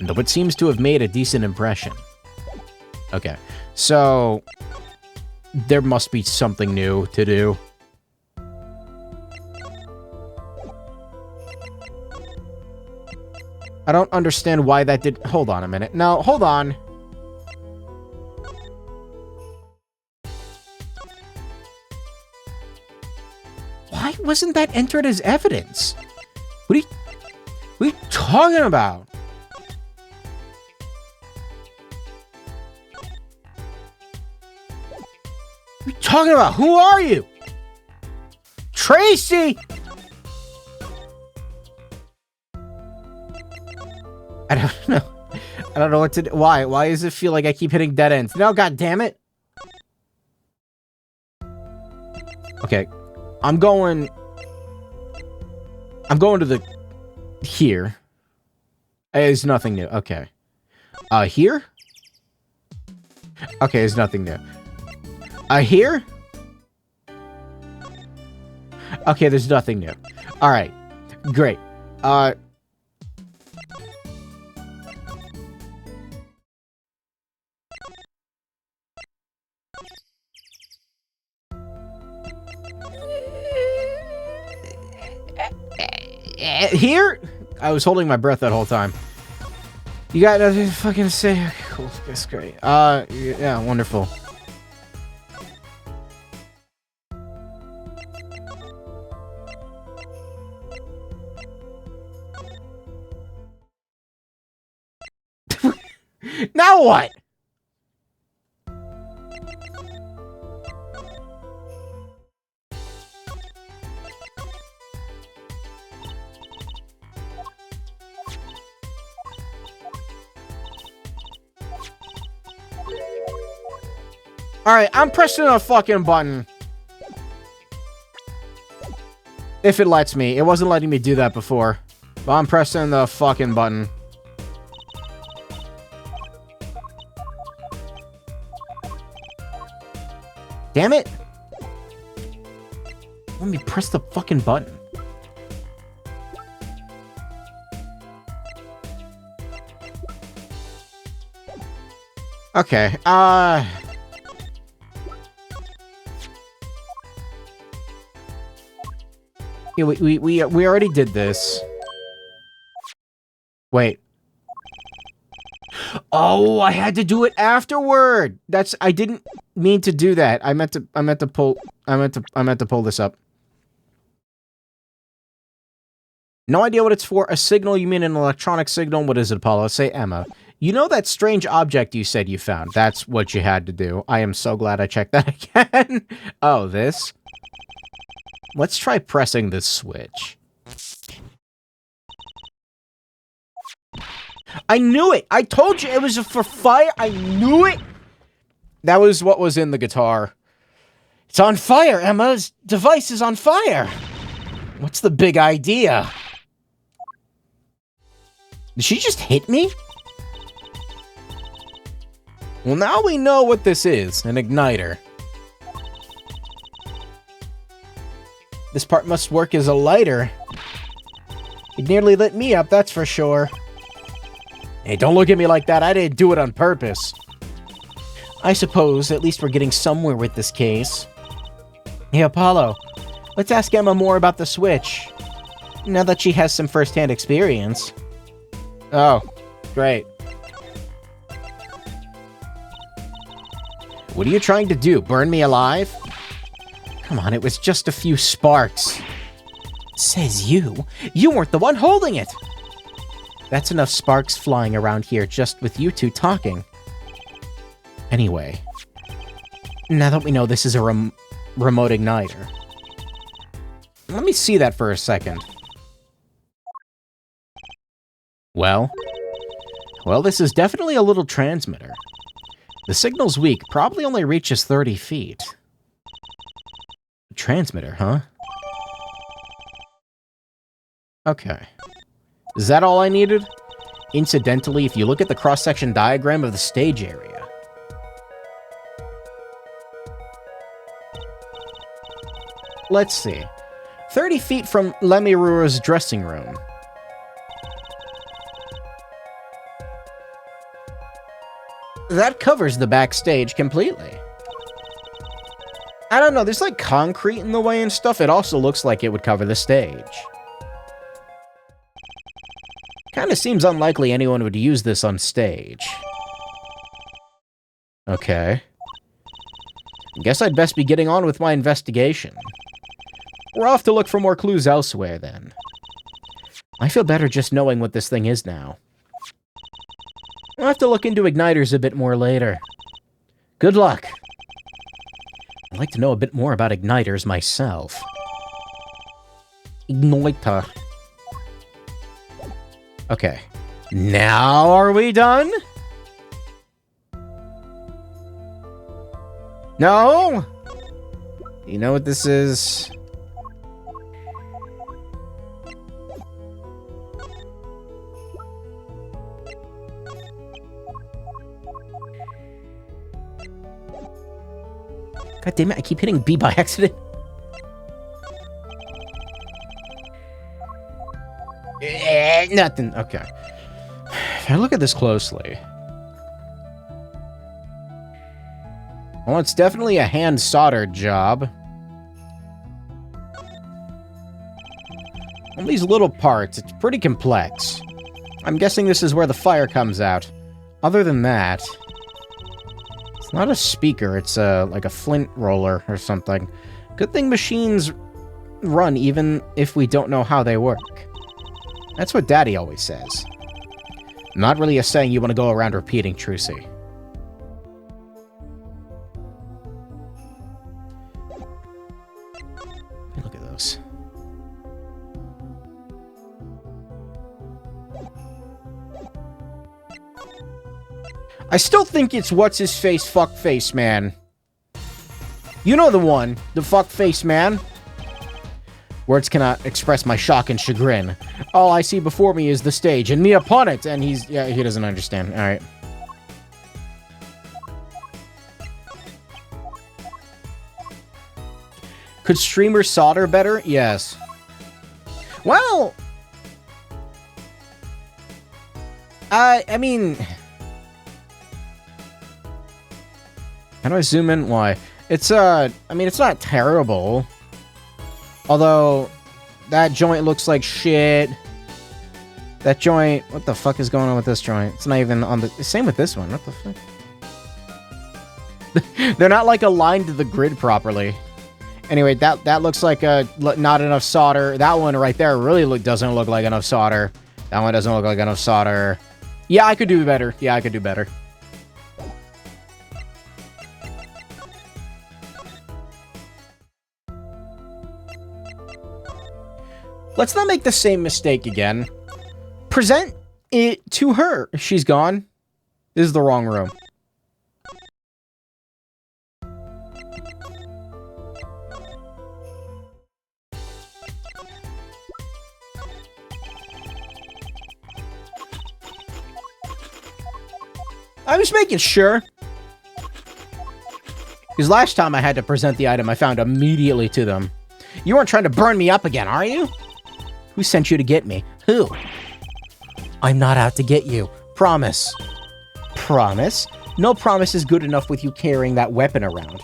Though it seems to have made a decent impression. Okay, so... there must be something new to do. I don't understand why that did... Hold on a minute. No, hold on. Why wasn't that entered as evidence? What are you talking about? What are you talking about? Who are you? Tracy! I don't know. I don't know what to do. Why? Why does it feel like I keep hitting dead ends? No, god damn it. Okay. I'm going to the... here. There's nothing new. Okay. Here? Okay, there's nothing new. Here? Okay, there's nothing new. Alright. Great. Here? I was holding my breath that whole time. You got nothing to fucking say? Okay, cool. That's great. Yeah, wonderful. Now what? Alright, I'm pressing a fucking button. If it lets me. It wasn't letting me do that before. But I'm pressing the fucking button. Damn it! Let me press the fucking button. Okay, yeah, we already did this. Wait. Oh, I had to do it afterward. I didn't mean to do that. I meant to pull this up. No idea what it's for. A signal? You mean an electronic signal? What is it, Apollo? Say Emma. You know that strange object you said you found? That's what you had to do. I am so glad I checked that again. Oh, this? Let's try pressing this switch. I knew it! I told you it was for fire! I knew it! That was what was in the guitar. It's on fire, Emma's device is on fire! What's the big idea? Did she just hit me? Well, now we know what this is, an igniter. This part must work as a lighter. It nearly lit me up, that's for sure. Hey, don't look at me like that. I didn't do it on purpose. I suppose at least we're getting somewhere with this case. Hey, Apollo, let's ask Emma more about the switch. Now that she has some first-hand experience. Oh, great. What are you trying to do? Burn me alive? Come on, it was just a few sparks. Says you. You weren't the one holding it. That's enough sparks flying around here just with you two talking. Anyway, now that we know this is a remote igniter, let me see that for a second. Well, this is definitely a little transmitter. The signal's weak, probably only reaches 30 feet. Transmitter, huh? Okay. Is that all I needed? Incidentally, if you look at the cross-section diagram of the stage area. Let's see. 30 feet from Lemurua's dressing room. That covers the backstage completely. I don't know, there's like concrete in the way and stuff. It also looks like it would cover the stage. Kinda seems unlikely anyone would use this on stage. Okay. Guess I'd best be getting on with my investigation. We're off to look for more clues elsewhere, then. I feel better just knowing what this thing is now. I'll have to look into igniters a bit more later. Good luck. I'd like to know a bit more about igniters myself. Igniter. Okay. Now are we done? No? You know what this is? God damn it, I keep hitting B by accident. Nothing. Okay. If I look at this closely. Well, it's definitely a hand-soldered job. All these little parts, it's pretty complex. I'm guessing this is where the fire comes out. Other than that, it's not a speaker, it's like a flint roller or something. Good thing machines run even if we don't know how they work. That's what Daddy always says. Not really a saying you want to go around repeating, Trucy. Look at those. I still think it's what's-his-face fuckface man. You know the one, the fuckface man. Words cannot express my shock and chagrin. All I see before me is the stage, and me upon it, and he doesn't understand. Alright. Could streamers solder better? Yes. Well... I mean... How do I zoom in? Why? It's, I mean, it's not terrible. Although, that joint looks like shit. That joint... What the fuck is going on with this joint? It's not even on the... Same with this one. What the fuck? They're not, like, aligned to the grid properly. Anyway, that looks like not enough solder. That one right there really doesn't look like enough solder. That one doesn't look like enough solder. Yeah, I could do better. Yeah, I could do better. Let's not make the same mistake again. Present it to her. She's gone. This is the wrong room. I was making sure. Because last time I had to present the item I found immediately to them. You weren't trying to burn me up again, are you? Who sent you to get me? Who? I'm not out to get you. Promise. Promise? No promise is good enough with you carrying that weapon around.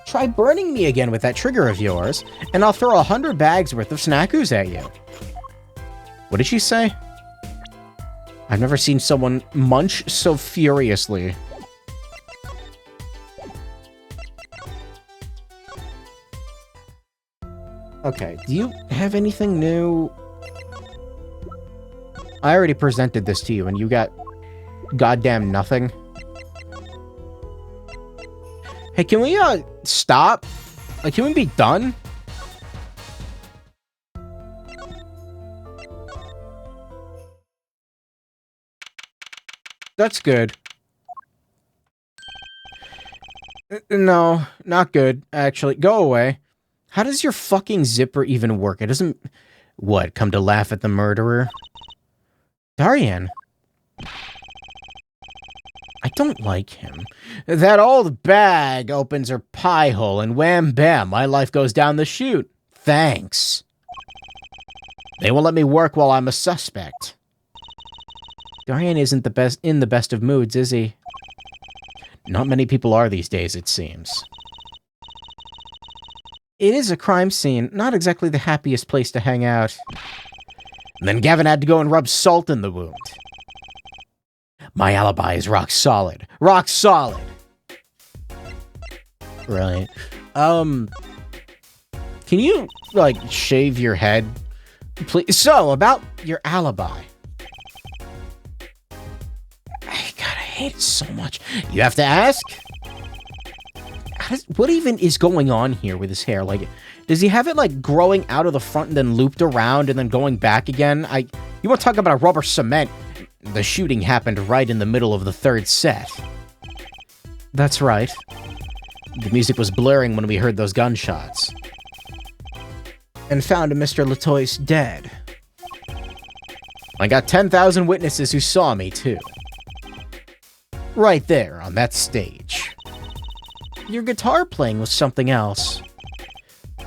Try burning me again with that trigger of yours, and I'll throw 100 bags worth of snackoos at you. What did she say? I've never seen someone munch so furiously. Okay, do you have anything new? I already presented this to you and you got goddamn nothing. Hey, can we, stop? Like, can we be done? That's good. No, not good, actually. Go away. How does your fucking zipper even work? It doesn't... What, come to laugh at the murderer? Darian. I don't like him. That old bag opens her pie hole and wham bam, my life goes down the chute. Thanks. They won't let me work while I'm a suspect. Darian isn't in the best of moods, is he? Not many people are these days, it seems. It is a crime scene, not exactly the happiest place to hang out. And then Gavin had to go and rub salt in the wound. My alibi is rock solid. Rock solid! Right. Can you, like, shave your head? Please. So, about your alibi. God, I hate it so much. You have to ask? What even is going on here with his hair? Like, does he have it, like, growing out of the front and then looped around and then going back again? You want to talk about a rubber cement? The shooting happened right in the middle of the third set. That's right. The music was blurring when we heard those gunshots. And found Mr. Latois dead. I got 10,000 witnesses who saw me, too. Right there, on that stage. Your guitar playing was something else.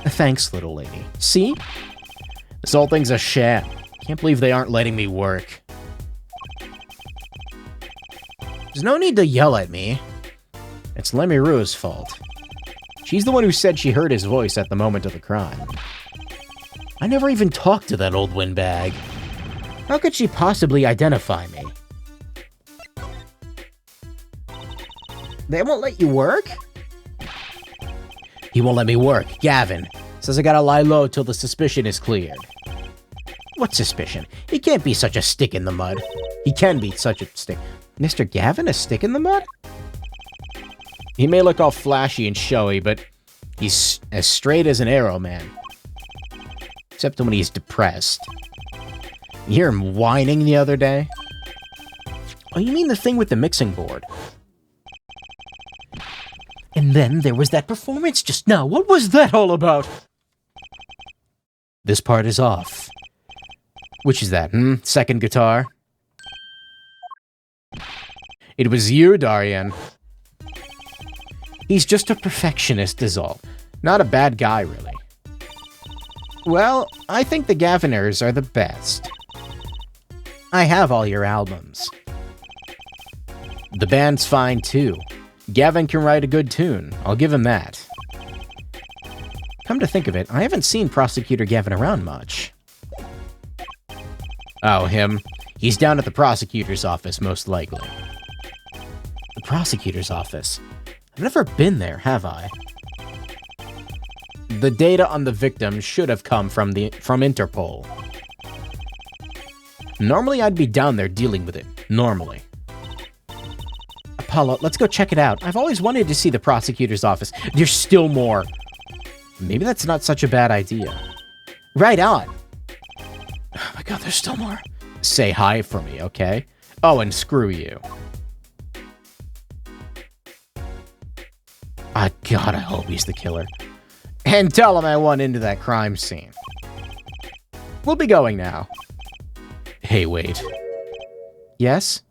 Thanks, little lady. See? This whole thing's a sham. Can't believe they aren't letting me work. There's no need to yell at me. It's Lemiroux's fault. She's the one who said she heard his voice at the moment of the crime. I never even talked to that old windbag. How could she possibly identify me? They won't let you work? He won't let me work. Gavin says I gotta lie low till the suspicion is cleared. What suspicion? He can't be such a stick in the mud. He can be such a stick. Mr. Gavin, a stick in the mud? He may look all flashy and showy, but he's as straight as an arrow, man. Except when he's depressed. You hear him whining the other day? Oh, you mean the thing with the mixing board? And then there was that performance just now. What was that all about? This part is off. Which is that, Second guitar? It was you, Darian. He's just a perfectionist is all. Not a bad guy, really. Well, I think the Gaviners are the best. I have all your albums. The band's fine, too. Gavin can write a good tune. I'll give him that. Come to think of it, I haven't seen Prosecutor Gavin around much. Oh, him. He's down at the prosecutor's office, most likely. The prosecutor's office? I've never been there, have I? The data on the victim should have come from Interpol. Normally, I'd be down there dealing with it. Normally. Apollo, let's go check it out. I've always wanted to see the prosecutor's office. There's still more. Maybe that's not such a bad idea. Right on. Oh my god, there's still more. Say hi for me, okay? Oh, and screw you. Ah, God, I hope he's the killer. And tell him I went into that crime scene. We'll be going now. Hey, wait. Yes?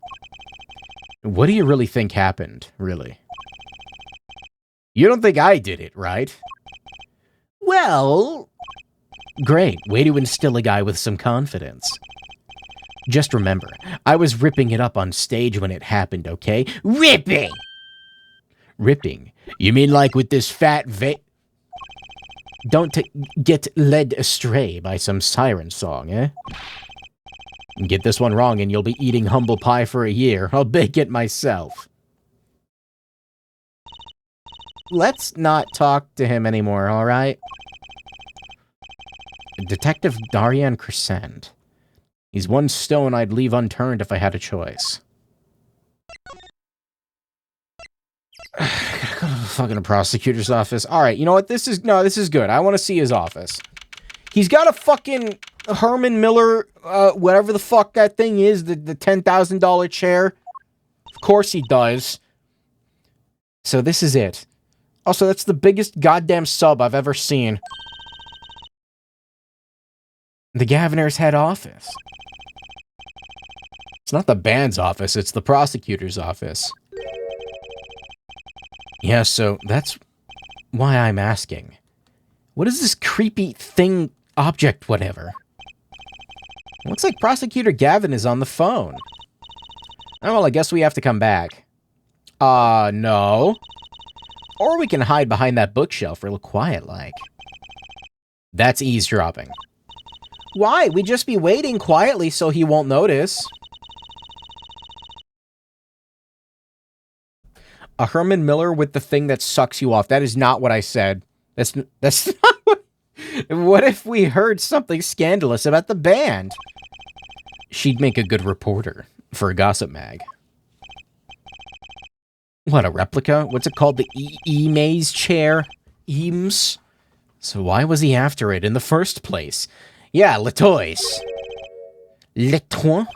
What do you really think happened, really? You don't think I did it, right? Well... Great, way to instill a guy with some confidence. Just remember, I was ripping it up on stage when it happened, okay? Ripping! Ripping? You mean like with this fat Don't get led astray by some siren song, eh? Get this one wrong and you'll be eating humble pie for a year. I'll bake it myself. Let's not talk to him anymore, alright? Detective Darian Crescent. He's one stone I'd leave unturned if I had a choice. Gotta go to the fucking prosecutor's office. Alright, you know what? This is good. I want to see his office. He's got a fucking Herman Miller, whatever the fuck that thing is, the $10,000 chair. Of course he does. So this is it. Also, that's the biggest goddamn sub I've ever seen. The Gaviner's head office. It's not the band's office, it's the prosecutor's office. Yeah, so that's why I'm asking. What is this creepy thing, object, whatever? Looks like Prosecutor Gavin is on the phone. Oh, well, I guess we have to come back. No. Or we can hide behind that bookshelf real quiet-like. That's eavesdropping. Why? We'd just be waiting quietly so he won't notice. A Herman Miller with the thing that sucks you off. That is not what I said. That's not what... What if we heard something scandalous about the band? She'd make a good reporter for a gossip mag. What, a replica? What's it called? The Eames chair? Eames? So why was he after it in the first place? Yeah, Latois. Latois?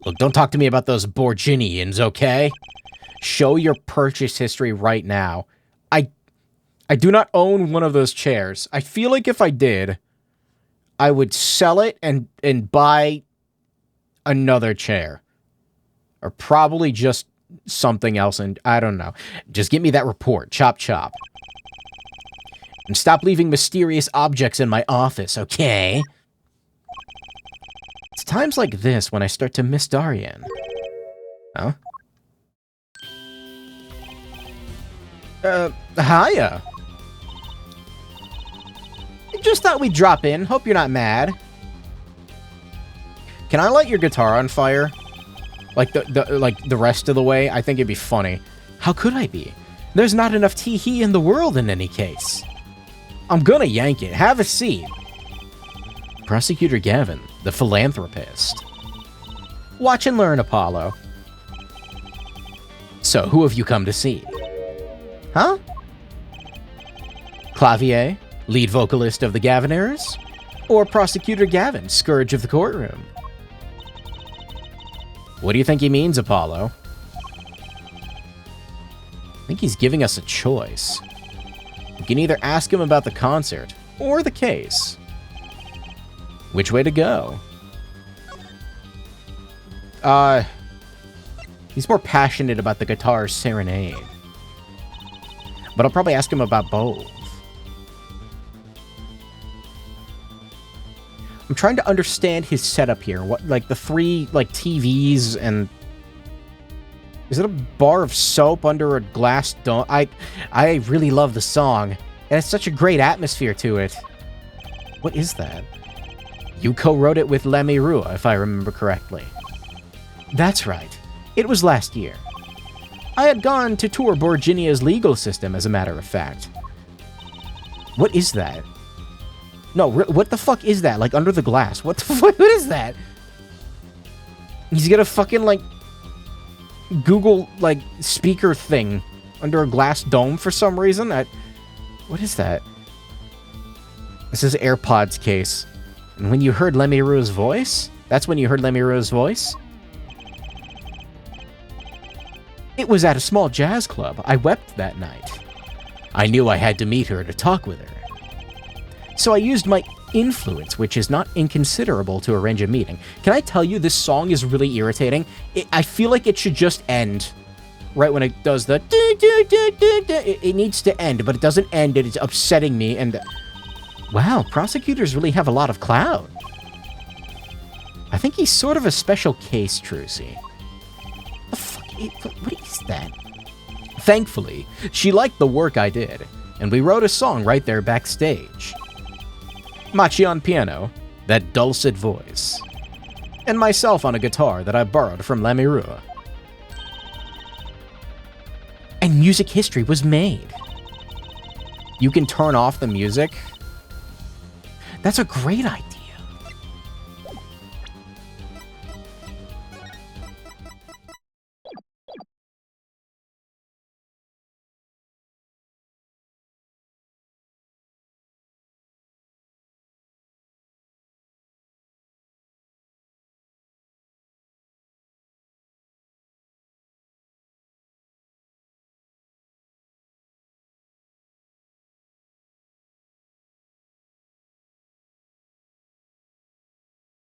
Look, don't talk to me about those Borginians, okay? Show your purchase history right now. I do not own one of those chairs. I feel like if I did, I would sell it and buy another chair. Or probably just something else, and I don't know. Just give me that report. Chop chop. And stop leaving mysterious objects in my office, okay? It's times like this when I start to miss Darian. Huh? Hiya. Just thought we'd drop in. Hope you're not mad. Can I light your guitar on fire? Like the rest of the way? I think it'd be funny. How could I be? There's not enough tee-hee in the world in any case. I'm gonna yank it. Have a seat. Prosecutor Gavin, the philanthropist. Watch and learn, Apollo. So, who have you come to see? Huh? Clavier, lead vocalist of the Gaviners? Or Prosecutor Gavin, scourge of the courtroom? What do you think he means, Apollo? I think he's giving us a choice. We can either ask him about the concert, or the case. Which way to go? He's more passionate about the guitar serenade. But I'll probably ask him about both. I'm trying to understand his setup here. What, like, the three, like, TVs and... Is it a bar of soap under a glass dome? I really love the song. It has such a great atmosphere to it. What is that? You co-wrote it with Lemmy Rua, if I remember correctly. That's right. It was last year. I had gone to tour Borginia's legal system, as a matter of fact. What is that? No, what the fuck is that? Like, under the glass. What the fuck? What is that? He's got a fucking, like, Google, like, speaker thing under a glass dome for some reason. What is that? This is AirPods case. And when you heard Lemiroux's voice? That's when you heard Lemiroux's voice? It was at a small jazz club. I wept that night. I knew I had to meet her to talk with her. So I used my influence, which is not inconsiderable, to arrange a meeting. Can I tell you, this song is really irritating? I feel like it should just end right when it does the it needs to end, but it doesn't end, and it's upsetting me, and... Wow, prosecutors really have a lot of clout. I think he's sort of a special case, Trucy. The fuck? What is that? Thankfully, she liked the work I did, and we wrote a song right there backstage. Machi on piano, that dulcet voice, and myself on a guitar that I borrowed from Lemiroux. And music history was made. You can turn off the music. That's a great idea.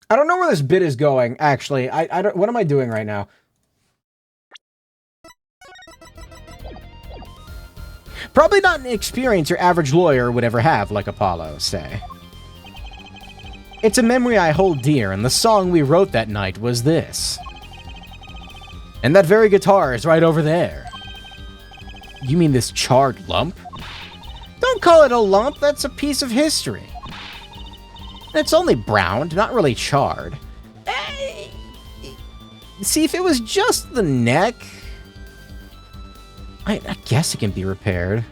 I don't know where this bit is going, actually. I don't... What am I doing right now? Probably not an experience your average lawyer would ever have, like Apollo, say. It's a memory I hold dear, and the song we wrote that night was this. And that very guitar is right over there. You mean this charred lump? Don't call it a lump, that's a piece of history. It's only browned, not really charred. See, if it was just the neck... I guess it can be repaired.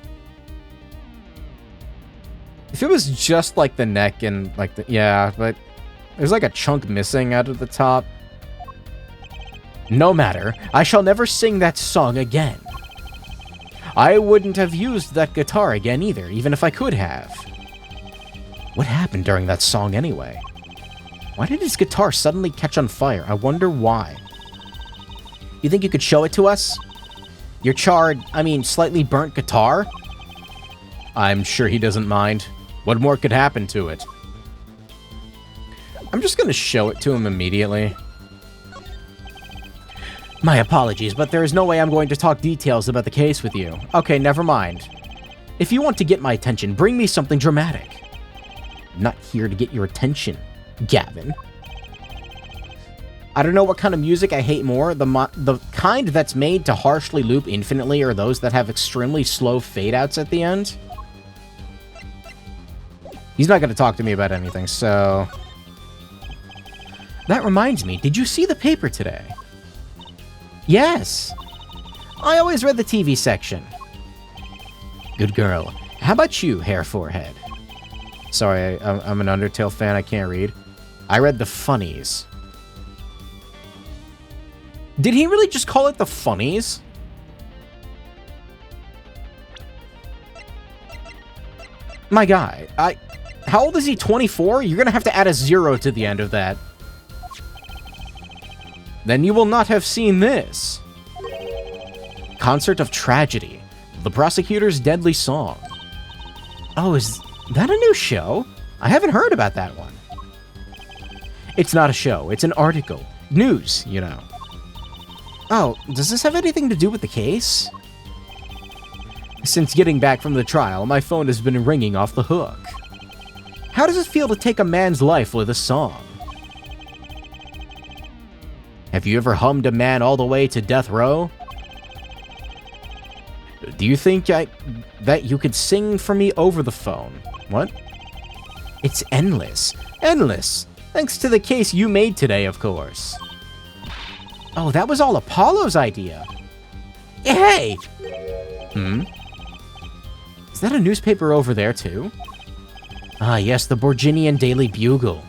If it was just, like, the neck and, like, the... Yeah, but... There's, like, a chunk missing out of the top. No matter, I shall never sing that song again. I wouldn't have used that guitar again either, even if I could have. What happened during that song anyway? Why did his guitar suddenly catch on fire? I wonder why. You think you could show it to us? Your charred, slightly burnt guitar? I'm sure he doesn't mind. What more could happen to it? I'm just gonna show it to him immediately. My apologies, but there is no way I'm going to talk details about the case with you. Okay, never mind. If you want to get my attention, bring me something dramatic. I'm not here to get your attention, Gavin. I don't know what kind of music I hate more. The kind that's made to harshly loop infinitely, or those that have extremely slow fade-outs at the end. He's not going to talk to me about anything, so... That reminds me, did you see the paper today? Yes. I always read the TV section. Good girl. How about you, hair forehead? Sorry, I'm an Undertale fan, I can't read. I read the funnies. Did he really just call it the funnies? My guy, how old is he, 24? You're gonna have to add a 0 to the end of that. Then you will not have seen this. Concert of Tragedy, the prosecutor's deadly song. Oh, is that a new show? I haven't heard about that one. It's not a show, it's an article. News, you know. Oh, does this have anything to do with the case? Since getting back from the trial, my phone has been ringing off the hook. How does it feel to take a man's life with a song? Have you ever hummed a man all the way to death row? Do you think that you could sing for me over the phone? What? It's endless. Endless! Thanks to the case you made today, of course. Oh, that was all Apollo's idea. Hey! Is that a newspaper over there, too? Ah, yes, the Borginian Daily Bugle.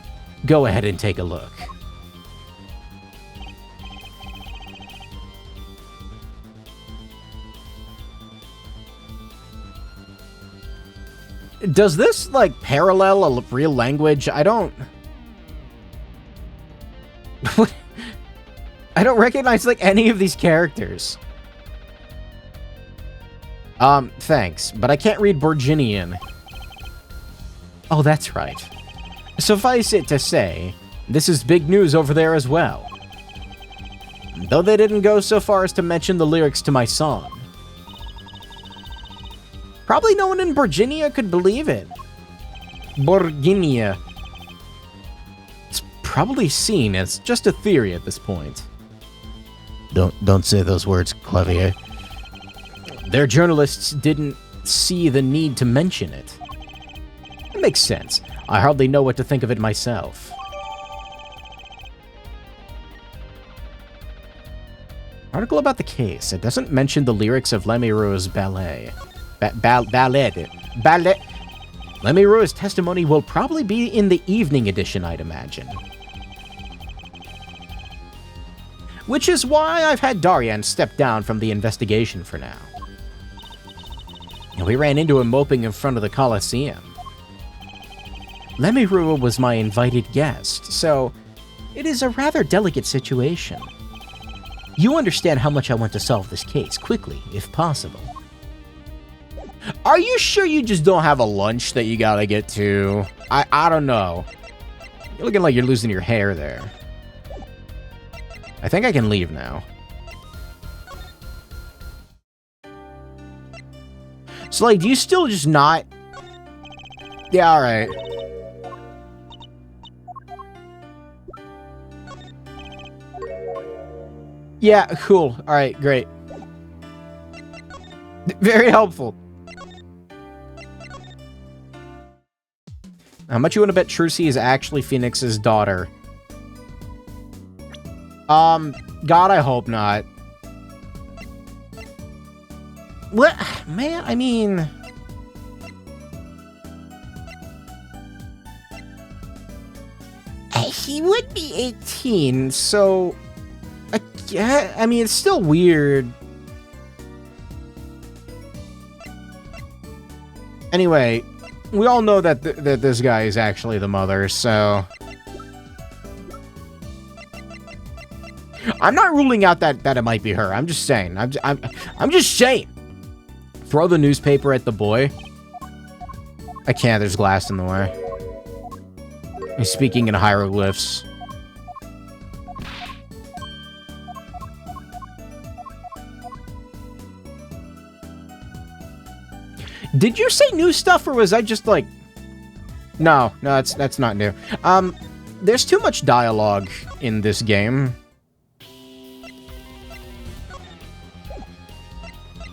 Go ahead and take a look. Does this, like, parallel a real language? I don't... I don't recognize, like, any of these characters. Thanks, but I can't read Borginian. Oh, that's right. Suffice it to say, this is big news over there as well. Though they didn't go so far as to mention the lyrics to my song. Probably no one in Borginia could believe it. Borginia. It's probably seen as just a theory at this point. Don't say those words, Clavier. Their journalists didn't see the need to mention it. It makes sense. I hardly know what to think of it myself. Article about the case. It doesn't mention the lyrics of Lemiroux's ballet. Ballet. Lemiroux's testimony will probably be in the evening edition, I'd imagine. Which is why I've had Darian step down from the investigation for now. And we ran into him moping in front of the Colosseum. Lemiroux was my invited guest, so it is a rather delicate situation. You understand how much I want to solve this case quickly, if possible. Are you sure you just don't have a lunch that you gotta get to? I don't know. You're looking like you're losing your hair there. I think I can leave now. So, like, do you still just not... Yeah, alright. Yeah, cool. Alright, great. Very helpful. How much you want to bet Trucy is actually Phoenix's daughter? God, I hope not. What? Man, I mean... He would be 18, so... Yeah, I mean, it's still weird. Anyway, we all know that that this guy is actually the mother, so... I'm not ruling out that it might be her. I'm just saying. I'm just saying. Throw the newspaper at the boy. I can't. There's glass in the way. He's speaking in hieroglyphs. Did you say new stuff, or was I just like... No, that's not new. There's too much dialogue in this game.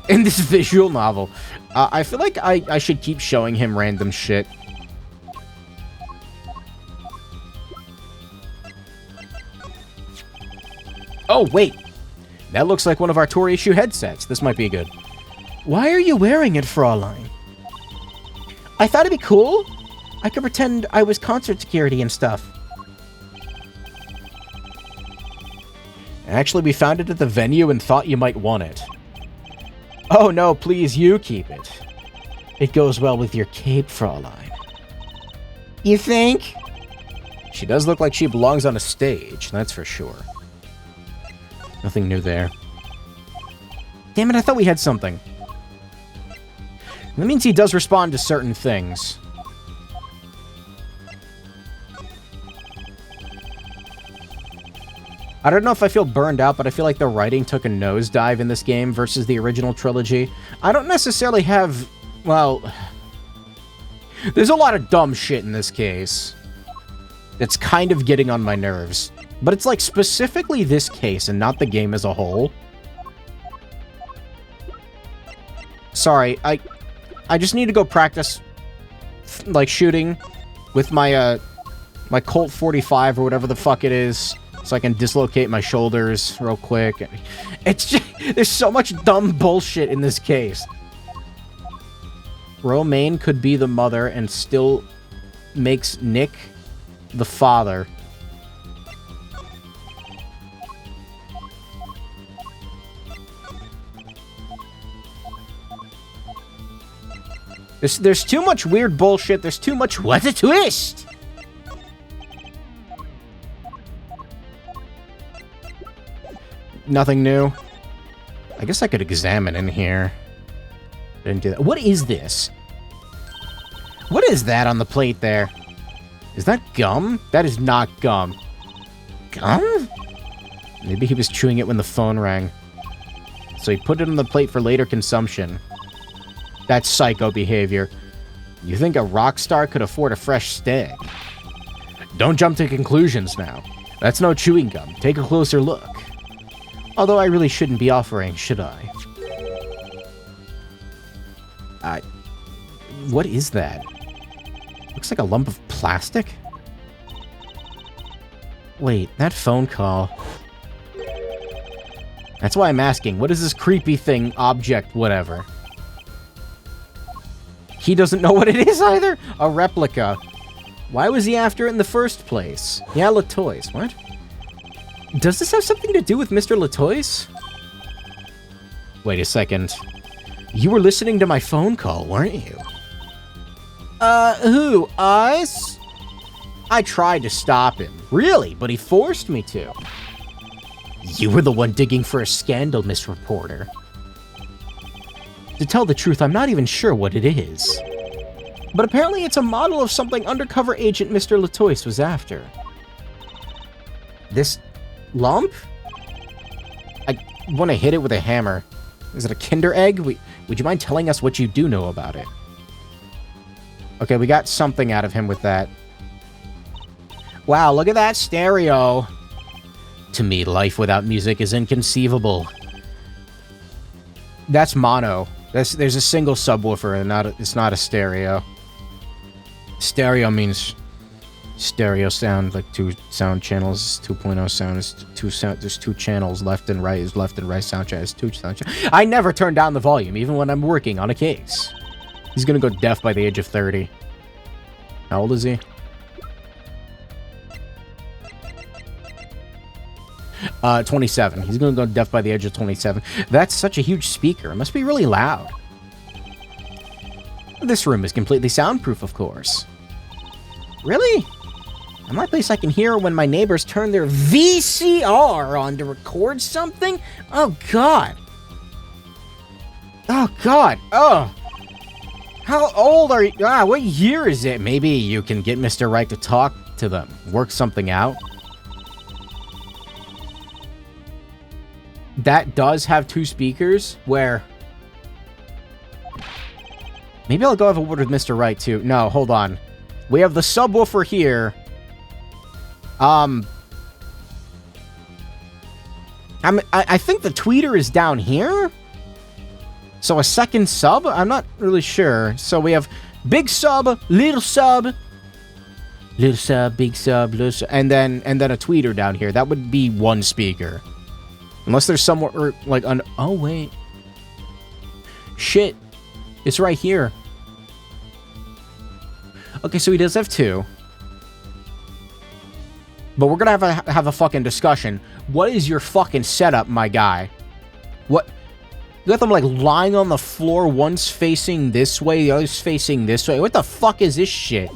In this visual novel. I feel like I should keep showing him random shit. Oh, wait. That looks like one of our tour issue headsets. This might be good. Why are you wearing it, Fraulein? I thought it'd be cool. I could pretend I was concert security and stuff. Actually, we found it at the venue and thought you might want it. Oh no, please, you keep it. It goes well with your cape, Fraulein. You think? She does look like she belongs on a stage, that's for sure. Nothing new there. Damn it, I thought we had something. That means he does respond to certain things. I don't know if I feel burned out, but I feel like the writing took a nosedive in this game versus the original trilogy. I don't necessarily have... Well... There's a lot of dumb shit in this case. That's kind of getting on my nerves. But it's like specifically this case and not the game as a whole. Sorry, I just need to go practice, like, shooting with my, my Colt 45 or whatever the fuck it is, so I can dislocate my shoulders real quick. It's just, there's so much dumb bullshit in this case. Romaine could be the mother and still makes Nick the father. There's too much weird bullshit. There's too much what a twist. Nothing new. I guess I could examine in here. Didn't do that. What is this? What is that on the plate there? Is that gum? That is not gum. Gum? Maybe he was chewing it when the phone rang. So he put it on the plate for later consumption. That's psycho behavior. You think a rock star could afford a fresh steak? Don't jump to conclusions now. That's no chewing gum. Take a closer look. Although I really shouldn't be offering, should I? What is that? Looks like a lump of plastic? Wait, that phone call. That's why I'm asking. What is this creepy thing, object, whatever? He doesn't know what it is either? A replica. Why was he after it in the first place? Yeah, Latoys. What? Does this have something to do with Mr. Latoys? Wait a second. You were listening to my phone call, weren't you? Who? Us? I tried to stop him. Really? But he forced me to. You were the one digging for a scandal, Miss Reporter. To tell the truth, I'm not even sure what it is. But apparently it's a model of something undercover agent Mr. Latoys was after. This lump? I want to hit it with a hammer. Is it a Kinder Egg? Would you mind telling us what you do know about it? Okay, we got something out of him with that. Wow, look at that stereo. To me, life without music is inconceivable. That's mono. There's a single subwoofer, and it's not a stereo. Stereo means stereo sound, like two sound channels. 2.0 sound is there's two channels, left and right is left and right sound channel is two sound channels. I never turn down the volume, even when I'm working on a case. He's gonna go deaf by the age of 30. How old is he? 27. He's gonna go deaf by the age of 27. That's such a huge speaker. It must be really loud. This room is completely soundproof, of course. Really? At my place, I can hear when my neighbors turn their VCR on to record something? Oh, God. Oh, God. Oh. How old are you? What year is it? Maybe you can get Mr. Wright to talk to them. Work something out. That does have two speakers where... Maybe I'll go have a word with Mr. Wright, too. No, hold on. We have the subwoofer here. I think the tweeter is down here? So a second sub? I'm not really sure. So we have big sub, little sub, big sub, little sub, and then a tweeter down here. That would be one speaker. Unless there's somewhere like on... Oh, wait. Shit. It's right here. Okay, so he does have two. But we're gonna have a fucking discussion. What is your fucking setup, my guy? What? You got them, like, lying on the floor, one's facing this way, the other's facing this way. What the fuck is this shit?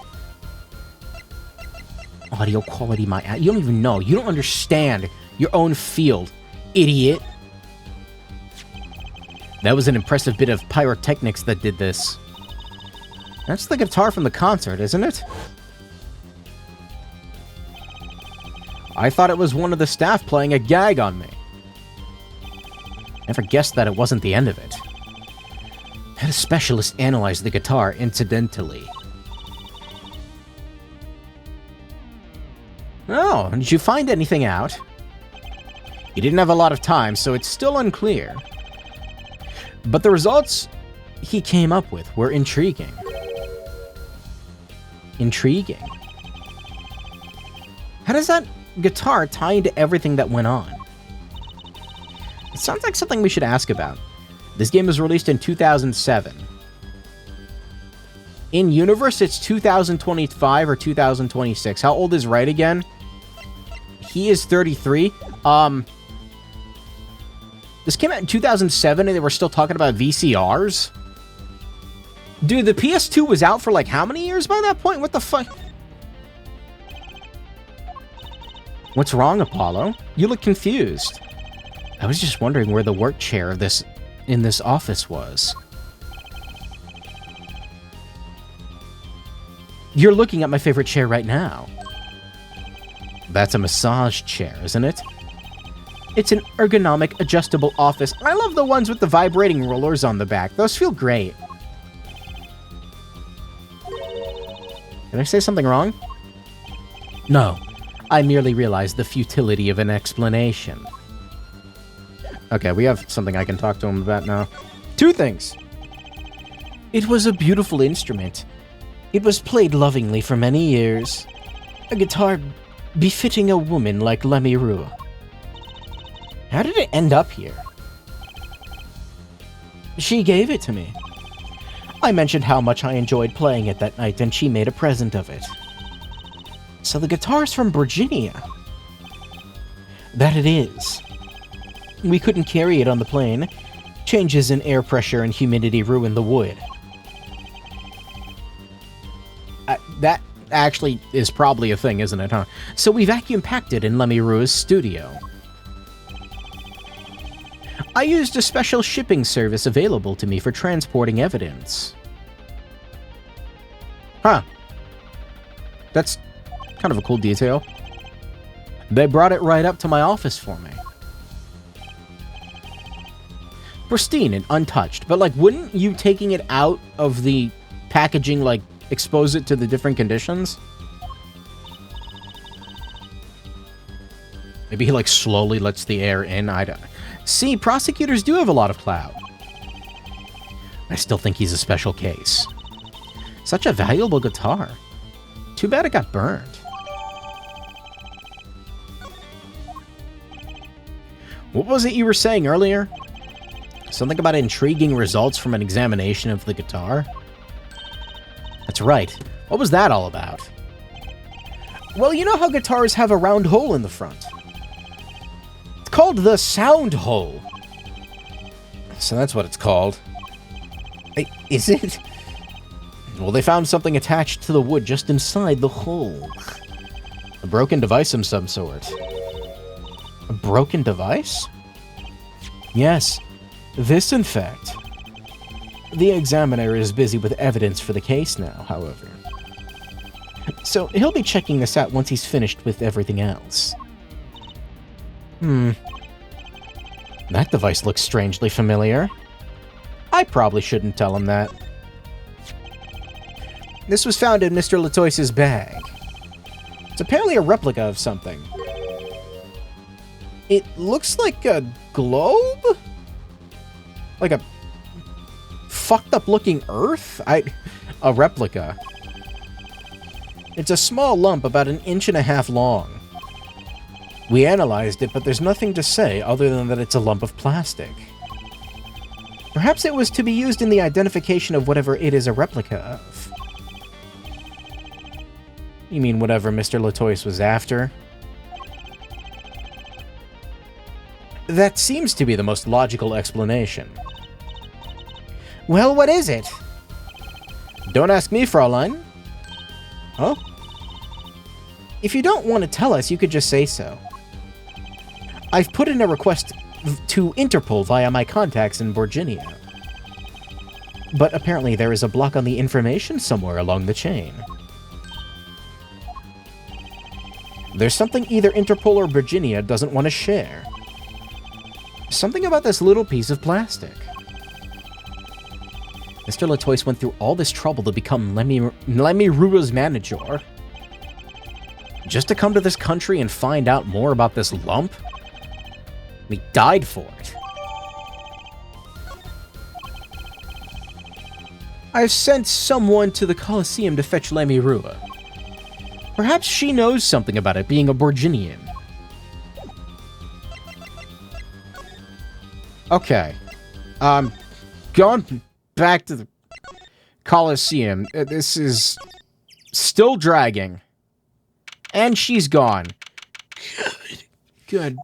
Audio quality, my ass. You don't even know. You don't understand your own field, idiot. That was an impressive bit of pyrotechnics that did this. That's the guitar from the concert, isn't it? I thought it was one of the staff playing a gag on me. Never guessed that it wasn't the end of it. Had a specialist analyze the guitar incidentally. Oh, did you find anything out? You didn't have a lot of time, so it's still unclear. But the results he came up with were intriguing. Intriguing. How does that guitar tie into everything that went on? It sounds like something we should ask about. This game was released in 2007. In universe, it's 2025 or 2026. How old is Wright again? He is 33. This came out in 2007 and they were still talking about VCRs? Dude, the PS2 was out for like how many years by that point? What the fuck? What's wrong, Apollo? You look confused. I was just wondering where the work chair of in this office was. You're looking at my favorite chair right now. That's a massage chair, isn't it? It's an ergonomic, adjustable office. I love the ones with the vibrating rollers on the back. Those feel great. Did I say something wrong? No. I merely realized the futility of an explanation. Okay, we have something I can talk to him about now. 2 things. It was a beautiful instrument. It was played lovingly for many years. A guitar befitting a woman like Lemirua. How did it end up here? She gave it to me. I mentioned how much I enjoyed playing it that night, and she made a present of it. So the guitar's from Virginia. That it is. We couldn't carry it on the plane. Changes in air pressure and humidity ruined the wood. That actually is probably a thing, isn't it, huh? So we vacuum packed it in Lemirua's studio. I used a special shipping service available to me for transporting evidence. Huh. That's kind of a cool detail. They brought it right up to my office for me. Pristine and untouched, but like, wouldn't you taking it out of the packaging, like, expose it to the different conditions? Maybe he, like, slowly lets the air in. I don't... See, prosecutors do have a lot of clout. I still think he's a special case. Such a valuable guitar. Too bad it got burned. What was it you were saying earlier? Something about intriguing results from an examination of the guitar? That's right. What was that all about? Well, you know how guitars have a round hole in the front? It's called the sound hole. So that's what it's called. Is it? Well, they found something attached to the wood just inside the hole. A broken device of some sort. A broken device? Yes, this in fact. The examiner is busy with evidence for the case now, however. So he'll be checking this out once he's finished with everything else. That device looks strangely familiar. I probably shouldn't tell him that. This was found in Mr. Latoise's bag. It's apparently a replica of something. It looks like a globe? Like a fucked up looking Earth? A replica. It's a small lump about 1.5 inches long. We analyzed it, but there's nothing to say other than that it's a lump of plastic. Perhaps it was to be used in the identification of whatever it is a replica of. You mean whatever Mr. Latoise was after? That seems to be the most logical explanation. Well, what is it? Don't ask me, Fraulein. Huh? If you don't want to tell us, you could just say so. I've put in a request to Interpol via my contacts in Virginia. But apparently there is a block on the information somewhere along the chain. There's something either Interpol or Virginia doesn't want to share. Something about this little piece of plastic. Mr. Latoise went through all this trouble to become Lemirua's manager. Just to come to this country and find out more about this lump? He died for it. I've sent someone to the Colosseum to fetch Lemirua. Perhaps she knows something about it being a Borginian. Okay. Going back to Coliseum. This is still dragging. And she's gone. Good. Good.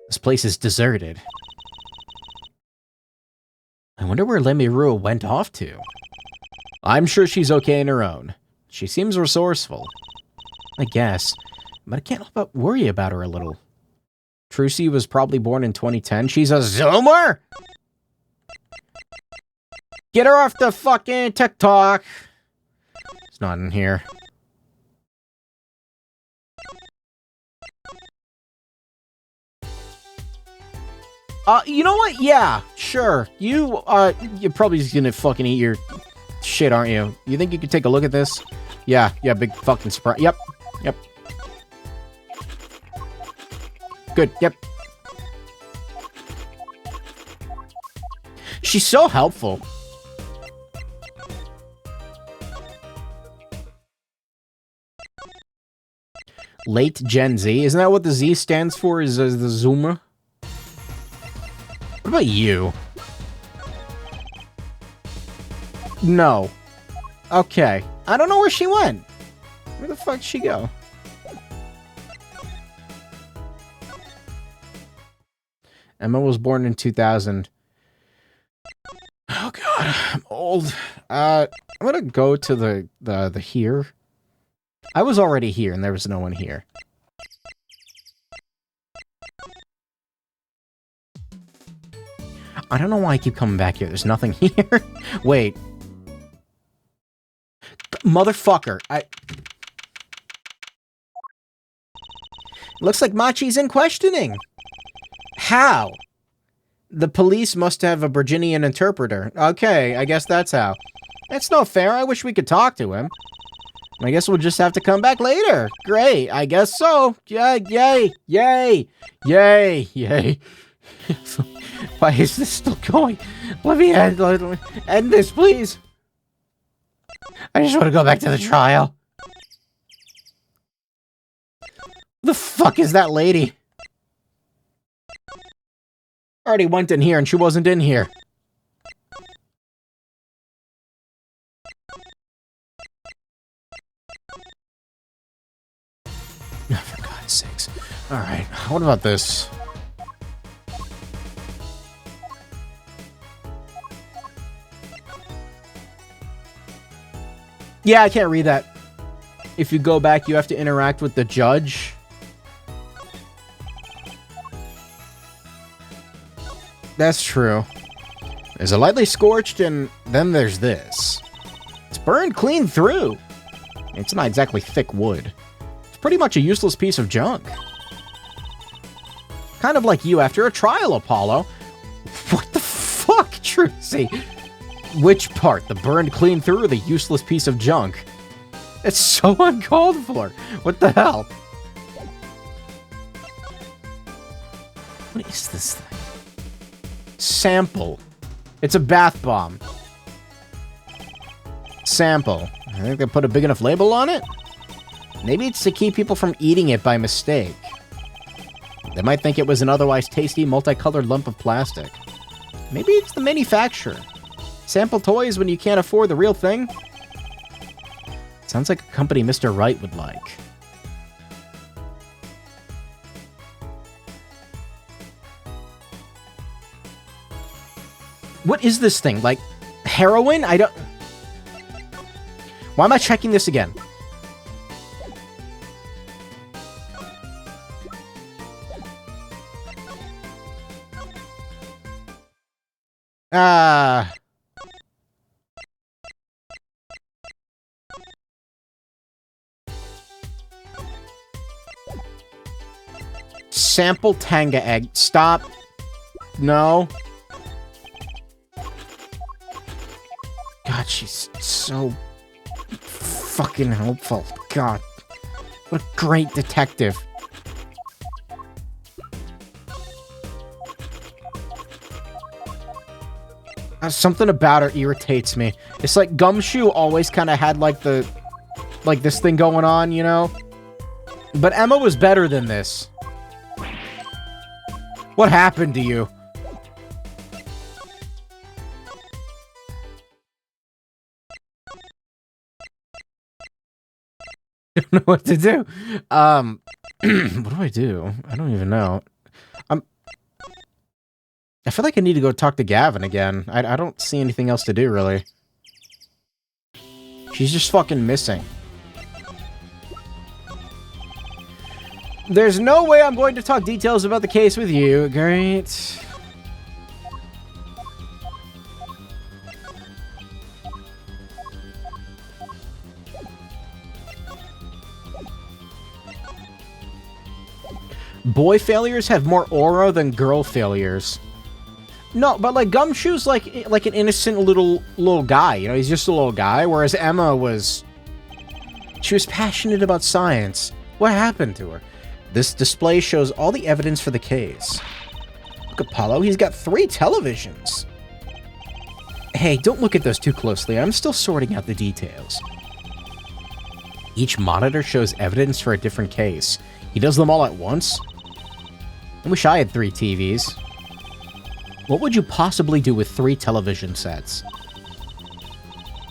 This place is deserted. I wonder where Lemiru went off to. I'm sure she's okay on her own. She seems resourceful. I guess. But I can't help but worry about her a little. Trucy was probably born in 2010. She's a Zoomer? Get her off the fucking TikTok. It's not in here. You know what? Yeah, sure. You're probably just gonna fucking eat your shit, aren't you? You think you could take a look at this? Yeah, big fucking surprise. Yep. Good, yep. She's so helpful. Late Gen Z? Isn't that what the Z stands for? Is the Zoomer? What about you? No. Okay. I don't know where she went. Where the fuck did she go? Emma was born in 2000. Oh god, I'm old. I'm gonna go to the here. I was already here and there was no one here. I don't know why I keep coming back here. There's nothing here. Wait. Motherfucker. Looks like Machi's in questioning. How? The police must have a Virginian interpreter. Okay, I guess that's how. That's no fair. I wish we could talk to him. I guess we'll just have to come back later. Great, I guess so. Yay. Why is this still going? Let me end this, please. I just want to go back to the trial. The fuck is that lady? I already went in here and she wasn't in here. Oh, for God's sakes. Alright, what about this? Yeah, I can't read that. If you go back, you have to interact with the judge. That's true. There's a lightly scorched, and then there's this. It's burned clean through. It's not exactly thick wood. It's pretty much a useless piece of junk. Kind of like you after a trial, Apollo. What the fuck, Trucy? Which part? The burned clean through or the useless piece of junk? It's so uncalled for. What the hell? What is this thing? Sample. It's a bath bomb. Sample. I think they put a big enough label on it? Maybe it's to keep people from eating it by mistake. They might think it was an otherwise tasty, multicolored lump of plastic. Maybe it's the manufacturer. Sample toys when you can't afford the real thing? Sounds like a company Mr. Wright would like. What is this thing? Like, heroin? I don't... Why am I checking this again? Sample Tanga egg. Stop. No. God, she's so fucking helpful. God. What a great detective. Something about her irritates me. It's like Gumshoe always kind of had like this thing going on, you know? But Emma was better than this. What happened to you? don't know what to do. What do I do? I don't even know. I feel like I need to go talk to Gavin again. I don't see anything else to do, really. She's just fucking missing. There's no way I'm going to talk details about the case with you. Great. Boy failures have more aura than girl failures. No, but like Gumshoe's like an innocent little guy, you know, he's just a little guy, whereas Emma was... She was passionate about science. What happened to her? This display shows all the evidence for the case. Look, Apollo, he's got 3 televisions. Hey, don't look at those too closely, I'm still sorting out the details. Each monitor shows evidence for a different case. He does them all at once? I wish I had 3 TVs. What would you possibly do with 3 television sets?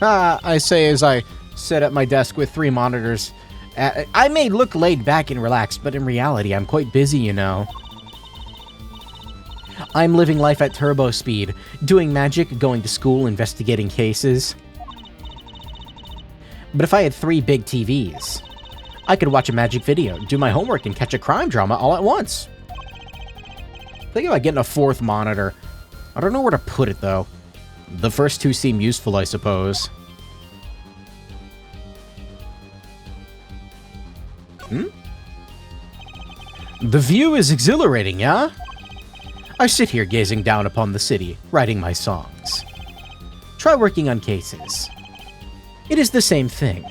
I say as I sit at my desk with 3 monitors. I may look laid back and relaxed, but in reality, I'm quite busy, you know. I'm living life at turbo speed, doing magic, going to school, investigating cases. But if I had 3 big TVs, I could watch a magic video, do my homework, and catch a crime drama all at once. Think about getting a 4th monitor. I don't know where to put it, though. The first 2 seem useful, I suppose. The view is exhilarating, yeah? I sit here gazing down upon the city, writing my songs. Try working on cases. It is the same thing.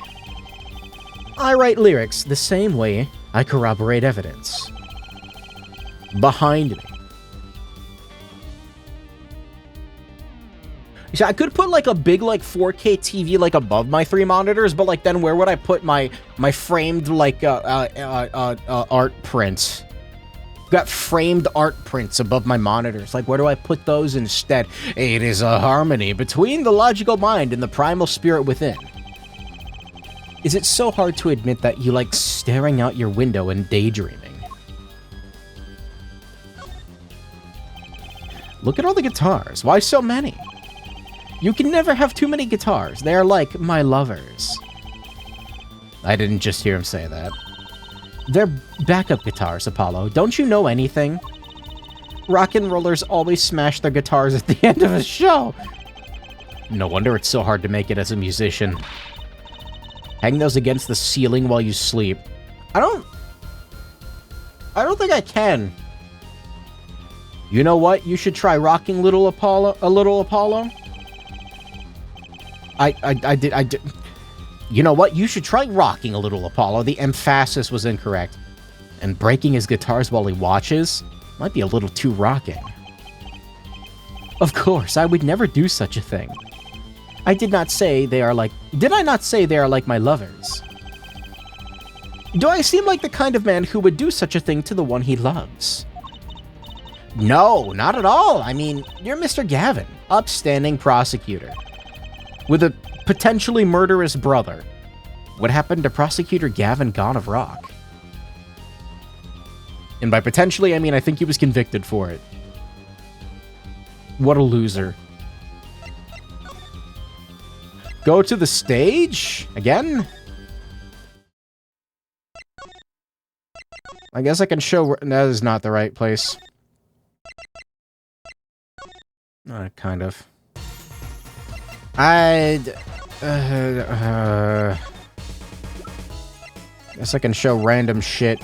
I write lyrics the same way I corroborate evidence. Behind me. So I could put like a big like 4K TV like above my 3 monitors, but like then where would I put my framed like art prints? Got framed art prints above my monitors. Like where do I put those instead? It is a harmony between the logical mind and the primal spirit within. Is it so hard to admit that you like staring out your window and daydreaming? Look at all the guitars. Why so many? You can never have too many guitars. They are like my lovers. I didn't just hear him say that. They're backup guitars, Apollo. Don't you know anything? Rock and rollers always smash their guitars at the end of a show. No wonder it's so hard to make it as a musician. Hang those against the ceiling while you sleep. I don't think I can. You know what? You should try rocking a little Apollo. I did. You know what? You should try rocking a little Apollo. The emphasis was incorrect. And breaking his guitars while he watches might be a little too rocking. Of course, I would never do such a thing. I did not say they are like... Did I not say they are like my lovers? Do I seem like the kind of man who would do such a thing to the one he loves? No, not at all. I mean, you're Mr. Gavin, upstanding prosecutor. With a potentially murderous brother. What happened to Prosecutor Gavin God of Rock? And by potentially, I mean I think he was convicted for it. What a loser. Go to the stage? Again? I guess I can show... That is not the right place. Kind of. Guess I can show random shit.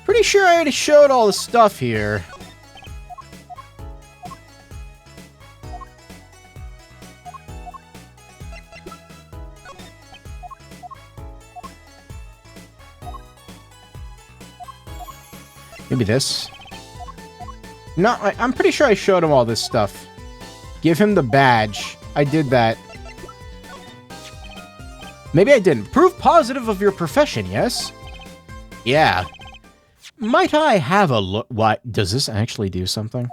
Pretty sure I already showed all the stuff here. Maybe this. No, I'm pretty sure I showed him all this stuff. Give him the badge. I did that. Maybe I didn't. Proof positive of your profession, yes? Yeah. Might I have a look? What? Does this actually do something?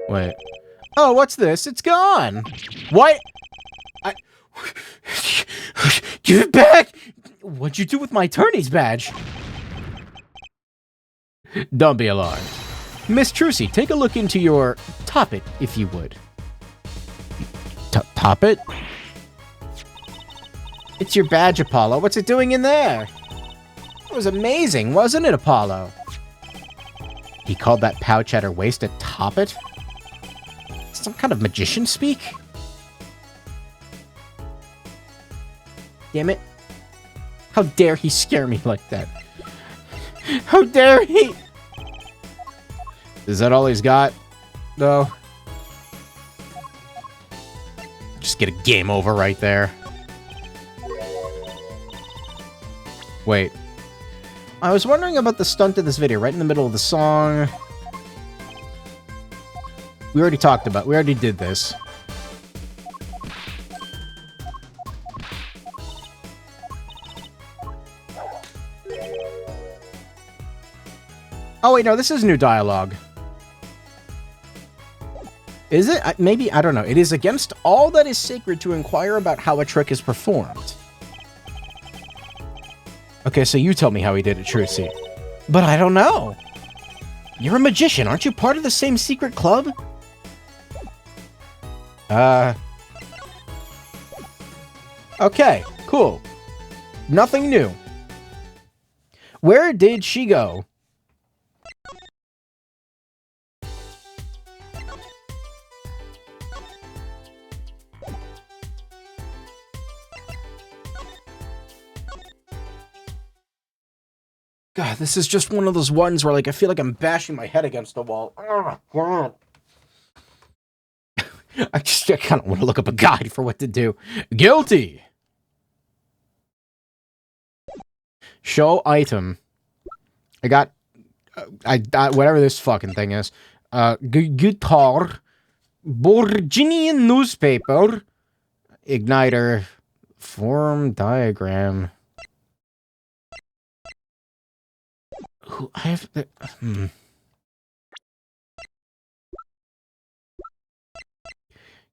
Wait. Oh, what's this? It's gone. What? Give it back! What'd you do with my attorney's badge? Don't be alarmed. Miss Trucy, take a look into your top-it, if you would. Top-it? It's your badge, Apollo. What's it doing in there? It was amazing, wasn't it, Apollo? He called that pouch at her waist a top-it? Some kind of magician speak? Damn it. How dare he scare me like that? How dare he? Is that all he's got? No. Just get a game over right there. Wait. I was wondering about the stunt of this video, right in the middle of the song. We already did this. Oh wait, no, this is new dialogue. Is it? Maybe, I don't know. It is against all that is sacred to inquire about how a trick is performed. Okay, so you tell me how he did it, Trucy. But I don't know. You're a magician, aren't you part of the same secret club? Okay, cool. Nothing new. Where did she go? God, this is just one of those ones where, like, I feel like I'm bashing my head against the wall. Oh, God. I kind of want to look up a guide for what to do. Guilty! Show item. I got... whatever this fucking thing is. Guitar. Borginian newspaper. Igniter. Form diagram. I have...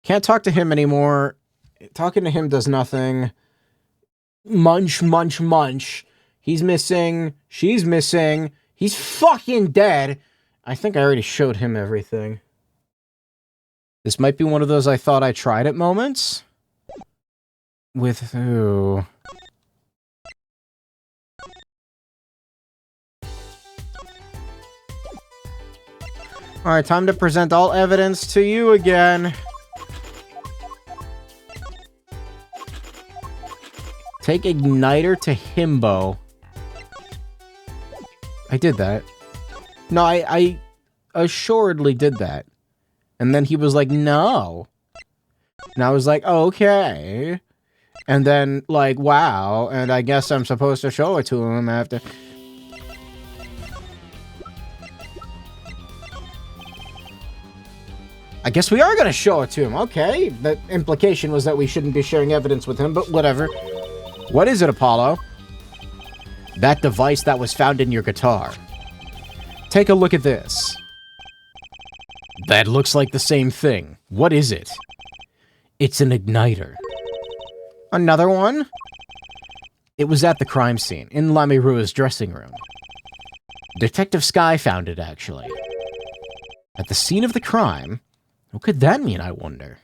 Can't talk to him anymore. Talking to him does nothing. Munch, munch, munch. He's missing. She's missing. He's fucking dead. I think I already showed him everything. This might be one of those I thought I tried at moments. With who? Alright, time to present all evidence to you again. Take Igniter to Himbo. I did that. No, I assuredly did that. And then he was like, no. And I was like, okay. And then, like, wow. And I guess I'm supposed to show it to him after... I guess we are going to show it to him. Okay. The implication was that we shouldn't be sharing evidence with him, but whatever. What is it, Apollo? That device that was found in your guitar. Take a look at this. That looks like the same thing. What is it? It's an igniter. Another one? It was at the crime scene, in Lamirua's dressing room. Detective Sky found it, actually. At the scene of the crime? What could that mean, I wonder?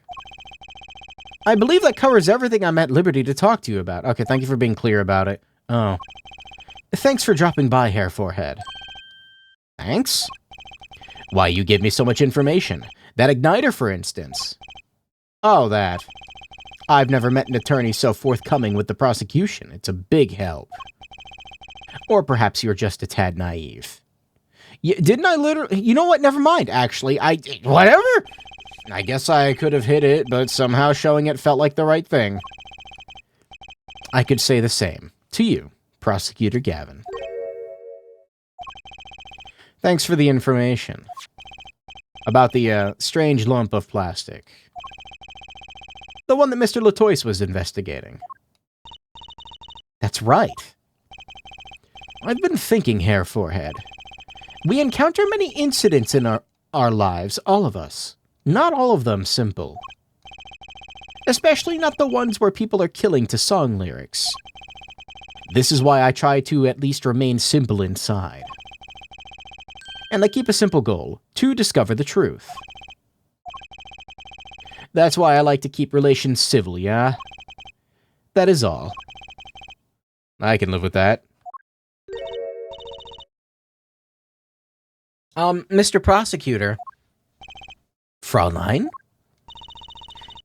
I believe that covers everything I'm at liberty to talk to you about. Okay, thank you for being clear about it. Oh. Thanks for dropping by, Hair Forehead. Thanks? Why, you gave me so much information. That igniter, for instance. Oh, that. I've never met an attorney so forthcoming with the prosecution. It's a big help. Or perhaps you're just a tad naive. Didn't I literally... You know what? Never mind, actually. Whatever! I guess I could have hit it, but somehow showing it felt like the right thing. I could say the same. To you, Prosecutor Gavin. Thanks for the information. About the, strange lump of plastic. The one that Mr. Latois was investigating. That's right. I've been thinking, Hair Forehead. We encounter many incidents in our lives, all of us. Not all of them simple. Especially not the ones where people are killing to song lyrics. This is why I try to at least remain simple inside. And I keep a simple goal, to discover the truth. That's why I like to keep relations civil, yeah? That is all. I can live with that. Mr. Prosecutor. Fraulein?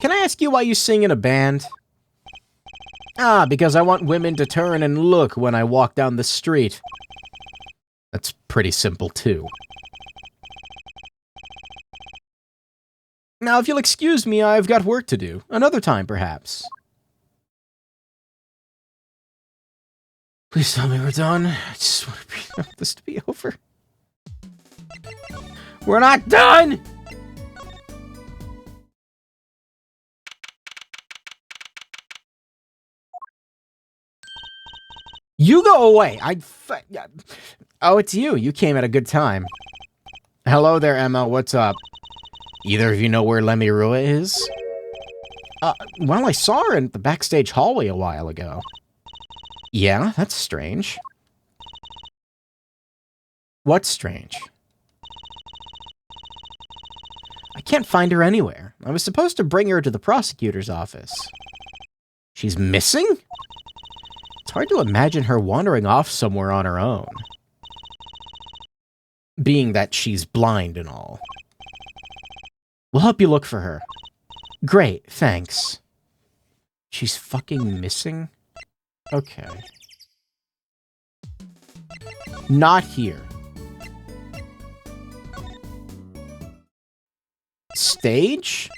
Can I ask you why you sing in a band? Ah, because I want women to turn and look when I walk down the street. That's pretty simple, too. Now, if you'll excuse me, I've got work to do. Another time, perhaps. Please tell me we're done. I just want this to be over. We're not done! You go away! Oh, it's you. You came at a good time. Hello there, Emma. What's up? Either of you know where Lemmy Rua is? Well, I saw her in the backstage hallway a while ago. Yeah, that's strange. What's strange? I can't find her anywhere. I was supposed to bring her to the prosecutor's office. She's missing? It's hard to imagine her wandering off somewhere on her own. Being that she's blind and all. We'll help you look for her. Great, thanks. She's fucking missing? Okay. Not here. Stage?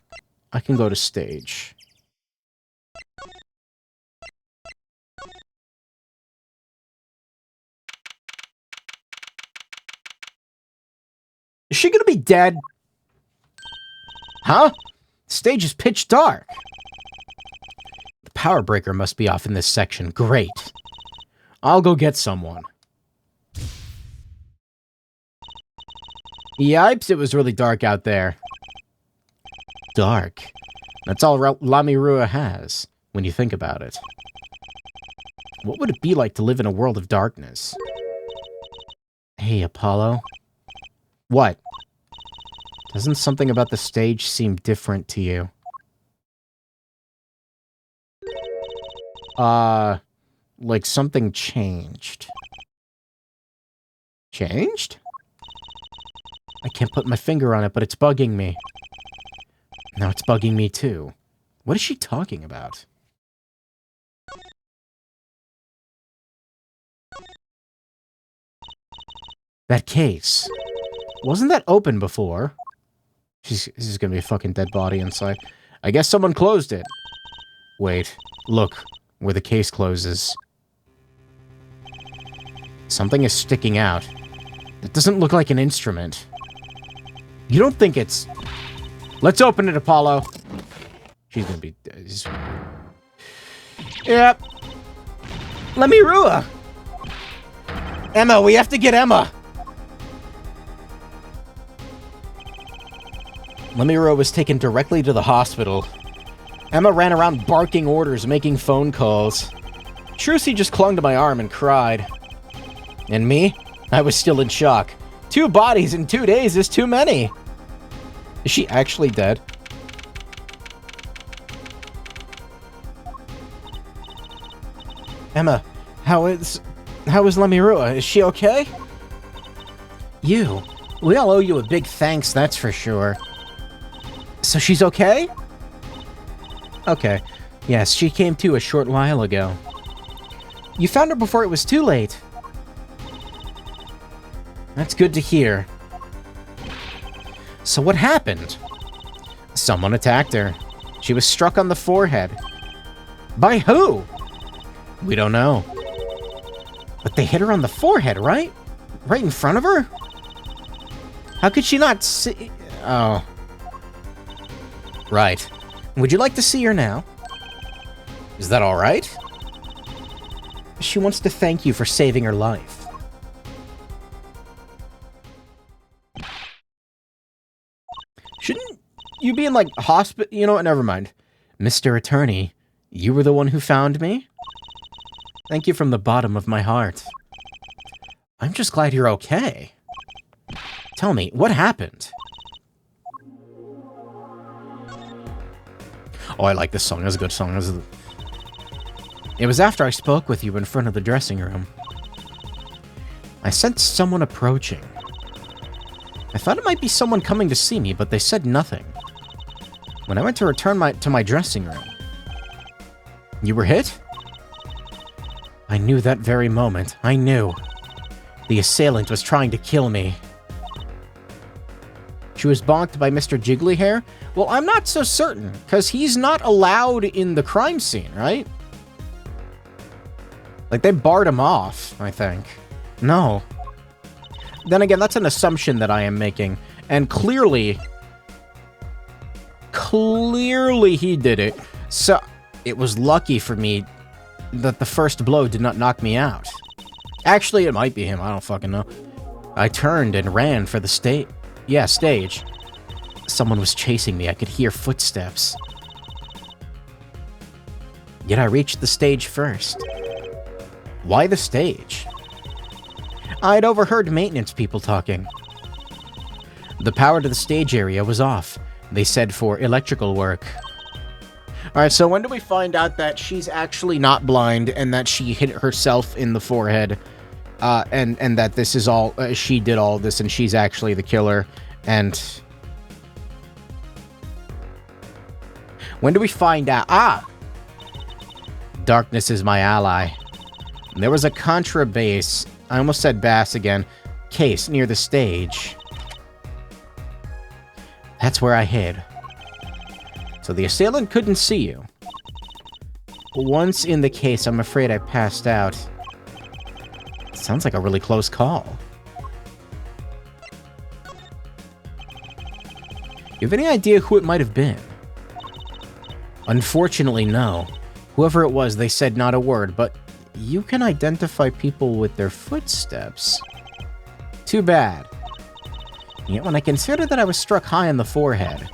I can go to stage. Is she gonna be dead? Huh? Stage is pitch dark. The power breaker must be off in this section. Great. I'll go get someone. Yipes, it was really dark out there. Dark. That's all Lemmy Rua has, when you think about it. What would it be like to live in a world of darkness? Hey, Apollo. What? Doesn't something about the stage seem different to you? Like something changed. Changed? I can't put my finger on it, but it's bugging me. Now it's bugging me too. What is she talking about? That case. Wasn't that open before? This is gonna be a fucking dead body inside. I guess someone closed it. Wait, look, where the case closes. Something is sticking out. It doesn't look like an instrument. You don't think it's... Let's open it, Apollo. She's gonna be... Yep. Lemmy Rua. Emma, we have to get Emma. Lemmy Rua was taken directly to the hospital. Emma ran around barking orders, making phone calls. Trucy just clung to my arm and cried. And me? I was still in shock. 2 bodies in 2 days is too many. Is she actually dead? Emma, how is Lemmy Rua? Is she okay? We all owe you a big thanks, that's for sure. So she's okay? Okay. Yes, she came to a short while ago. You found her before it was too late. That's good to hear. So what happened? Someone attacked her. She was struck on the forehead. By who? We don't know. But they hit her on the forehead, right? Right in front of her? How could she not see... Oh. Right. Would you like to see her now? Is that all right? She wants to thank you for saving her life. Shouldn't you be in, like, hospital? You know what? Never mind. Mr. Attorney, you were the one who found me? Thank you from the bottom of my heart. I'm just glad you're okay. Tell me, what happened? Oh, I like this song. It's a good song. It was after I spoke with you in front of the dressing room. I sensed someone approaching. I thought it might be someone coming to see me, but they said nothing. When I went to return to my dressing room... You were hit? I knew that very moment. I knew. The assailant was trying to kill me. She was bonked by Mr. Jigglyhair? Well, I'm not so certain, because he's not allowed in the crime scene, right? Like, they barred him off, I think. No. Then again, that's an assumption that I am making. And clearly he did it. So, it was lucky for me that the first blow did not knock me out. Actually, it might be him. I don't fucking know. I turned and ran for the stage. Yeah, stage. Someone was chasing me. I could hear footsteps. Yet I reached the stage first. Why the stage? I'd overheard maintenance people talking. The power to the stage area was off. They said for electrical work. Alright, so when do we find out that she's actually not blind and that she hit herself in the forehead? And that this is all... she did all this and she's actually the killer. And... when do we find out? Ah! Darkness is my ally. There was a contrabass... I almost said bass again. Case near the stage. That's where I hid. So the assailant couldn't see you. Once in the case, I'm afraid I passed out. Sounds like a really close call. You have any idea who it might have been? Unfortunately, no. Whoever it was, they said not a word, but you can identify people with their footsteps. Too bad. Yet when I consider that I was struck high on the forehead,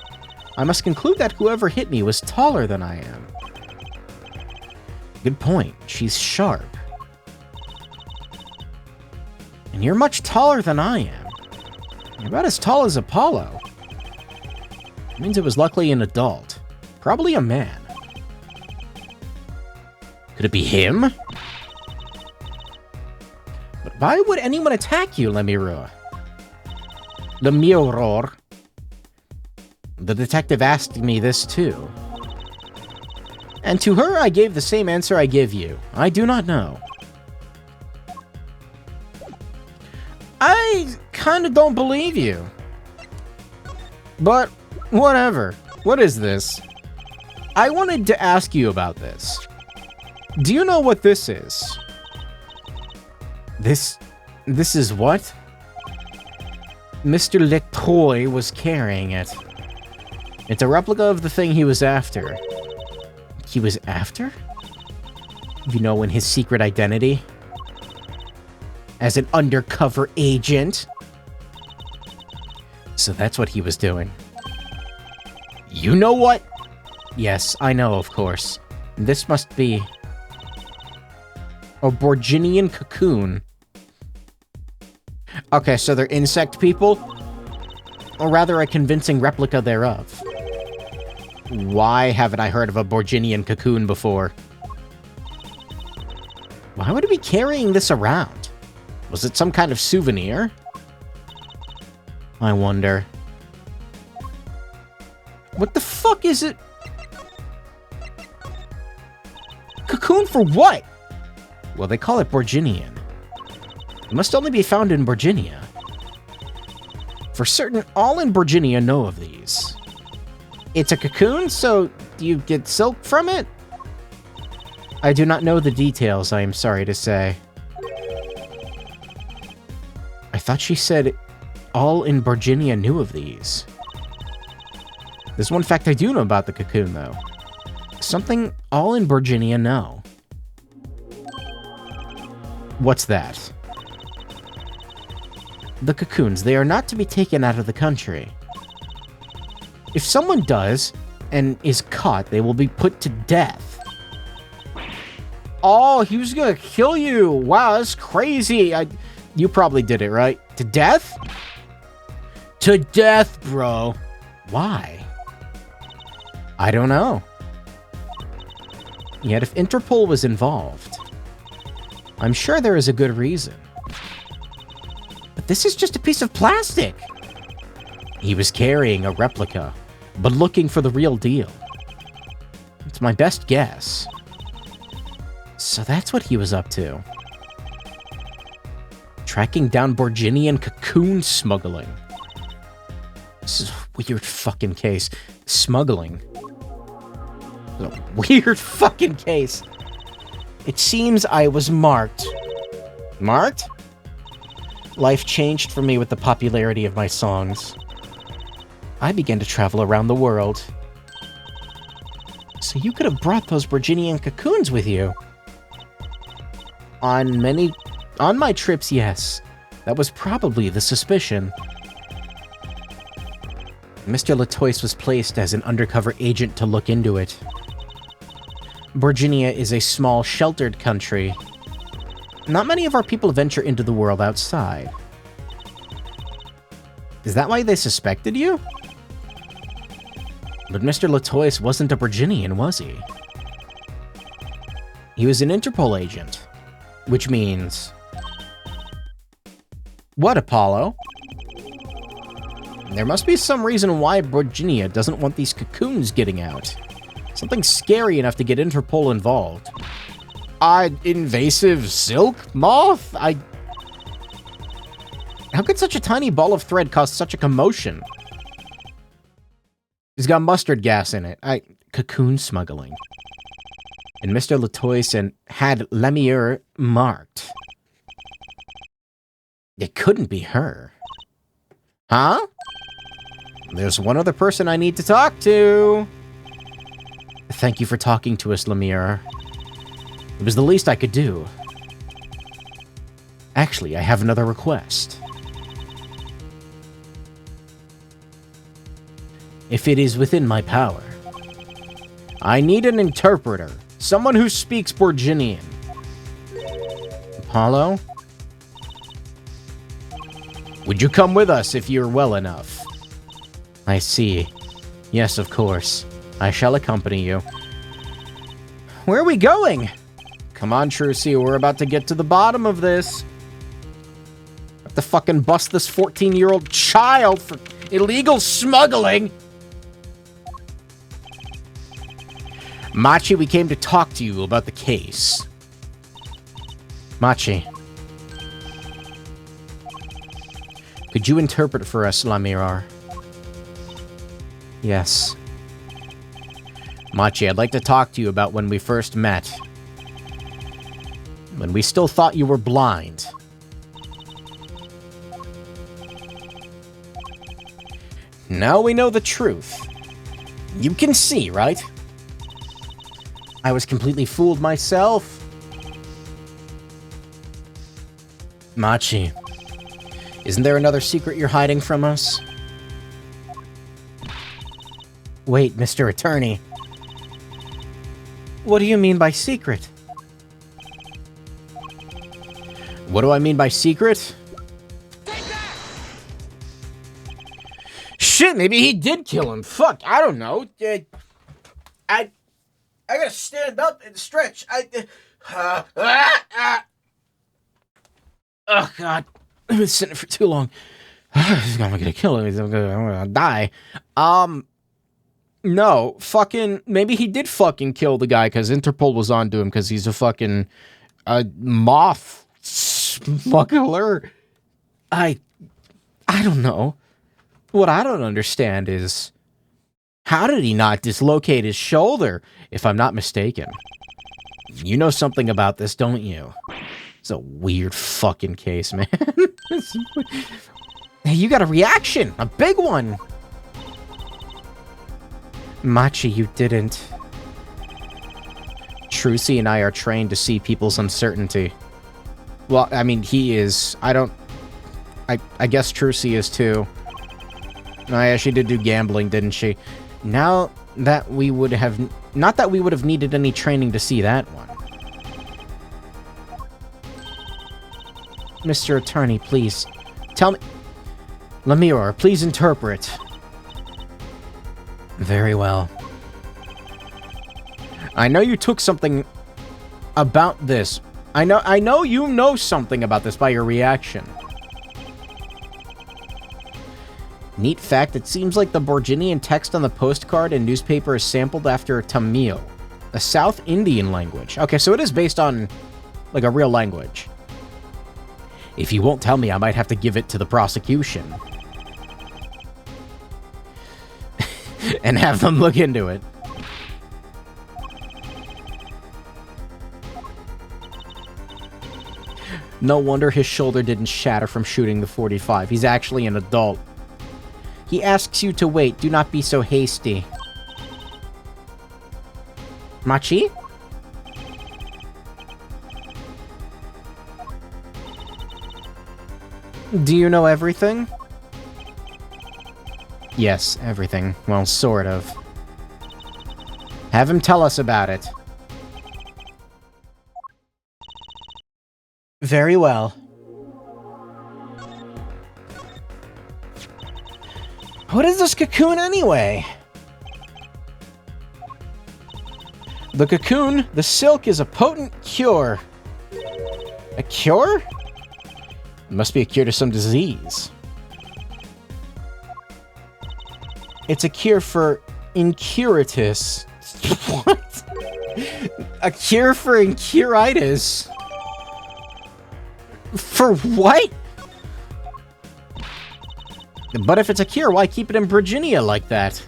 I must conclude that whoever hit me was taller than I am. Good point. She's sharp. And you're much taller than I am. You're about as tall as Apollo. It means it was luckily an adult. Probably a man. Could it be him? But why would anyone attack you, Lemureur? Lemureur. The detective asked me this too. And to her, I gave the same answer I give you. I do not know. I kinda don't believe you. But, whatever. What is this? I wanted to ask you about this. Do you know what this is? This is what? Mr. Lectoy was carrying it. It's a replica of the thing he was after. He was after? You know, in his secret identity? As an undercover agent? So that's what he was doing. You know what? Yes, I know, of course. This must be... a Borginian cocoon. Okay, so they're insect people? Or rather, a convincing replica thereof. Why haven't I heard of a Borginian cocoon before? Why would he be carrying this around? Was it some kind of souvenir? I wonder. What the fuck is it? Cocoon for what? Well, they call it Borginian. It must only be found in Borginia. For certain, all in Borginia know of these. It's a cocoon, so do you get silk from it? I do not know the details, I am sorry to say. I thought she said all in Borginia knew of these. There's one fact I do know about the cocoon, though. Something all in Borginia know. What's that? The cocoons, they are not to be taken out of the country. If someone does and is caught, they will be put to death. Oh, he was gonna kill you. Wow, that's crazy. You probably did it, right? To death? To death, bro. Why? I don't know. Yet if Interpol was involved, I'm sure there is a good reason. But this is just a piece of plastic. He was carrying a replica, but looking for the real deal. It's my best guess. So that's what he was up to. Tracking down Borginian cocoon smuggling. This is a weird fucking case. Smuggling. This is a weird fucking case. It seems I was marked. Marked? Life changed for me with the popularity of my songs. I began to travel around the world. So you could have brought those Borginian cocoons with you. On my trips, yes. That was probably the suspicion. Mr. Latois was placed as an undercover agent to look into it. Borginia is a small, sheltered country. Not many of our people venture into the world outside. Is that why they suspected you? But Mr. Latois wasn't a Borginian, was he? He was an Interpol agent. Which means... What, Apollo? There must be some reason why Borginia doesn't want these cocoons getting out. Something scary enough to get Interpol involved. Invasive silk moth? How could such a tiny ball of thread cause such a commotion? It's got mustard gas in it. Cocoon smuggling. And Mr. Latois had Lemire marked. It couldn't be her. Huh? There's one other person I need to talk to. Thank you for talking to us, Lemire. It was the least I could do. Actually, I have another request. If it is within my power, I need an interpreter. Someone who speaks Borginian. Apollo? Would you come with us if you're well enough? I see. Yes, of course. I shall accompany you. Where are we going? Come on, Trucy, we're about to get to the bottom of this. Have to fucking bust this 14-year-old child for illegal smuggling. Machi, we came to talk to you about the case. Machi. Could you interpret for us, Lemire? Yes. Machi, I'd like to talk to you about when we first met. When we still thought you were blind. Now we know the truth. You can see, right? I was completely fooled myself. Machi, isn't there another secret you're hiding from us? Wait, Mr. Attorney. What do you mean by secret? What do I mean by secret? Shit, maybe he did kill him. Fuck, I don't know. I gotta stand up and stretch. Oh, God. I've been sitting for too long. I'm gonna kill him. I'm gonna die. No, fucking... Maybe he did fucking kill the guy because Interpol was onto him because he's a fucking... moth smuggler. I don't know. What I don't understand is... How did he not dislocate his shoulder, if I'm not mistaken? You know something about this, don't you? It's a weird fucking case, man. Hey, you got a reaction! A big one! Machi, you didn't. Trucy and I are trained to see people's uncertainty. Well, I mean, he is. I guess Trucy is too. Oh yeah, she did do gambling, didn't she? Now that we would have... Not that we would have needed any training to see that one. Mr. Attorney, please. Tell me... Lemire, please interpret. Very well. I know you took something about this. I know you know something about this by your reaction. Neat fact, it seems like the Borginian text on the postcard and newspaper is sampled after Tamil, a South Indian language. Okay, so it is based on, like, a real language. If you won't tell me, I might have to give it to the prosecution. And have them look into it. No wonder his shoulder didn't shatter from shooting the .45. He's actually an adult. He asks you to wait. Do not be so hasty. Machi? Do you know everything? Yes, everything. Well, sort of. Have him tell us about it. Very well. What is this cocoon anyway? The cocoon, the silk, is a potent cure. A cure? It must be a cure to some disease. It's a cure for incuritus. What? A cure for incuritis? For what? But if it's a cure, why keep it in Virginia like that?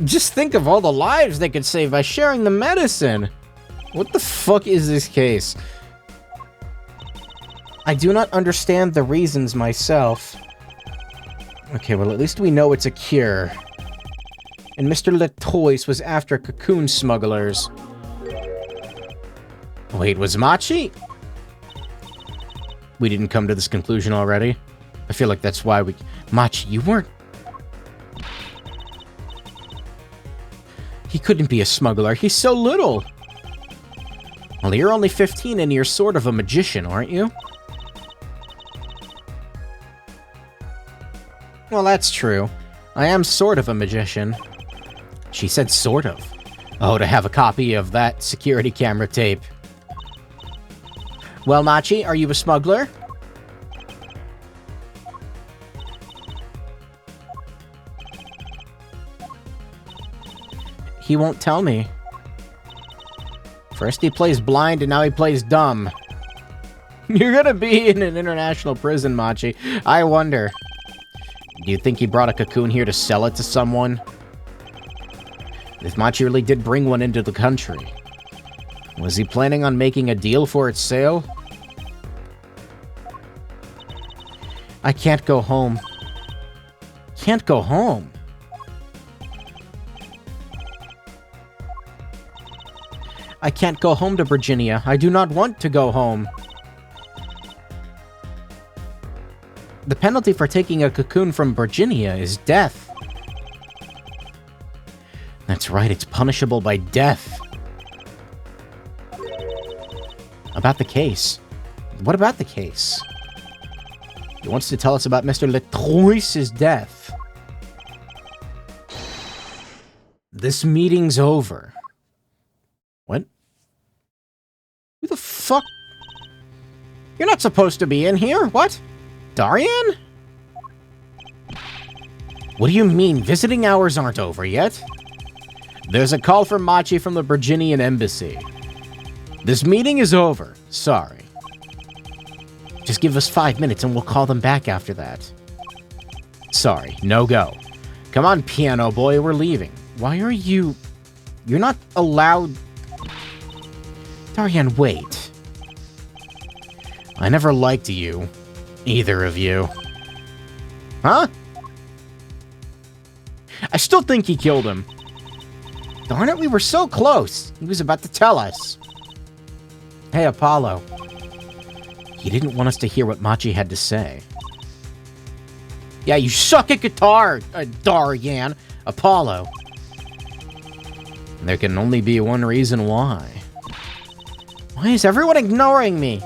Just think of all the lives they could save by sharing the medicine. What the fuck is this case? I do not understand the reasons myself. Okay, well, at least we know it's a cure. And Mr. Letoise was after cocoon smugglers. Wait, was Machi? We didn't come to this conclusion already. I feel like that's why we... Machi, you weren't... He couldn't be a smuggler. He's so little. Well, you're only 15 and you're sort of a magician, aren't you? Well, that's true. I am sort of a magician. She said sort of. Oh, to have a copy of that security camera tape. Well, Machi, are you a smuggler? He won't tell me. First he plays blind and now he plays dumb. You're gonna be in an international prison, Machi. I wonder. Do you think he brought a cocoon here to sell it to someone? If Machi really did bring one into the country, was he planning on making a deal for its sale? I can't go home. Can't go home? I can't go home to Virginia. I do not want to go home. The penalty for taking a cocoon from Virginia is death. That's right, it's punishable by death. About the case. What about the case? He wants to tell us about Mr. Letoise's death. This meeting's over. What? Who the fuck? You're not supposed to be in here. What? Darian? What do you mean? Visiting hours aren't over yet? There's a call from Machi from the Virginian embassy. This meeting is over. Sorry. Just give us 5 minutes and we'll call them back after that. Sorry, no go. Come on, piano boy, we're leaving. Why are you... You're not allowed... Darian, wait. I never liked you. Either of you. Huh? I still think he killed him. Darn it, we were so close. He was about to tell us. Hey, Apollo. He didn't want us to hear what Machi had to say. Yeah, you suck at guitar, Daryan. Apollo. There can only be one reason why. Why is everyone ignoring me?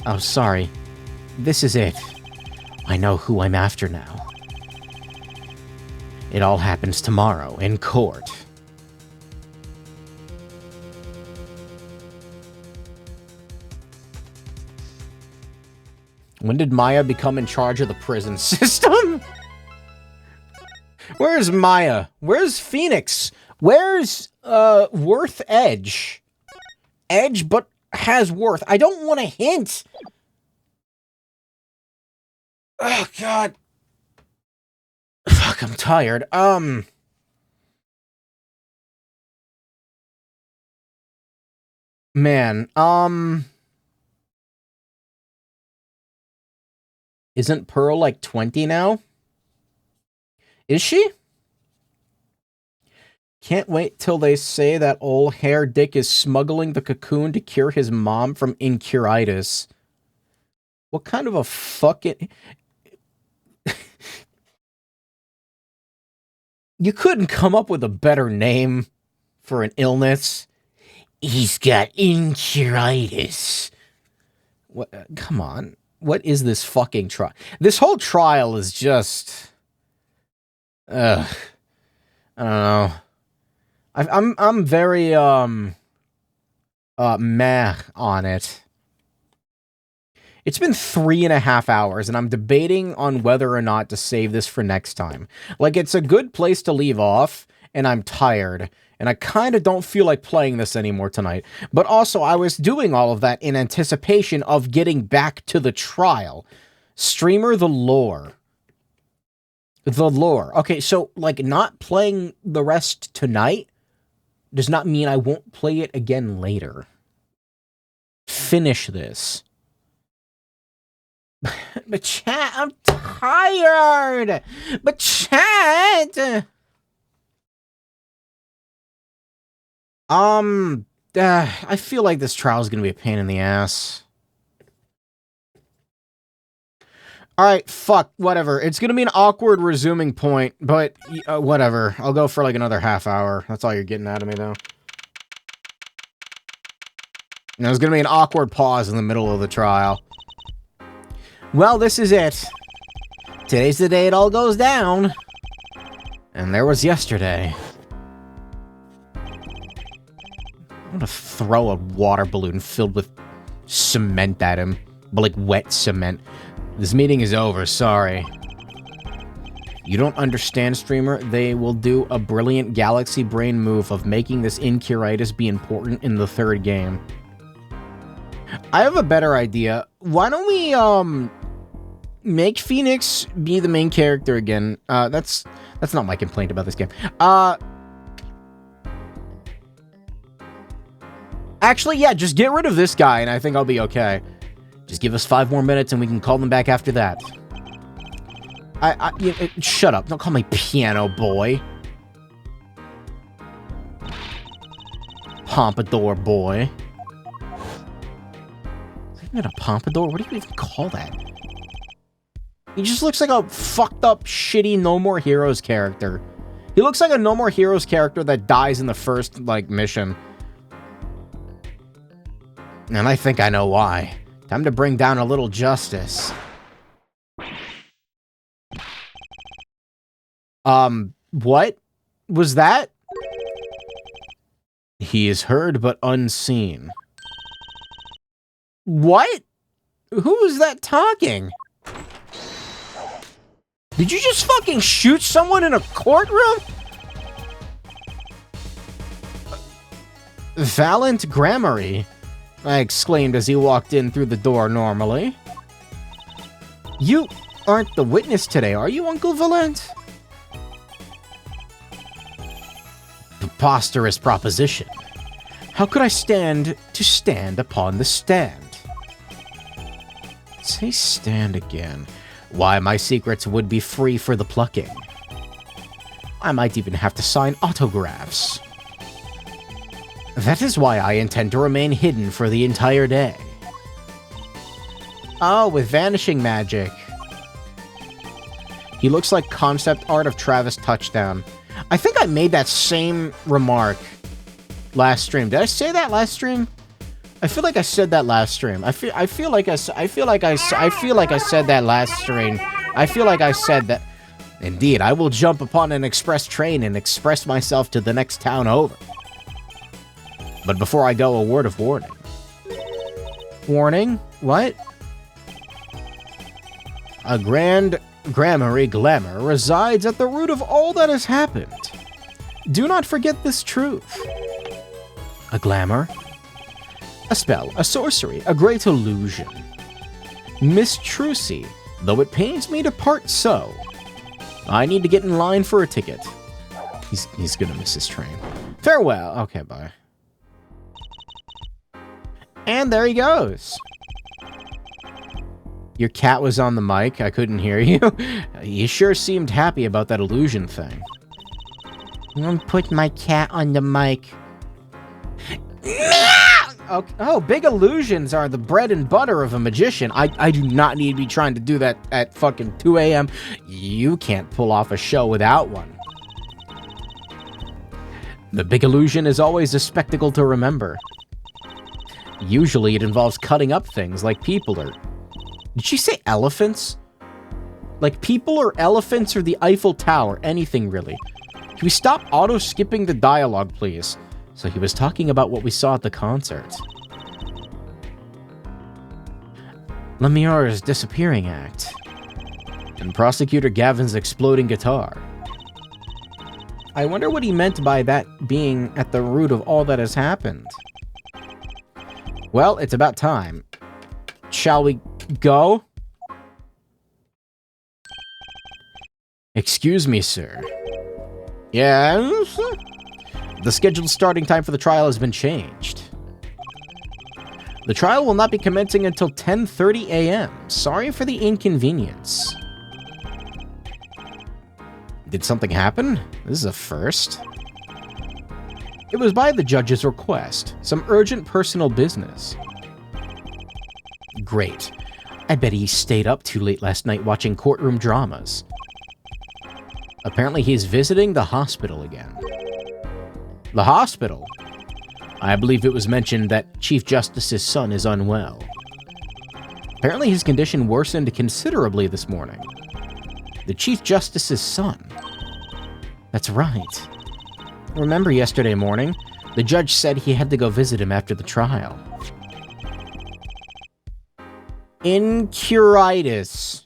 Oh, sorry. This is it. I know who I'm after now. It all happens tomorrow in court. When did Maya become in charge of the prison system? Where's Maya? Where's Phoenix? Where's, Worth Edge? Edge, but has Worth. I don't want a hint. Oh, God. Fuck, I'm tired. Man, isn't Pearl like 20 now? Is she? Can't wait till they say that old hair Dick is smuggling the cocoon to cure his mom from incuritis. What kind of a fucking... You couldn't come up with a better name for an illness. He's got incuritis. What? Come on. What is this fucking trial? This whole trial is just... I don't know. I'm very, meh on it. It's been 3.5 hours, and I'm debating on whether or not to save this for next time. Like, it's a good place to leave off, and I'm tired, and I kind of don't feel like playing this anymore tonight. But also, I was doing all of that in anticipation of getting back to the trial. Streamer the lore. The lore. Okay, so, like, not playing the rest tonight does not mean I won't play it again later. Finish this. But chat, I'm tired! But chat! I feel like this trial is gonna be a pain in the ass. Alright, fuck, whatever. It's gonna be an awkward resuming point, but whatever. I'll go for like another half hour. That's all you're getting out of me, though. And there's gonna be an awkward pause in the middle of the trial. Well, this is it. Today's the day it all goes down. And there was yesterday. I'm gonna throw a water balloon filled with cement at him. But like wet cement. This meeting is over, sorry. You don't understand, streamer? They will do a brilliant galaxy brain move of making this incuritis be important in the third game. I have a better idea. Why don't we, make Phoenix be the main character again? That's not my complaint about this game. Actually, yeah, just get rid of this guy and I think I'll be okay. Just give us 5 more minutes and we can call them back after that. Shut up. Don't call me piano boy. Pompadour boy. Isn't it a pompadour? What do you even call that? He just looks like a fucked up, shitty No More Heroes character. He looks like a No More Heroes character that dies in the first, like, mission. And I think I know why. Time to bring down a little justice. What was that? He is heard but unseen. What? Who was that talking? Did you just fucking shoot someone in a courtroom? Valent Grammary, I exclaimed as he walked in through the door normally. You aren't the witness today, are you, Uncle Valent? Preposterous proposition. How could I stand upon the stand? Say stand again. Why, my secrets would be free for the plucking. I might even have to sign autographs. That is why I intend to remain hidden for the entire day. Oh, with vanishing magic. He looks like concept art of Travis Touchdown. I think I made that same remark last stream. Did I say that last stream? I feel like I said that last stream. I feel like I said that last stream. I feel like I said that. Indeed, I will jump upon an express train and express myself to the next town over. But before I go, a word of warning. Warning? What? A grand grammary glamour resides at the root of all that has happened. Do not forget this truth. A glamour? A spell, a sorcery, a great illusion. Miss Trucy, though it pains me to part so, I need to get in line for a ticket. He's gonna miss his train. Farewell. Okay, bye. And there he goes. Your cat was on the mic. I couldn't hear you. You sure seemed happy about that illusion thing. I'm gonna put my cat on the mic. Okay. Oh, big illusions are the bread and butter of a magician. I do not need to be trying to do that at fucking 2 a.m. You can't pull off a show without one. The big illusion is always a spectacle to remember. Usually it involves cutting up things like people or... Did she say elephants? Like people or elephants or the Eiffel Tower, anything really. Can we stop auto-skipping the dialogue, please? So he was talking about what we saw at the concert. Lemire's disappearing act. And Prosecutor Gavin's exploding guitar. I wonder what he meant by that being at the root of all that has happened. Well, it's about time. Shall we go? Excuse me, sir. Yes? The scheduled starting time for the trial has been changed. The trial will not be commencing until 10:30 a.m. Sorry for the inconvenience. Did something happen? This is a first. It was by the judge's request. Some urgent personal business. Great. I bet he stayed up too late last night watching courtroom dramas. Apparently he's visiting the hospital again. The hospital? I believe it was mentioned that Chief Justice's son is unwell. Apparently his condition worsened considerably this morning. The Chief Justice's son? That's right. Remember yesterday morning? The judge said he had to go visit him after the trial. Incuritis.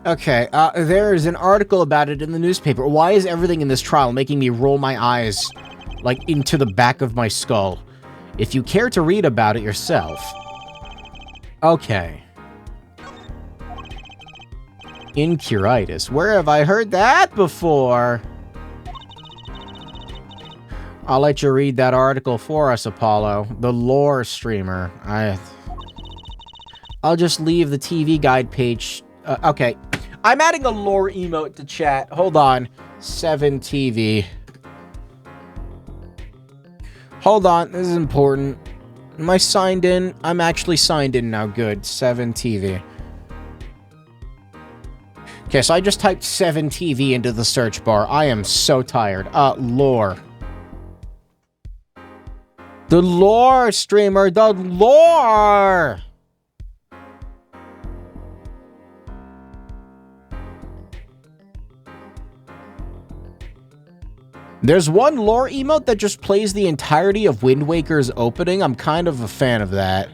Okay, there is an article about it in the newspaper. Why is everything in this trial making me roll my eyes, like, into the back of my skull? If you care to read about it yourself. Okay. Incuritis. Where have I heard that before? I'll let you read that article for us, Apollo. The lore streamer. I'll just leave the TV guide page. Okay. I'm adding a lore emote to chat. Hold on. 7TV. Hold on. This is important. Am I signed in? I'm actually signed in now. Good. 7TV. Okay, so I just typed 7TV into the search bar. I am so tired. Lore. The lore streamer. The lore! There's one lore emote that just plays the entirety of Wind Waker's opening. I'm kind of a fan of that.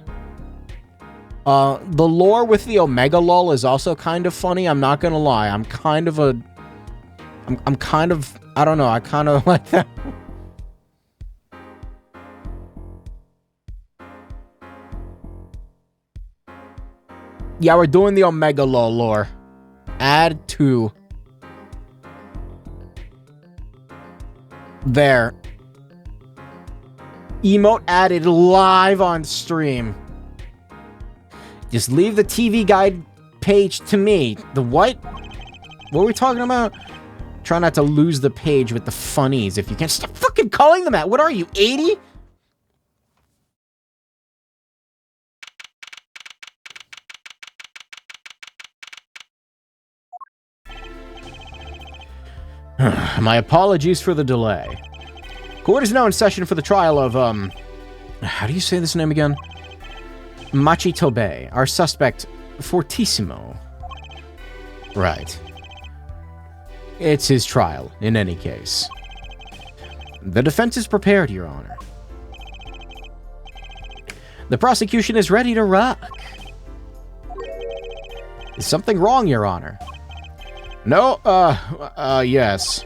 The lore with the Omega lol is also kind of funny. I'm not gonna lie. I'm kind of, I don't know. I kind of like that. Yeah, we're doing the Omega lol lore. Add to. There. Emote added live on stream. Just leave the TV guide page to me. The what? What are we talking about? Try not to lose the page with the funnies if you can. Stop fucking calling them that. What are you, 80? My apologies for the delay. Court is now in session for the trial of, how do you say this name again? Machi Tobe, our suspect, Fortissimo. Right. It's his trial, in any case. The defense is prepared, Your Honor. The prosecution is ready to rock. Is something wrong, Your Honor? No, yes.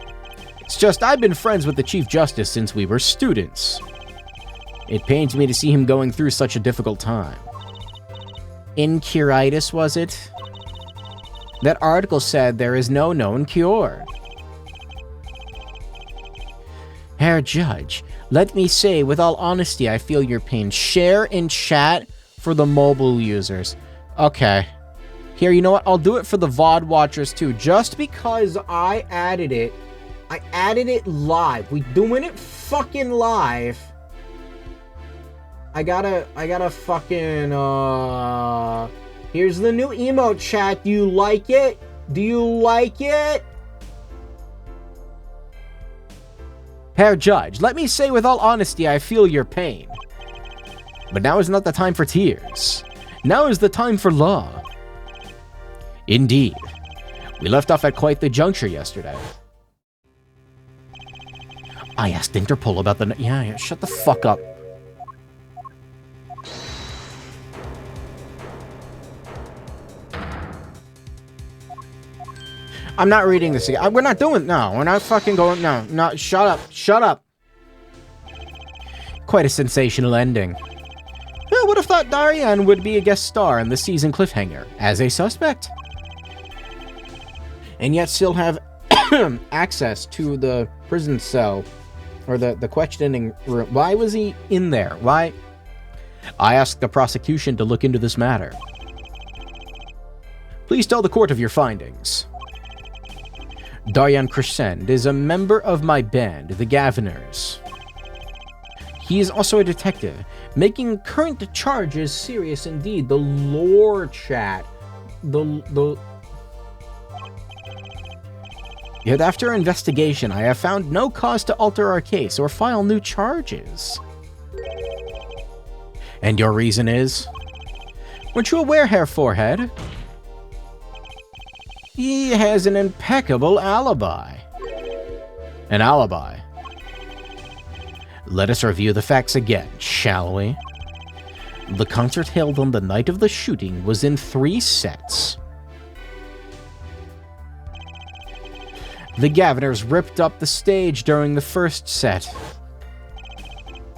It's just I've been friends with the Chief Justice since we were students. It pains me to see him going through such a difficult time. Incuritis, was it? That article said there is no known cure. Herr Judge, let me say, with all honesty, I feel your pain. Share in chat for the mobile users. Okay. Here, you know what? I'll do it for the VOD watchers too. Just because I added it live. We doing it fucking live. I gotta fucking, here's the new emote chat. Do you like it? Do you like it? Herr Judge, let me say with all honesty, I feel your pain. But now is not the time for tears. Now is the time for law. Indeed. We left off at quite the juncture yesterday. I asked Interpol about the... Yeah, shut the fuck up. I'm not reading this again. We're not doing... No, we're not fucking going... No, shut up. Shut up. Quite a sensational ending. Who would have thought Darian would be a guest star in the season cliffhanger as a suspect? And yet still have access to the prison cell or the questioning room. Why was he in there? Why? I asked the prosecution to look into this matter. Please tell the court of your findings. Darian Crescend is a member of my band, the Gaviners. He is also a detective, making current charges serious indeed. The lore chat. Yet after investigation, I have found no cause to alter our case or file new charges. And your reason is? Weren't you aware, Herr Forehead? He has an impeccable alibi. An alibi? Let us review the facts again, shall we? The concert held on the night of the shooting was in 3 sets. The Gaviners ripped up the stage during the first set.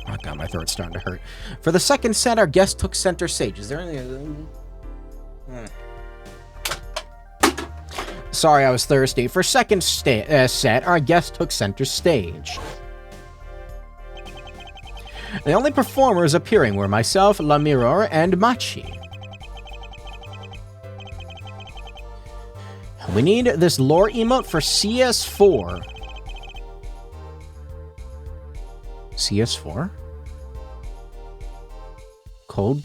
Oh god, my throat's starting to hurt. For the second set, our guest took center stage. Is there anything... Sorry, I was thirsty. For second set, our guest took center stage. The only performers appearing were myself, La Mirror, and Machi. We need this lore emote for CS4. CS4? Cold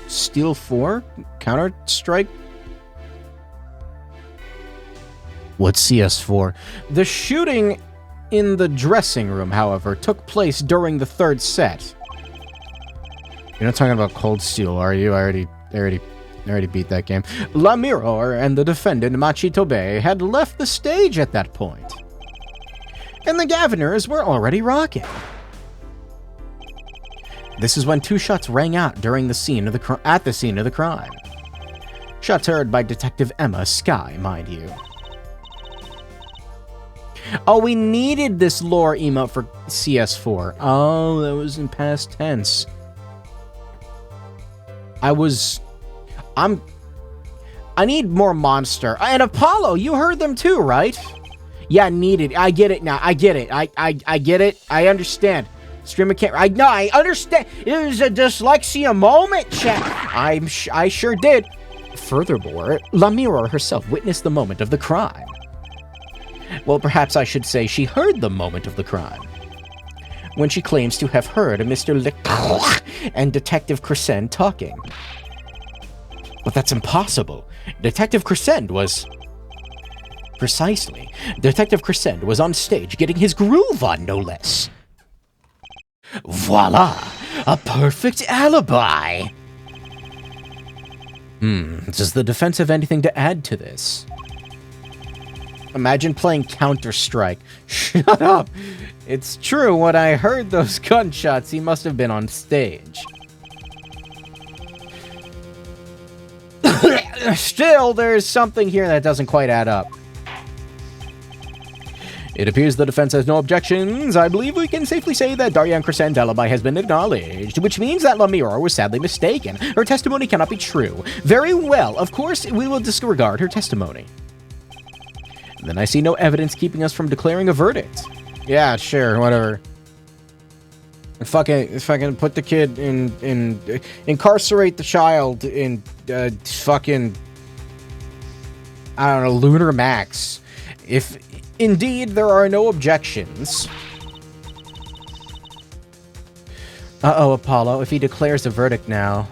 Steel 4? Counter-Strike? What's CS4? The shooting in the dressing room, however, took place during the 3rd set. You're not talking about Cold Steel, are you? I already beat that game. La Mirror and the defendant, Machi Tobe, had left the stage at that point. And the Gaviners were already rocking. This is when 2 shots rang out during the scene of the crime. Shots heard by Detective Emma Sky, mind you. Oh, we needed this lore emote for CS4. Oh, that was in past tense. I need more monster. And Apollo, you heard them too, right? Yeah, needed. I get it now. I get it. I get it. I understand. Streamer can't... I understand. It was a dyslexia moment, chat. I sure did. Furthermore, La Mirror herself witnessed the moment of the crime. Well, perhaps I should say she heard the moment of the crime. When she claims to have heard Mr. Leclerc and Detective Crescend talking. But that's impossible. Detective Crescend was... Precisely. Detective Crescent was on stage getting his groove on, no less. Voila! A perfect alibi! Does the defense have anything to add to this? Imagine playing Counter-Strike. Shut up! It's true, when I heard those gunshots, he must have been on stage. Still, there's something here that doesn't quite add up. It appears the defense has no objections. I believe we can safely say that Daryan Crescent's alibi has been acknowledged, which means that Lemire was sadly mistaken. Her testimony cannot be true. Very well, of course, we will disregard her testimony. Then I see no evidence keeping us from declaring a verdict. Yeah, sure, whatever. Fucking put the kid in incarcerate the child in fucking, I don't know, Lunar Max. If indeed there are no objections. Uh-oh, Apollo, if he declares a verdict now.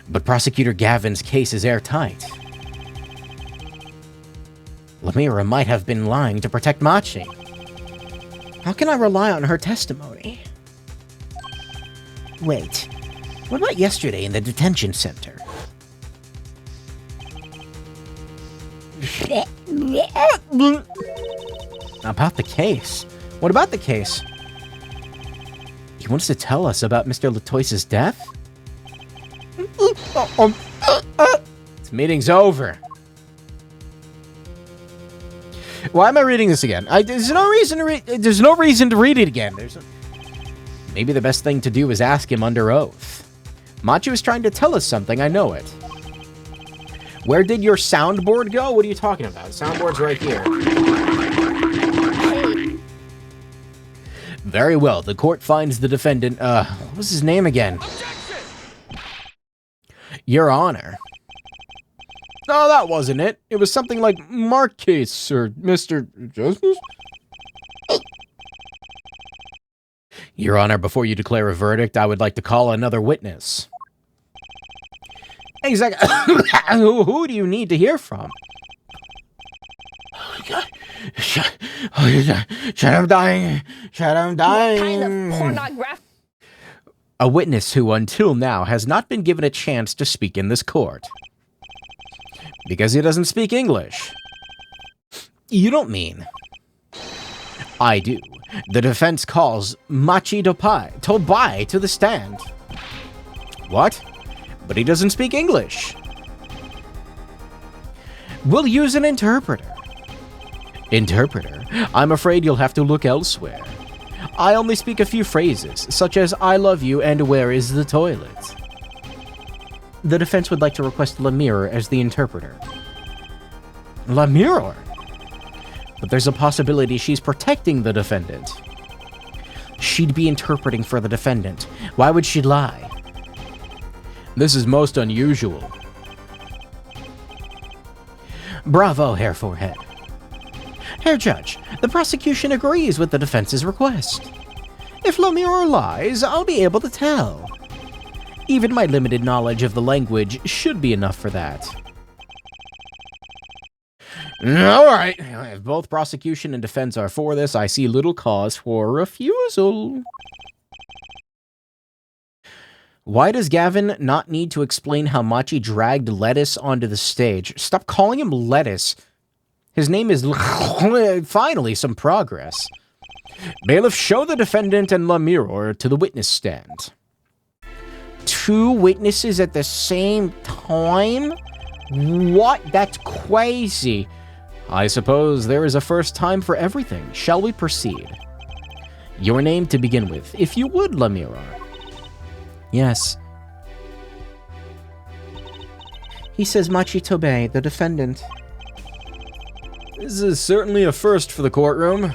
But Prosecutor Gavin's case is airtight. Lemire might have been lying to protect Machi. How can I rely on her testimony? Wait, what about yesterday in the detention center? About the case? What about the case? He wants to tell us about Mr. Latoise's death? This meeting's over. Why am I reading this again? There's no reason to read. There's no reason to read it again. Maybe the best thing to do is ask him under oath. Machi was trying to tell us something. I know it. Where did your soundboard go? What are you talking about? Soundboard's right here. Very well. The court finds the defendant. What was his name again? Objection! Your Honor. No, that wasn't it. It was something like Marquis or Mr. Justice? Your Honor, before you declare a verdict, I would like to call another witness. Exactly. Who do you need to hear from? Oh, God. Shut up, dying. Shut up, dying. What kind of pornography? A witness who, until now, has not been given a chance to speak in this court. Because he doesn't speak English. You don't mean. I do. The defense calls Machi Tobai to the stand. What? But he doesn't speak English. We'll use an interpreter. Interpreter? I'm afraid you'll have to look elsewhere. I only speak a few phrases, such as I love you and where is the toilet? The defense would like to request Lemire as the interpreter. Lemire? But there's a possibility she's protecting the defendant. She'd be interpreting for the defendant. Why would she lie? This is most unusual. Bravo, Herr Forehead. Herr Judge, the prosecution agrees with the defense's request. If Lemire lies, I'll be able to tell. Even my limited knowledge of the language should be enough for that. Alright, if both prosecution and defense are for this, I see little cause for refusal. Why does Gavin not need to explain how Machi dragged Lettuce onto the stage? Stop calling him Lettuce. His name is... Finally, some progress. Bailiff, show the defendant and Lemire to the witness stand. 2 witnesses at the same time? What? That's crazy. I suppose there is a first time for everything. Shall we proceed? Your name to begin with, if you would, Lemire. Yes. He says Machi Tobai, the defendant. This is certainly a first for the courtroom.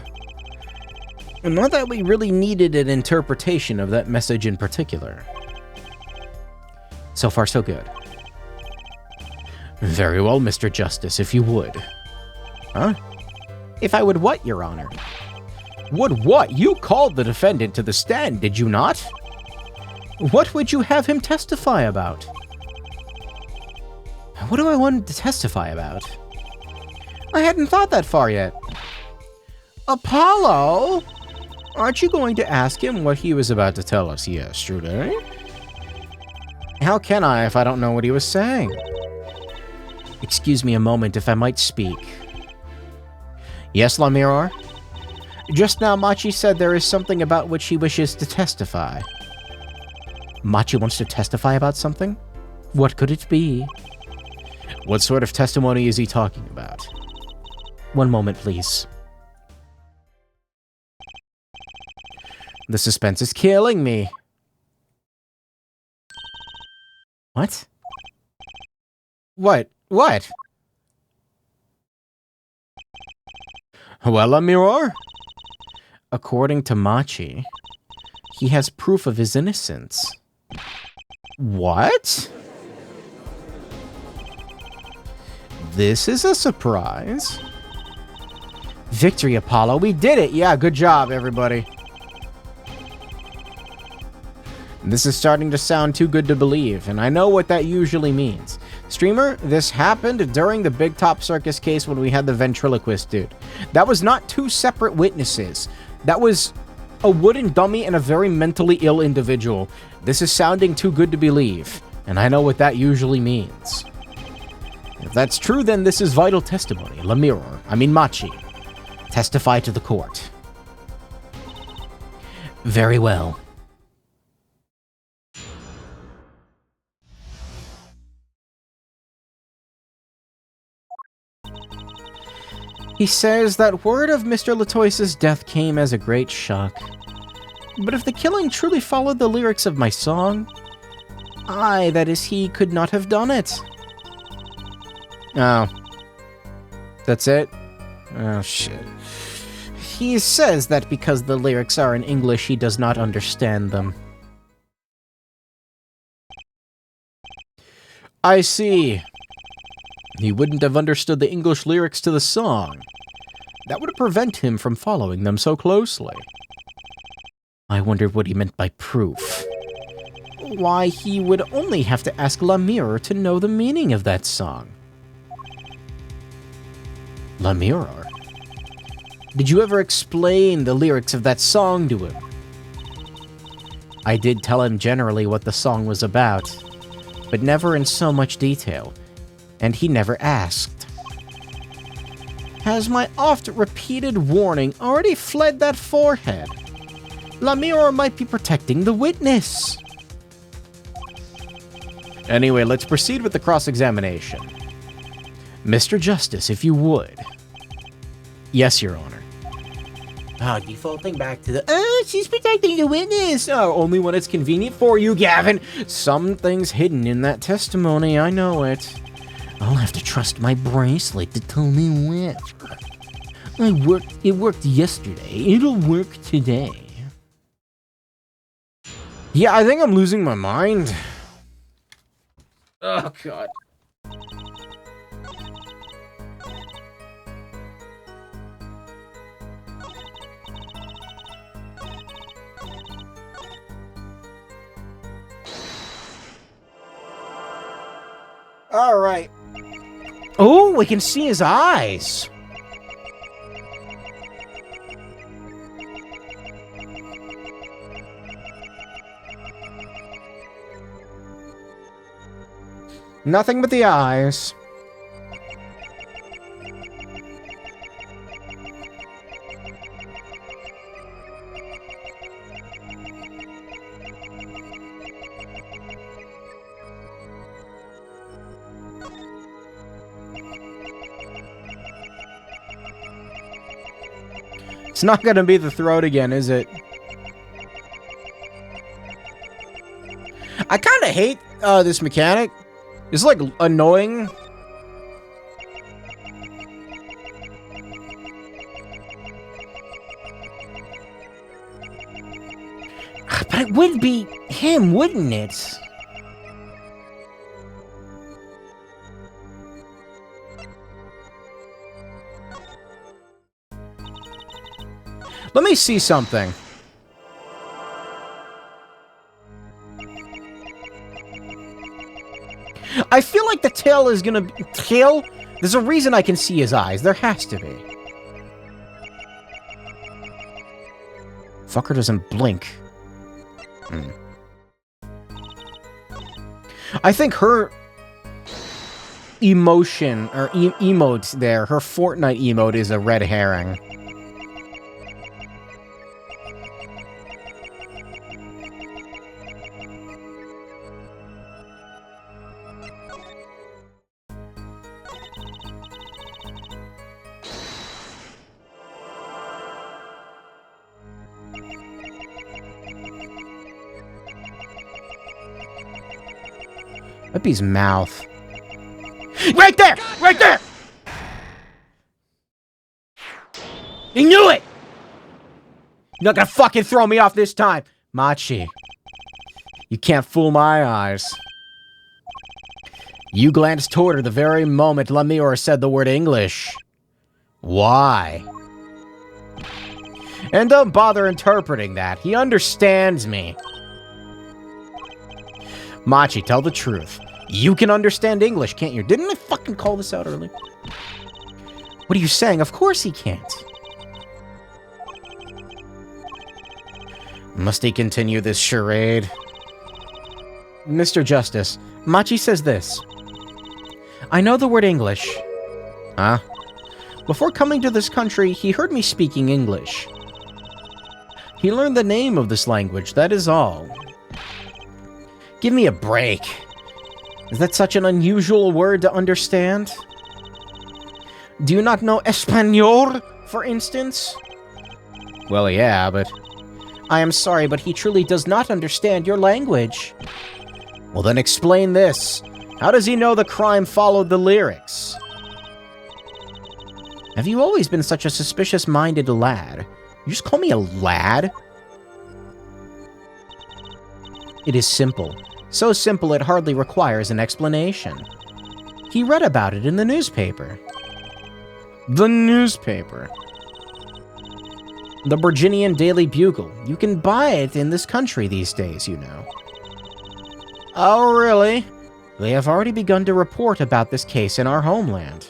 Not that we really needed an interpretation of that message in particular. So far, so good. Very well, Mr. Justice, if you would. Huh? If I would what, Your Honor? Would what? You called the defendant to the stand, did you not? What would you have him testify about? What do I want him to testify about? I hadn't thought that far yet. Apollo? Aren't you going to ask him what he was about to tell us yesterday? How can I if I don't know what he was saying? Excuse me a moment if I might speak. Yes, Lamirar? Just now Machi said there is something about which he wishes to testify. Machi wants to testify about something? What could it be? What sort of testimony is he talking about? One moment, please. The suspense is killing me. What? What? What? Well, Lamirar? According to Machi, he has proof of his innocence. What? This is a surprise. Victory, Apollo. We did it. Yeah, good job, everybody. This is starting to sound too good to believe, and I know what that usually means. Streamer, this happened during the Big Top Circus case when we had the ventriloquist dude. That was not two separate witnesses. That was a wooden dummy and a very mentally ill individual. This is sounding too good to believe, and I know what that usually means. If that's true, then this is vital testimony. Machi. Testify to the court. Very well. He says that word of Mr. Latoise's death came as a great shock. But if the killing truly followed the lyrics of my song, I, that is he, could not have done it. Oh. That's it? Oh, shit. He says that because the lyrics are in English, he does not understand them. I see. He wouldn't have understood the English lyrics to the song. That would prevent him from following them so closely. I wondered what he meant by proof. Why, he would only have to ask Lamirar to know the meaning of that song. Lamirar? Did you ever explain the lyrics of that song to him? I did tell him generally what the song was about, but never in so much detail, and he never asked. Has my oft-repeated warning already fled that forehead? Lamirar might be protecting the witness. Anyway, let's proceed with the cross-examination. Mr. Justice, if you would. Yes, Your Honor. Defaulting back to the, she's protecting the witness. Oh, only when it's convenient for you, Gavin. Something's hidden in that testimony, I know it. I'll have to trust my bracelet to tell me which. It worked yesterday. It'll work today. Yeah, I think I'm losing my mind. Oh, God. All right. Oh, we can see his eyes. Nothing but the eyes. It's not gonna be the throat again, is it? I kinda hate this mechanic. It's like annoying. But it would be him, wouldn't it? Let me see something. I feel like the tail is gonna... Tail? There's a reason I can see his eyes. There has to be. Fucker doesn't blink. I think her emotion, or emote there, her Fortnite emote is a red herring. Might be his mouth. Right there! Right there! You knew it! You're not gonna fucking throw me off this time! Machi. You can't fool my eyes. You glanced toward her the very moment Lemire said the word English. Why? And don't bother interpreting that. He understands me. Machi, tell the truth. You can understand English, can't you? Didn't I fucking call this out earlier? What are you saying? Of course he can't. Must he continue this charade? Mr. Justice, Machi says this. I know the word English. Huh? Before coming to this country, he heard me speaking English. He learned the name of this language, that is all. Give me a break. Is that such an unusual word to understand? Do you not know Espanol, for instance? Well, yeah, but... I am sorry, but he truly does not understand your language. Well, then explain this. How does he know the crime followed the lyrics? Have you always been such a suspicious-minded lad? You just call me a lad? It is simple. So simple it hardly requires an explanation. He read about it in the newspaper. The newspaper. The Virginian Daily Bugle. You can buy it in this country these days, you know. Oh, really? They have already begun to report about this case in our homeland.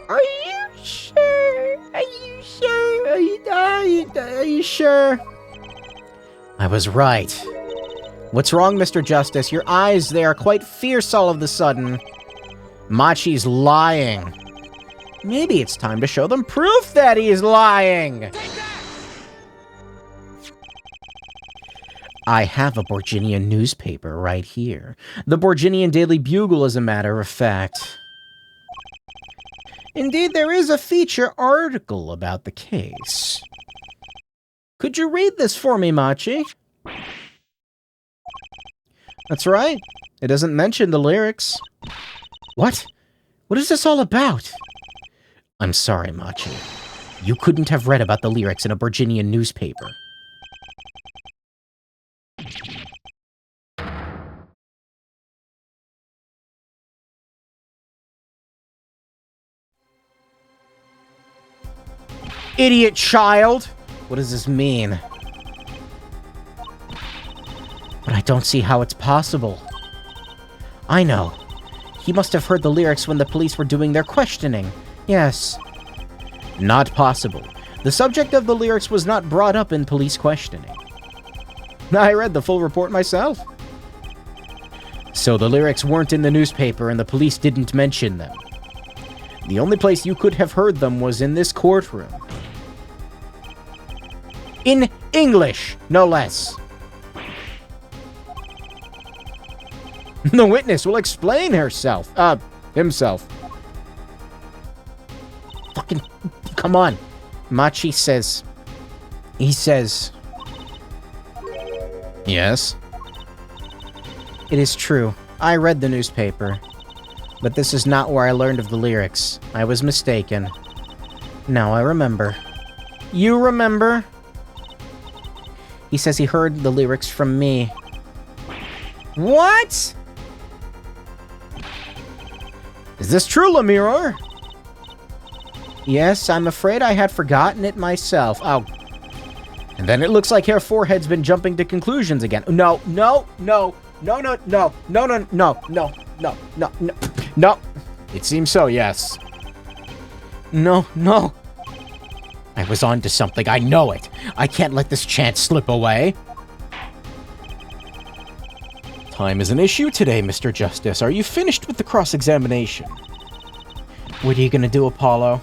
Are you sure? Are you sure? Are you sure? I was right. What's wrong, Mr. Justice? Your eyes, they are quite fierce all of a sudden. Machi's lying. Maybe it's time to show them proof that he is lying. I have a Borginian newspaper right here. The Borginian Daily Bugle, as a matter of fact. Indeed, there is a feature article about the case. Could you read this for me, Machi? That's right. It doesn't mention the lyrics. What? What is this all about? I'm sorry, Machi. You couldn't have read about the lyrics in a Virginian newspaper. Idiot child! What does this mean? But I don't see how it's possible. I know. He must have heard the lyrics when the police were doing their questioning. Yes. Not possible. The subject of the lyrics was not brought up in police questioning. I read the full report myself. So the lyrics weren't in the newspaper and the police didn't mention them. The only place you could have heard them was in this courtroom. In English, no less. The witness will explain himself. Fucking, come on. Machi says... He says... Yes? It is true. I read the newspaper. But this is not where I learned of the lyrics. I was mistaken. Now I remember. You remember? He says he heard the lyrics from me. What? Is this true, Lemire? Yes, I'm afraid I had forgotten it myself. Oh. And then it looks like Hair Forehead's been jumping to conclusions again. No. It seems so, yes. No. I was on to something, I know it. I can't let this chance slip away. Time is an issue today, Mr. Justice. Are you finished with the cross-examination? What are you gonna do, Apollo?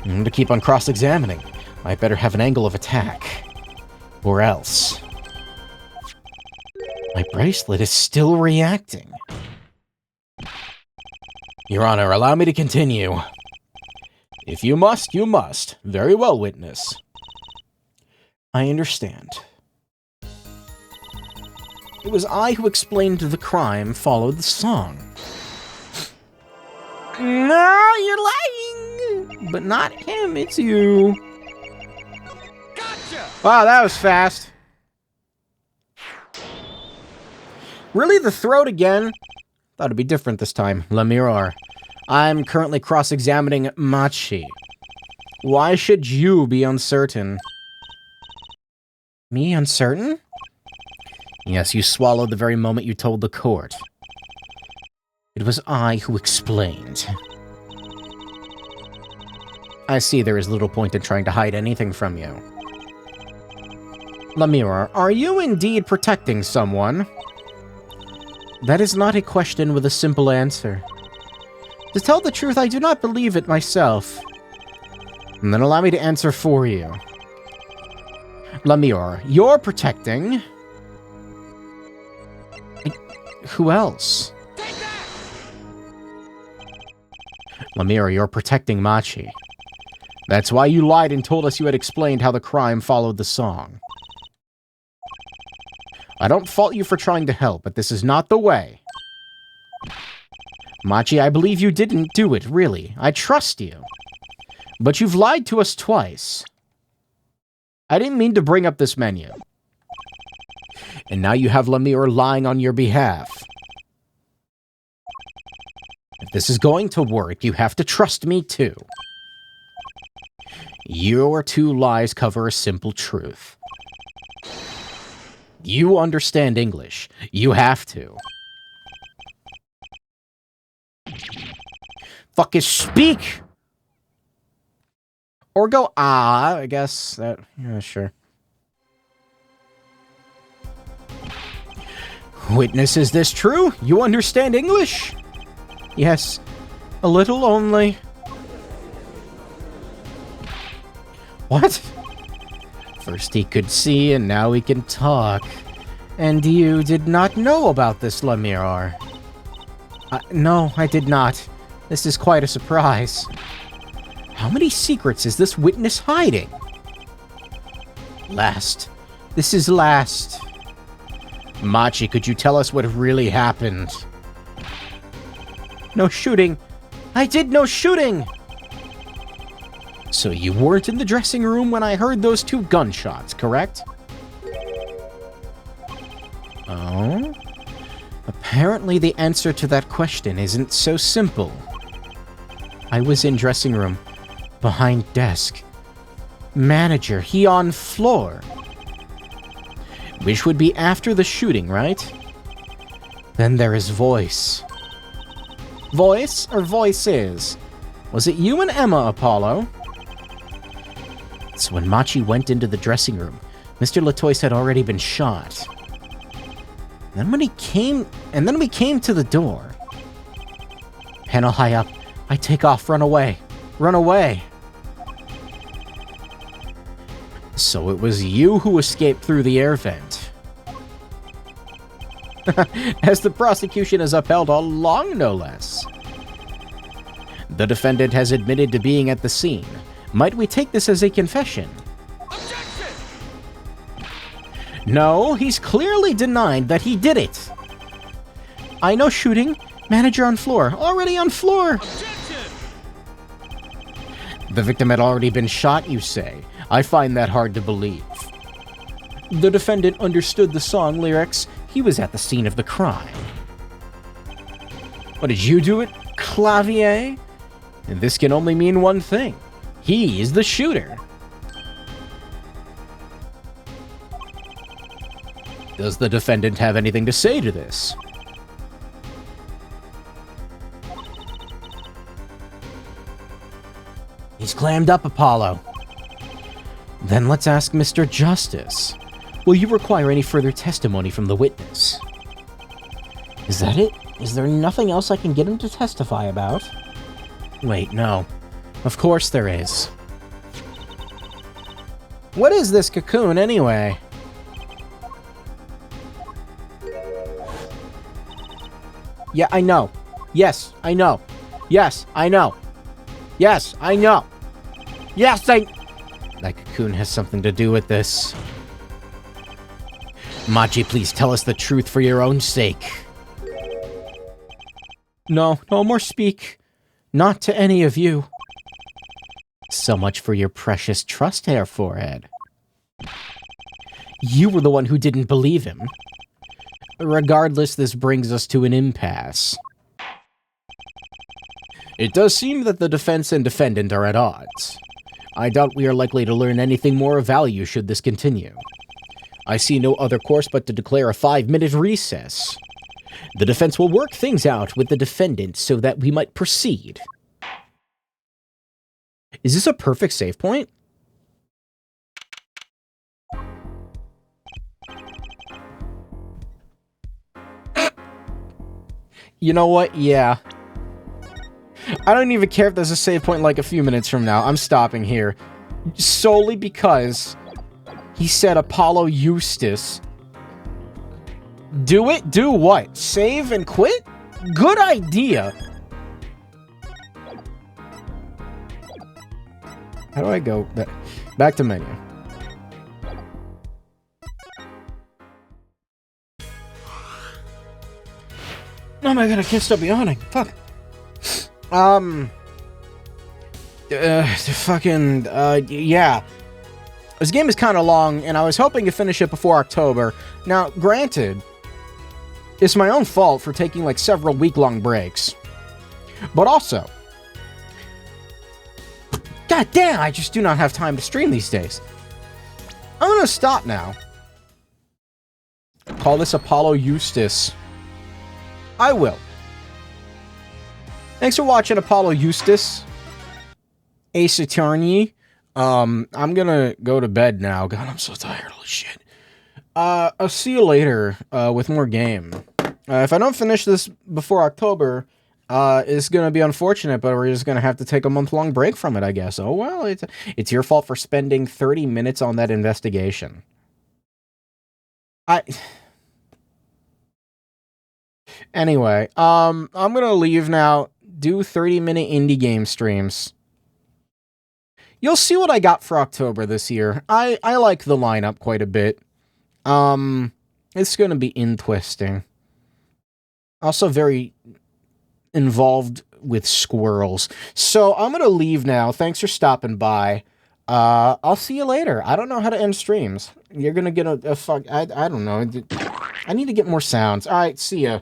I'm gonna keep on cross-examining. I better have an angle of attack. Or else. My bracelet is still reacting. Your Honor, allow me to continue. If you must, you must. Very well, witness. I understand. It was I who explained the crime followed the song. No, you're lying! But not him, it's you. Gotcha! Wow, that was fast. Really, the throat again? Thought it'd be different this time. Lemire. I'm currently cross-examining Machi. Why should you be uncertain? Me uncertain? Yes, you swallowed the very moment you told the court. It was I who explained. I see there is little point in trying to hide anything from you. Lemire, are you indeed protecting someone? That is not a question with a simple answer. To tell the truth, I do not believe it myself. And then allow me to answer for you. Lemire, you're protecting... Who else? Lemire, you're protecting Machi. That's why you lied and told us you had explained how the crime followed the song. I don't fault you for trying to help, but this is not the way. Machi, I believe you didn't do it, really. I trust you. But you've lied to us twice. I didn't mean to bring up this menu. And now you have Lemire lying on your behalf. If this is going to work, you have to trust me too. Your two lies cover a simple truth. You understand English. You have to. Fucking speak! Or go, I guess that, yeah, sure. Witness, is this true? You understand English? Yes, a little only. What? First he could see, and now he can talk. And you did not know about this, Lemire? No, I did not. This is quite a surprise. How many secrets is this witness hiding? Last. This is last. Machi, could you tell us what really happened? No shooting. I did no shooting! So you weren't in the dressing room when I heard those 2 gunshots, correct? Oh? Apparently the answer to that question isn't so simple. I was in dressing room. Behind desk. Manager, he on floor. Which would be after the shooting, right? Then there is voice. Voice or voices? Was it you and Emma, Apollo? So when Machi went into the dressing room, Mr. Latois had already been shot. Then when we came to the door. Panel high up. I take off, run away. Run away. So it was you who escaped through the air vent. As the prosecution has upheld all along, no less. The defendant has admitted to being at the scene. Might we take this as a confession? Objection! No, he's clearly denied that he did it. I know shooting. Manager on floor. Already on floor. Objection! The victim had already been shot, you say. I find that hard to believe. The defendant understood the song lyrics. He was at the scene of the crime. What, did you do it, Clavier? And this can only mean one thing. He is the shooter. Does the defendant have anything to say to this? He's clammed up, Apollo. Then let's ask Mr. Justice. Will you require any further testimony from the witness? Is that it? Is there nothing else I can get him to testify about? Wait, no. Of course there is. What is this cocoon, anyway? Yeah, I know. Yes, I know. Yes, I know. Yes, I know. Yes, That cocoon has something to do with this. Machi, please tell us the truth for your own sake. No, no more speak. Not to any of you. So much for your precious trust, Hair Forehead. You were the one who didn't believe him. Regardless, this brings us to an impasse. It does seem that the defense and defendant are at odds. I doubt we are likely to learn anything more of value should this continue. I see no other course but to declare a 5-minute recess. The defense will work things out with the defendant so that we might proceed. Is this a perfect save point? You know what? Yeah. I don't even care if there's a save point like a few minutes from now. I'm stopping here. Solely because he said Apollo Eustace. Do it? Do what? Save and quit? Good idea. How do I go back to menu? Oh my god, I can't stop yawning. Fuck. Yeah. This game is kind of long, and I was hoping to finish it before October. Now, granted, it's my own fault for taking, like, several week-long breaks. But also, god damn, I just do not have time to stream these days. I'm gonna stop now. Call this Apollo Eustace. I will. Thanks for watching Apollo Eustace. Ace Attorney. I'm gonna go to bed now. God, I'm so tired. Holy shit. I'll see you later, with more game. If I don't finish this before October, it's gonna be unfortunate, but we're just gonna have to take a month-long break from it, I guess. Oh, well, it's your fault for spending 30 minutes on that investigation. Anyway, I'm gonna leave now. Do 30-minute indie game streams. You'll see what I got for October this year. I like the lineup quite a bit. It's gonna be interesting. Also very involved with squirrels. So I'm gonna leave now. Thanks for stopping by. I'll see you later. I don't know how to end streams. You're gonna get a fuck. I don't know. I need to get more sounds. All right, see ya.